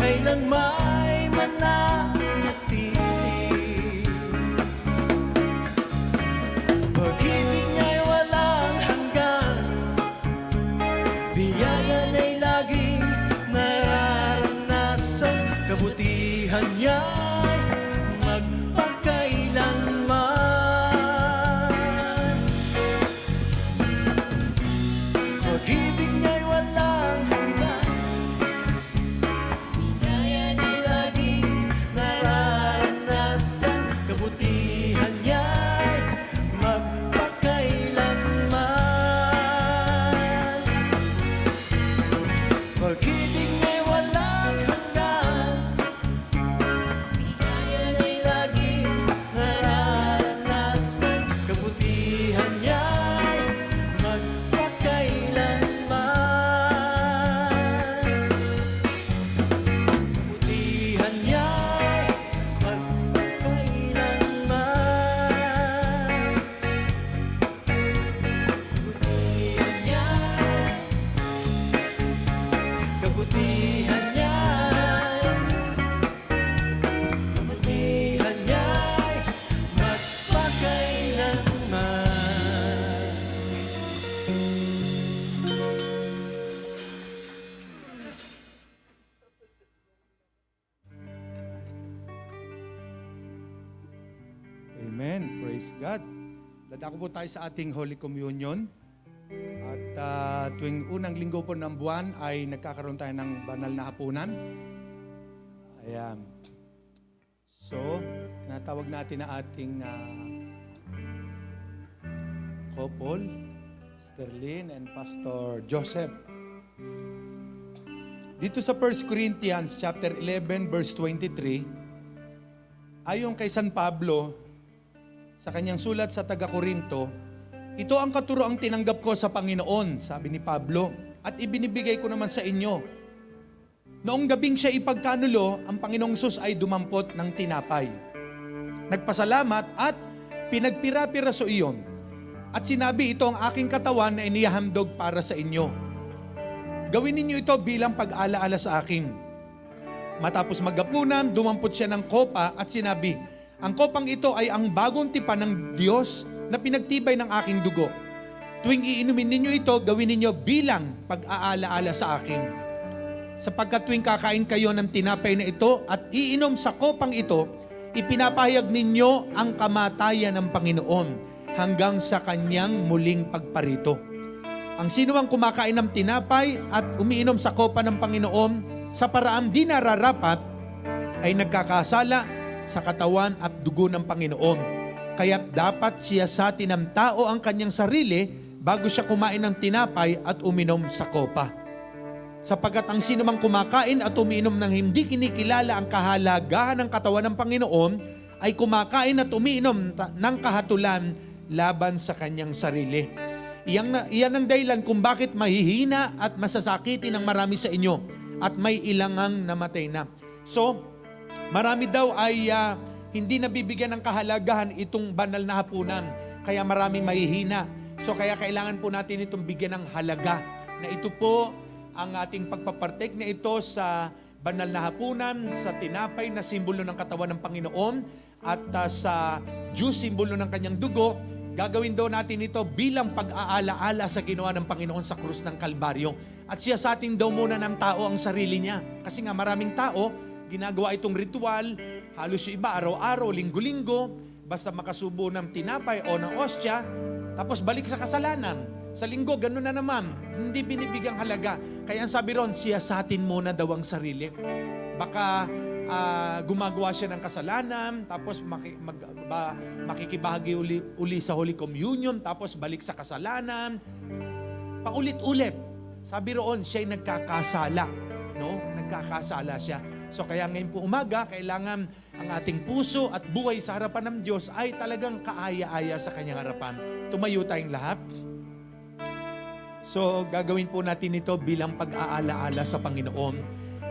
Kailan may mananatili, pag-ibig niya'y walang hanggan, biyaya niya'y laging nararanasan, kabutihan niya'y magpakailanman. Pag-ibig may walang hanggan, yan ay laging nararanasan. Kabutihan niya'y magpakailanman. Kabutihan niya'y magpakailanman. Kabutihan niya'y magpakailanman. Amen. Praise God. Dadako po tayo sa ating Holy Communion. At tuwing unang linggo po ng buwan ay nagkakaroon tayo ng banal na hapunan. Ayan. So, tinatawag natin na ating couple, Sterlin and Pastor Joseph. Dito sa 1 Corinthians chapter 11 verse 23, ayon kay San Pablo sa kanyang sulat sa taga-Korinto, ito ang katuroang tinanggap ko sa Panginoon, sabi ni Pablo, at ibinibigay ko naman sa inyo. Noong gabing siya ipagkanulo, ang Panginoong Sus ay dumampot ng tinapay. Nagpasalamat at pinagpira-piraso iyon. At sinabi, ito ang aking katawan na inihahandog para sa inyo. Gawin ninyo ito bilang pag-alaala sa akin. Matapos maghapunan, dumampot siya ng kopa at sinabi, ang kopang ito ay ang bagong tipan ng Diyos na pinagtibay ng aking dugo. Tuwing iinumin ninyo ito, gawin ninyo bilang pag-aalaala sa akin. Sapagkat tuwing kakain kayo ng tinapay na ito at iinom sa kopang ito, ipinapahayag ninyo ang kamatayan ng Panginoon hanggang sa kanyang muling pagparito. Ang sinuwang kumakain ng tinapay at umiinom sa kopa ng Panginoon sa paraang di nararapat ay nagkakasala sa katawan at dugo ng Panginoon. Kaya dapat siyasatin ng tao ang kanyang sarili bago siya kumain ng tinapay at uminom sa kopa. Sapagkat ang sinumang kumakain at umiinom ng hindi kinikilala ang kahalagahan ng katawan ng Panginoon ay kumakain at umiinom ng kahatulan laban sa kanyang sarili. Iyan ang dahilan kung bakit mahihina at masasakitin ng marami sa inyo at may ilangang namatay na. So, marami daw ay hindi nabibigyan ng kahalagahan itong banal na hapunan. Kaya maraming mahihina. So kaya kailangan po natin itong bigyan ng halaga. Na ito po ang ating pagpapartake na ito sa banal na hapunan, sa tinapay na simbolo ng katawan ng Panginoon, at sa juice, simbolo ng kanyang dugo. Gagawin daw natin ito bilang pag-aalaala sa ginawa ng Panginoon sa krus ng Kalbaryo. At siya sa atin daw muna ng tao ang sarili niya. Kasi nga maraming tao, ginagawa itong ritual, halos yung iba araw-araw, linggo-linggo, basta makasubo ng tinapay o ng ostya, tapos balik sa kasalanan. Sa linggo, gano'n na naman, hindi binibigyang halaga. Kaya ang sabi ron, siyasatin muna daw ang sarili. Baka gumagawa siya ng kasalanan, tapos makikibahagi uli sa Holy Communion, tapos balik sa kasalanan. Paulit-ulit. Sabi roon, siya'y nagkakasala. No? Nagkakasala siya. So kaya ngayon po umaga, kailangan ang ating puso at buhay sa harapan ng Diyos ay talagang kaaya-aya sa kanyang harapan. Tumayo tayong lahat. So gagawin po natin ito bilang pag-aalaala sa Panginoon.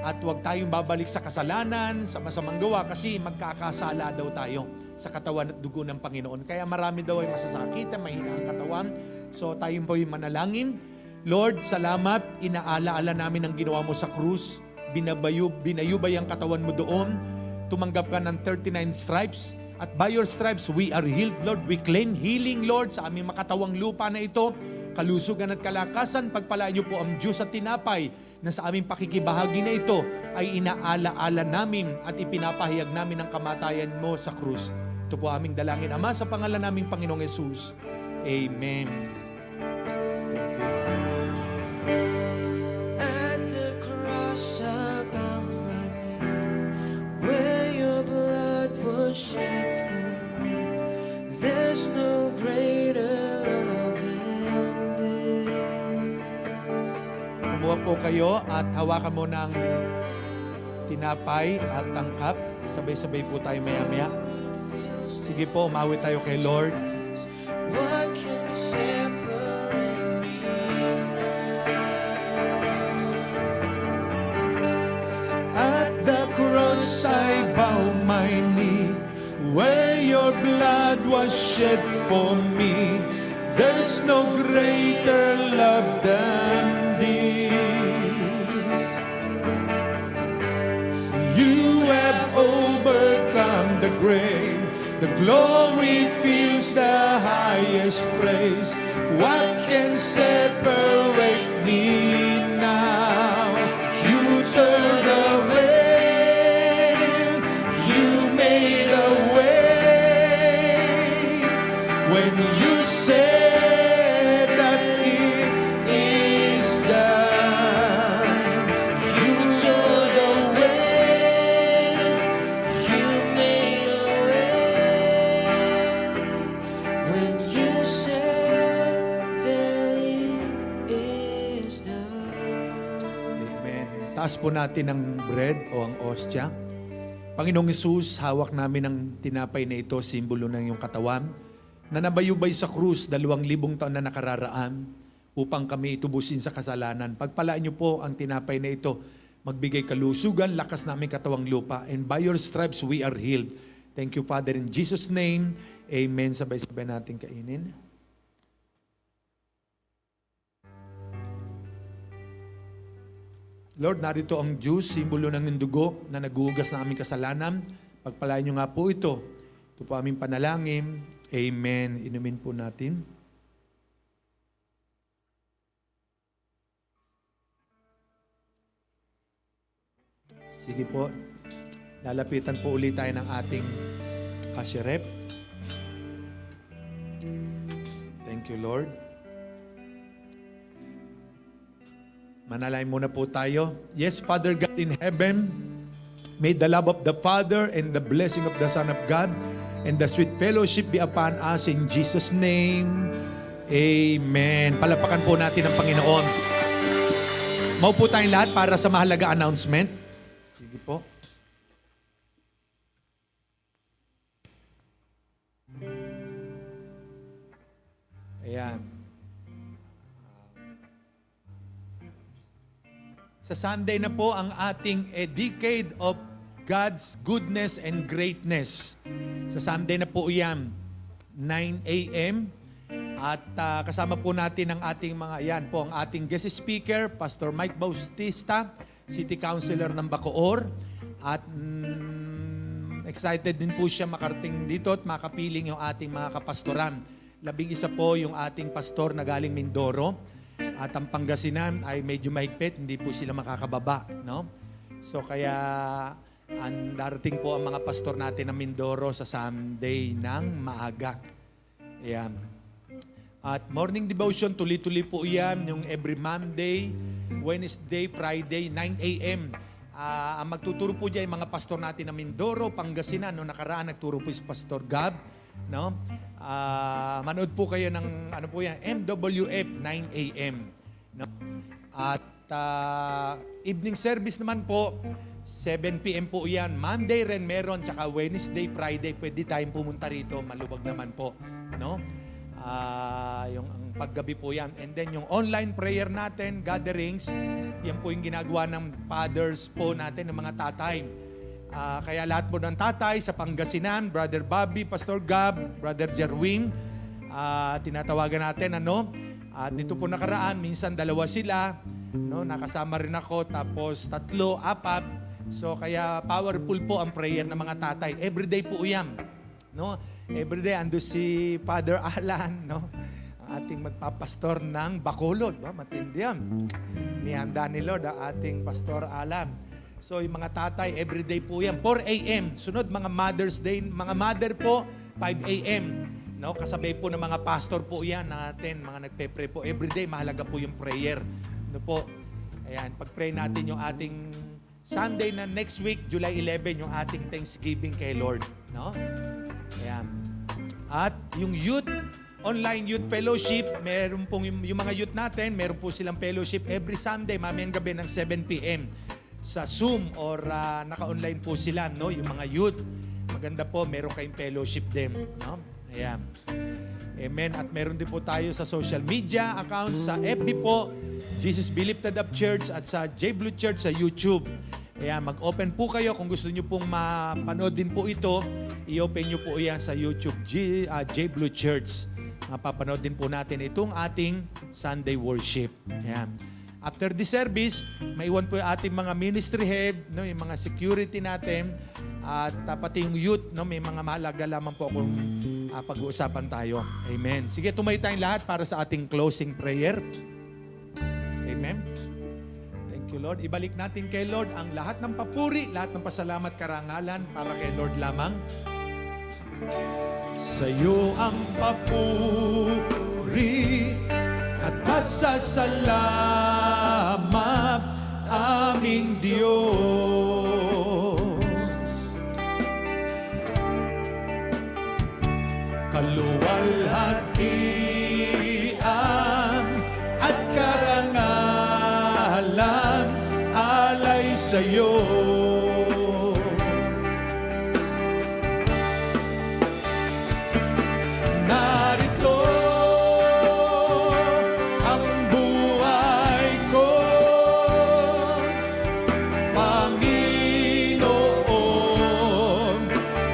At huwag tayong babalik sa kasalanan, sa masamang gawa, kasi magkakasala daw tayo sa katawan at dugo ng Panginoon. Kaya marami daw ay masasakitan, mahina ang katawan. So tayong po yung manalangin. Lord, salamat, inaalaala namin ang ginawa mo sa krus. Binayubay ang katawan mo doon. Tumanggap ka ng 39 stripes. At by your stripes, we are healed, Lord. We claim healing, Lord, sa aming makatawang lupa na ito. Kalusugan at kalakasan, pagpalaan niyo po ang Diyos at tinapay na sa aming pakikibahagi na ito ay inaalaala namin at ipinapahayag namin ang kamatayan mo sa krus. Ito po aming dalangin, Ama, sa pangalan naming Panginoong Yesus. Amen. Thank you. At the cross I bow my knees, where your blood was shed for me. There's no greater love than this. kumuha po kayo at hawakan mo ng tinapay at tangkap. Sabay-sabay po tayo maya-maya. Sige po, umawi tayo kay Lord. What can separate me now? At the cross I bow my knee, where your blood was shed for me. There's no greater love than this. You have overcome the grave. The glory fills the highest praise. What can separate me now? You turned away. You made a way. When you said that it is done, you turned away. You made a way when you said that it is done. Amen. Taas po natin ang bread o ang ostya. Panginoong Hesus, hawak namin ang tinapay na ito, simbolo ng iyong katawan, na nabayubay sa krus 2,000 taon na nakararaan upang kami itubusin sa kasalanan. Pagpalaan niyo po ang tinapay na ito, magbigay kalusugan, lakas namin katawang lupa, and by your stripes we are healed. Thank you, Father, in Jesus' name. Amen. Sabay-sabay natin kainin. Lord, narito ang juice, simbolo ng dugo na naguhugas ng aming kasalanan. Pagpalain niyo nga po ito. Ito po aming panalangin. Amen. Inumin po natin. Sige po. Lalapitan po ulit tayo ng ating kasirep. Thank you, Lord. Manalay muna po tayo. Yes, Father God in heaven, may the love of the Father and the blessing of the Son of God and the sweet fellowship be upon us in Jesus' name. Amen. Palapakan po natin ang Panginoon. Maupo tayong lahat para sa mahalaga announcement. Sige po. Ayan. Sa Sunday na po ang ating A Decade of God's Goodness and Greatness. Sa Sunday na po yan, 9 a.m. At kasama po natin ang ating mga, yan po, ang ating guest speaker, Pastor Mike Bautista, City Councilor ng Bacoor. At excited din po siya makarating dito at makapiling yung ating mga kapastoran. 11 po yung ating pastor na galing Mindoro. At ang Pangasinan ay medyo mahigpit, hindi po sila makakababa, no? So kaya darating po ang mga pastor natin ng Mindoro sa Sunday ng maaga. Ayan. At morning devotion, tuloy-tuloy po yan, yung every Monday, Wednesday, Friday, 9 a.m. Ang magtuturo po dyan, yung mga pastor natin ng Mindoro, Pangasinan, no, nakaraan nagturo po si Pastor Gab, no? Manood po kayo ng ano po yan, MWF 9 a.m. No? At evening service naman po 7 p.m. po yan. Monday rin meron, tsaka Wednesday, Friday pwede tayong pumunta rito, maluwag naman po, no? Yung ang paggabi po yan. And then yung online prayer natin, gatherings, yan po yung ginagawa ng fathers po natin, ng mga tatay. Kaya lahat po ng tatay sa Pangasinan, Brother Bobby, Pastor Gab, Brother Jerwin, tinatawagan natin, at dito po nakaraan, minsan 2 sila, no? Nakasama rin ako, tapos 3, 4. So kaya powerful po ang prayer ng mga tatay. Everyday po yan, no? Everyday ando si Father Alan, no? Ang ating magpapastor ng Bacolod, matindi yan. Nihanda ni Lord ang ating Pastor Alan. So yung mga tatay, everyday po yan. 4 a.m. Sunod, mga Mother's Day. Mga mother po, 5 a.m. No? Kasabay po ng mga pastor po yan natin, mga nagpe-pray po. Everyday, mahalaga po yung prayer. Ano po? Ayan, pag-pray natin yung ating Sunday na next week, July 11, yung ating Thanksgiving kay Lord. No? Ayan. At yung youth, online youth fellowship. Meron pong yung mga youth natin, meron po silang fellowship every Sunday, mamayang gabi ng 7 p.m. sa Zoom or naka-online po sila, no? Yung mga youth. Maganda po, meron kayong fellowship din, no? Ayan. Amen. At meron din po tayo sa social media accounts, sa FB po, Jesus Be Lifted Up Church, at sa J Blue Church sa YouTube. Ayan, mag-open po kayo kung gusto nyo pong mapanood din po ito. I-open nyo po yan sa YouTube, J Blue Church. Mapapanood din po natin itong ating Sunday worship. Ayan. After the service, maiwan po yung ating mga ministry head, no, yung mga security natin, at pati yung youth, no, may mga mahalaga lamang po akong pag-uusapan tayo. Amen. Sige, tumayo tayong lahat para sa ating closing prayer. Amen. Thank you, Lord. Ibalik natin kay Lord ang lahat ng papuri, lahat ng pasalamat, karangalan para kay Lord lamang. Sa iyo ang papuri at pasasalamat, aming Diyos. Kaluwalhatian at karangalan alay sa iyo. Narito ang buhay ko, Panginoon,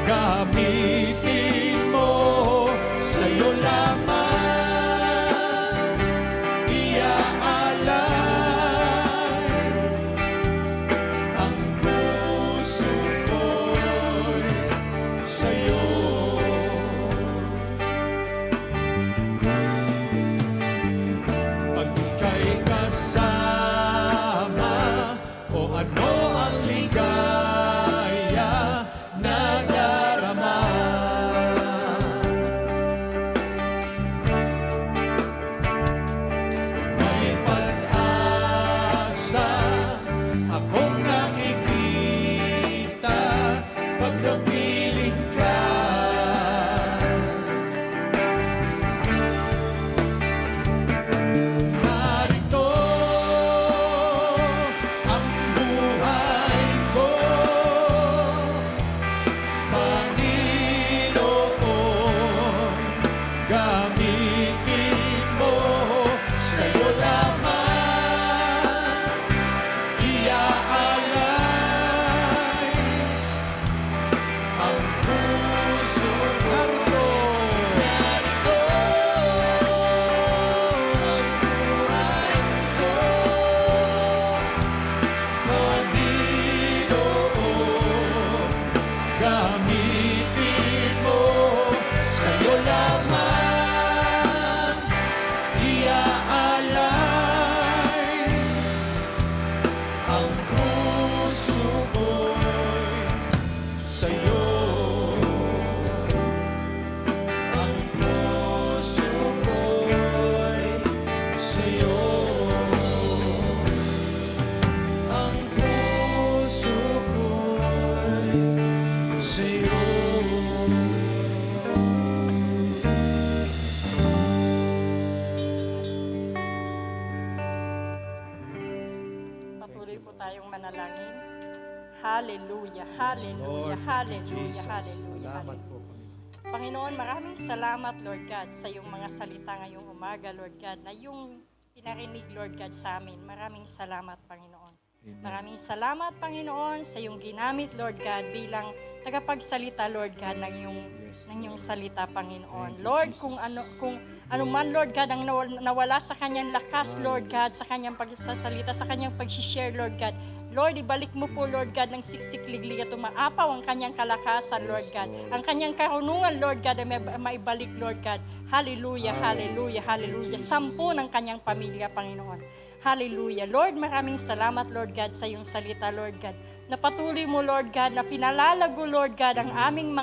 gamitin mo, sa'yo lamang iaalay ang puso ko'y sa'yo. Pag ika'y kasama, o ano ang ligaya na darama. May pag-asa akong nakikita pag napiling ka. Narito ang buhay ko, Panginoon, gamitin mo, sa'yo lamang iaalay ang puso ko. Narito ang buhay ko, Panginoon, gamitin mo, sa'yo lamang iaalay ang puso ko'y sa'yo. Ang puso ko'y sa'yo. Ang puso ko'y sa'yo. Patuloy po tayong manalangin. Hallelujah, hallelujah, hallelujah, hallelujah, Salamat hallelujah. po, Panginoon. Panginoon, maraming salamat, Lord God, sa iyong mga salita ngayong umaga, Lord God, na yung pinarinig, Lord God, sa amin. Maraming salamat, Panginoon. Maraming salamat, Panginoon, sa iyong ginamit, Lord God, bilang tagapagsalita, Lord God, ng iyong salita, Panginoon. Lord, kung ano man, Lord God, ang nawala sa kanyang lakas, Lord God, sa kanyang pagsasalita, sa kanyang pag-share, Lord God. Lord, ibalik mo po, Lord God, ng siksik-liglig at umaapaw ang kanyang kalakasan, Lord God. Ang kanyang karunungan, Lord God, ay maibalik, Lord God. Hallelujah, hallelujah, hallelujah. 10 ng kanyang pamilya, Panginoon. Hallelujah. Lord, maraming salamat, Lord God, sa iyong salita, Lord God. Na patuloy mo, Lord God, na pinalalago, Lord God, ang aming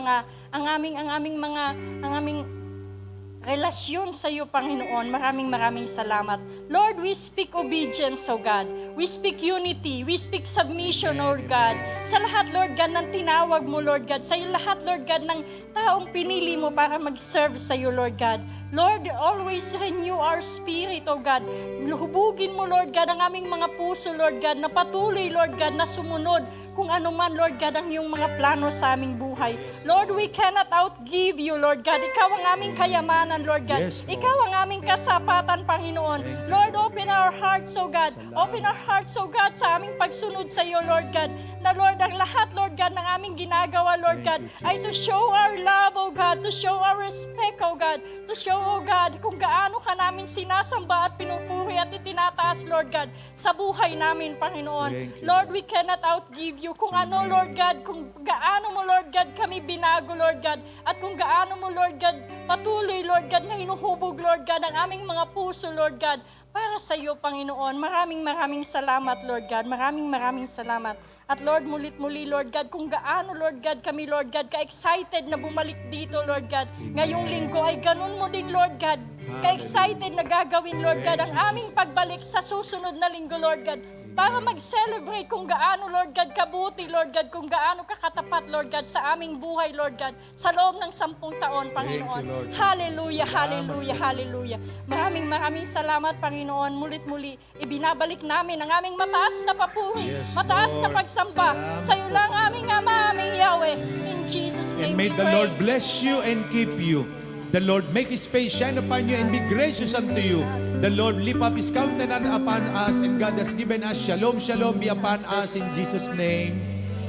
relasyon sa iyo, Panginoon. Maraming salamat. Lord, we speak obedience, O God. We speak unity. We speak submission, O God. Sa lahat, Lord God, ng tinawag mo, Lord God. Sa lahat, Lord God, ng taong pinili mo para mag-serve sa iyo, Lord God. Lord, always renew our spirit, O God. Hubugin mo, Lord God, ang aming mga puso, Lord God, na patuloy, Lord God, na sumunod kung ano man, Lord God, ang iyong mga plano sa aming buhay. Lord, we cannot outgive you, Lord God. Ikaw ang aming kayamanan, Lord God. Yes, Lord. Ikaw ang aming kasapatan, Panginoon. Lord, open our hearts, O God. Open our hearts, O God, sa aming pagsunod sa iyo, Lord God. Na, Lord, ang lahat, Lord God, ng aming ginagawa, Lord God, ay to show our love, O God, to show our respect, O God, to show, O God, kung gaano ka namin sinasamba at pinupuri at itinataas, Lord God, sa buhay namin, Panginoon. Lord, we cannot outgive you kung ano, Lord God, kung gaano mo, Lord God, kami binago, Lord God, at kung gaano mo, Lord God, patuloy, Lord God, na hinuhubog, Lord God, ang aming mga puso, Lord God, para sa iyo, Panginoon. Maraming salamat, Lord God. Maraming salamat. At Lord, mulit-muli, Lord God, kung gaano, Lord God, kami, Lord God, ka-excited na bumalik dito, Lord God. Ngayong linggo ay ganun mo din, Lord God. Ka-excited na gagawin, Lord God, ang aming pagbalik sa susunod na linggo, Lord God. Para mag-celebrate kung gaano, Lord God, kabuti, Lord God, kung gaano kakatapat, Lord God, sa aming buhay, Lord God, sa loob ng 10 taon, Panginoon. Hallelujah, hallelujah, hallelujah. Maraming salamat, Panginoon. Mulit-muli, ibinabalik namin ang aming mataas na papuri, mataas na pagsamba. Sa iyo lang aming Ama, aming Yahweh. In Jesus' name And may we the pray. Lord bless you and keep you. The Lord make His face shine upon you and be gracious unto you. The Lord lift up His countenance upon us, and God has given us shalom, shalom be upon us in Jesus' name.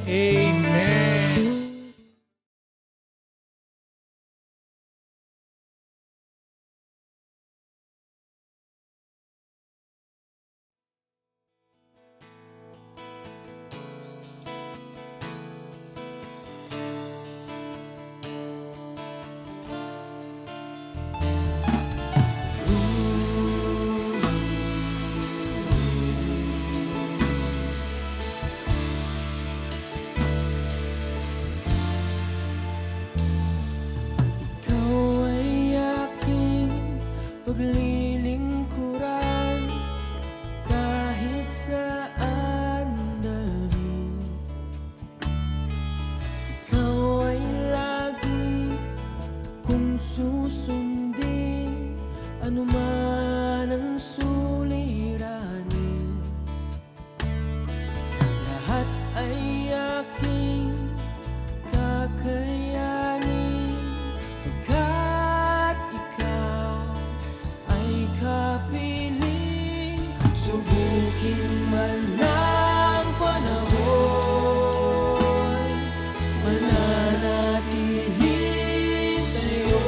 Amen. Ikaw ay aking paglilingkuran kahit saan dalhin. Ikaw ay lagi kong susundin, anuman ang suliranin. Lahat ay aking kakayanin, pagkat ikaw ay kapiling. Subukin man ng panahon, mananatili sa'yo,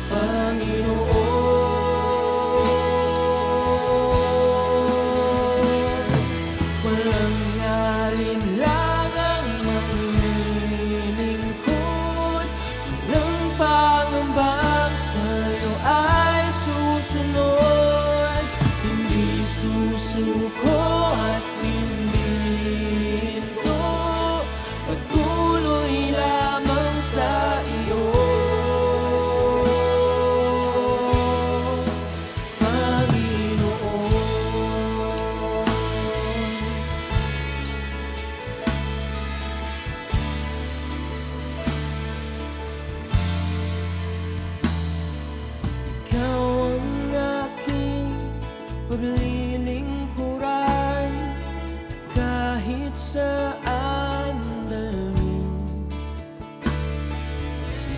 Panginoon. Walang alinlangang maglilingkod, walang pangambang sa'yo ay susunod. Hindi susuko at hindi hinto, patuloy lamang sa iyo, Panginoon. Ikaw ang aking paglilingkuran kahit saan dalhin.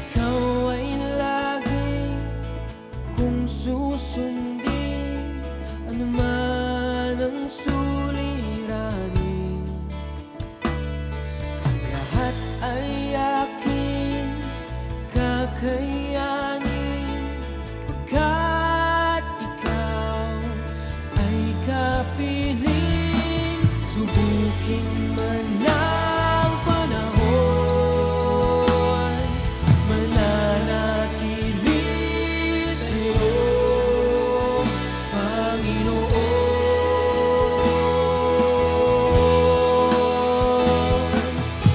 Ikaw ay lagi kong susundin, anuman ang suliranin. Lahat ay aking kakayanin, pagkat ikaw ay kapiling. Subukin man ng panahon, mananatili sa'yo, Panginoon.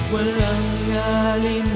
Walang alin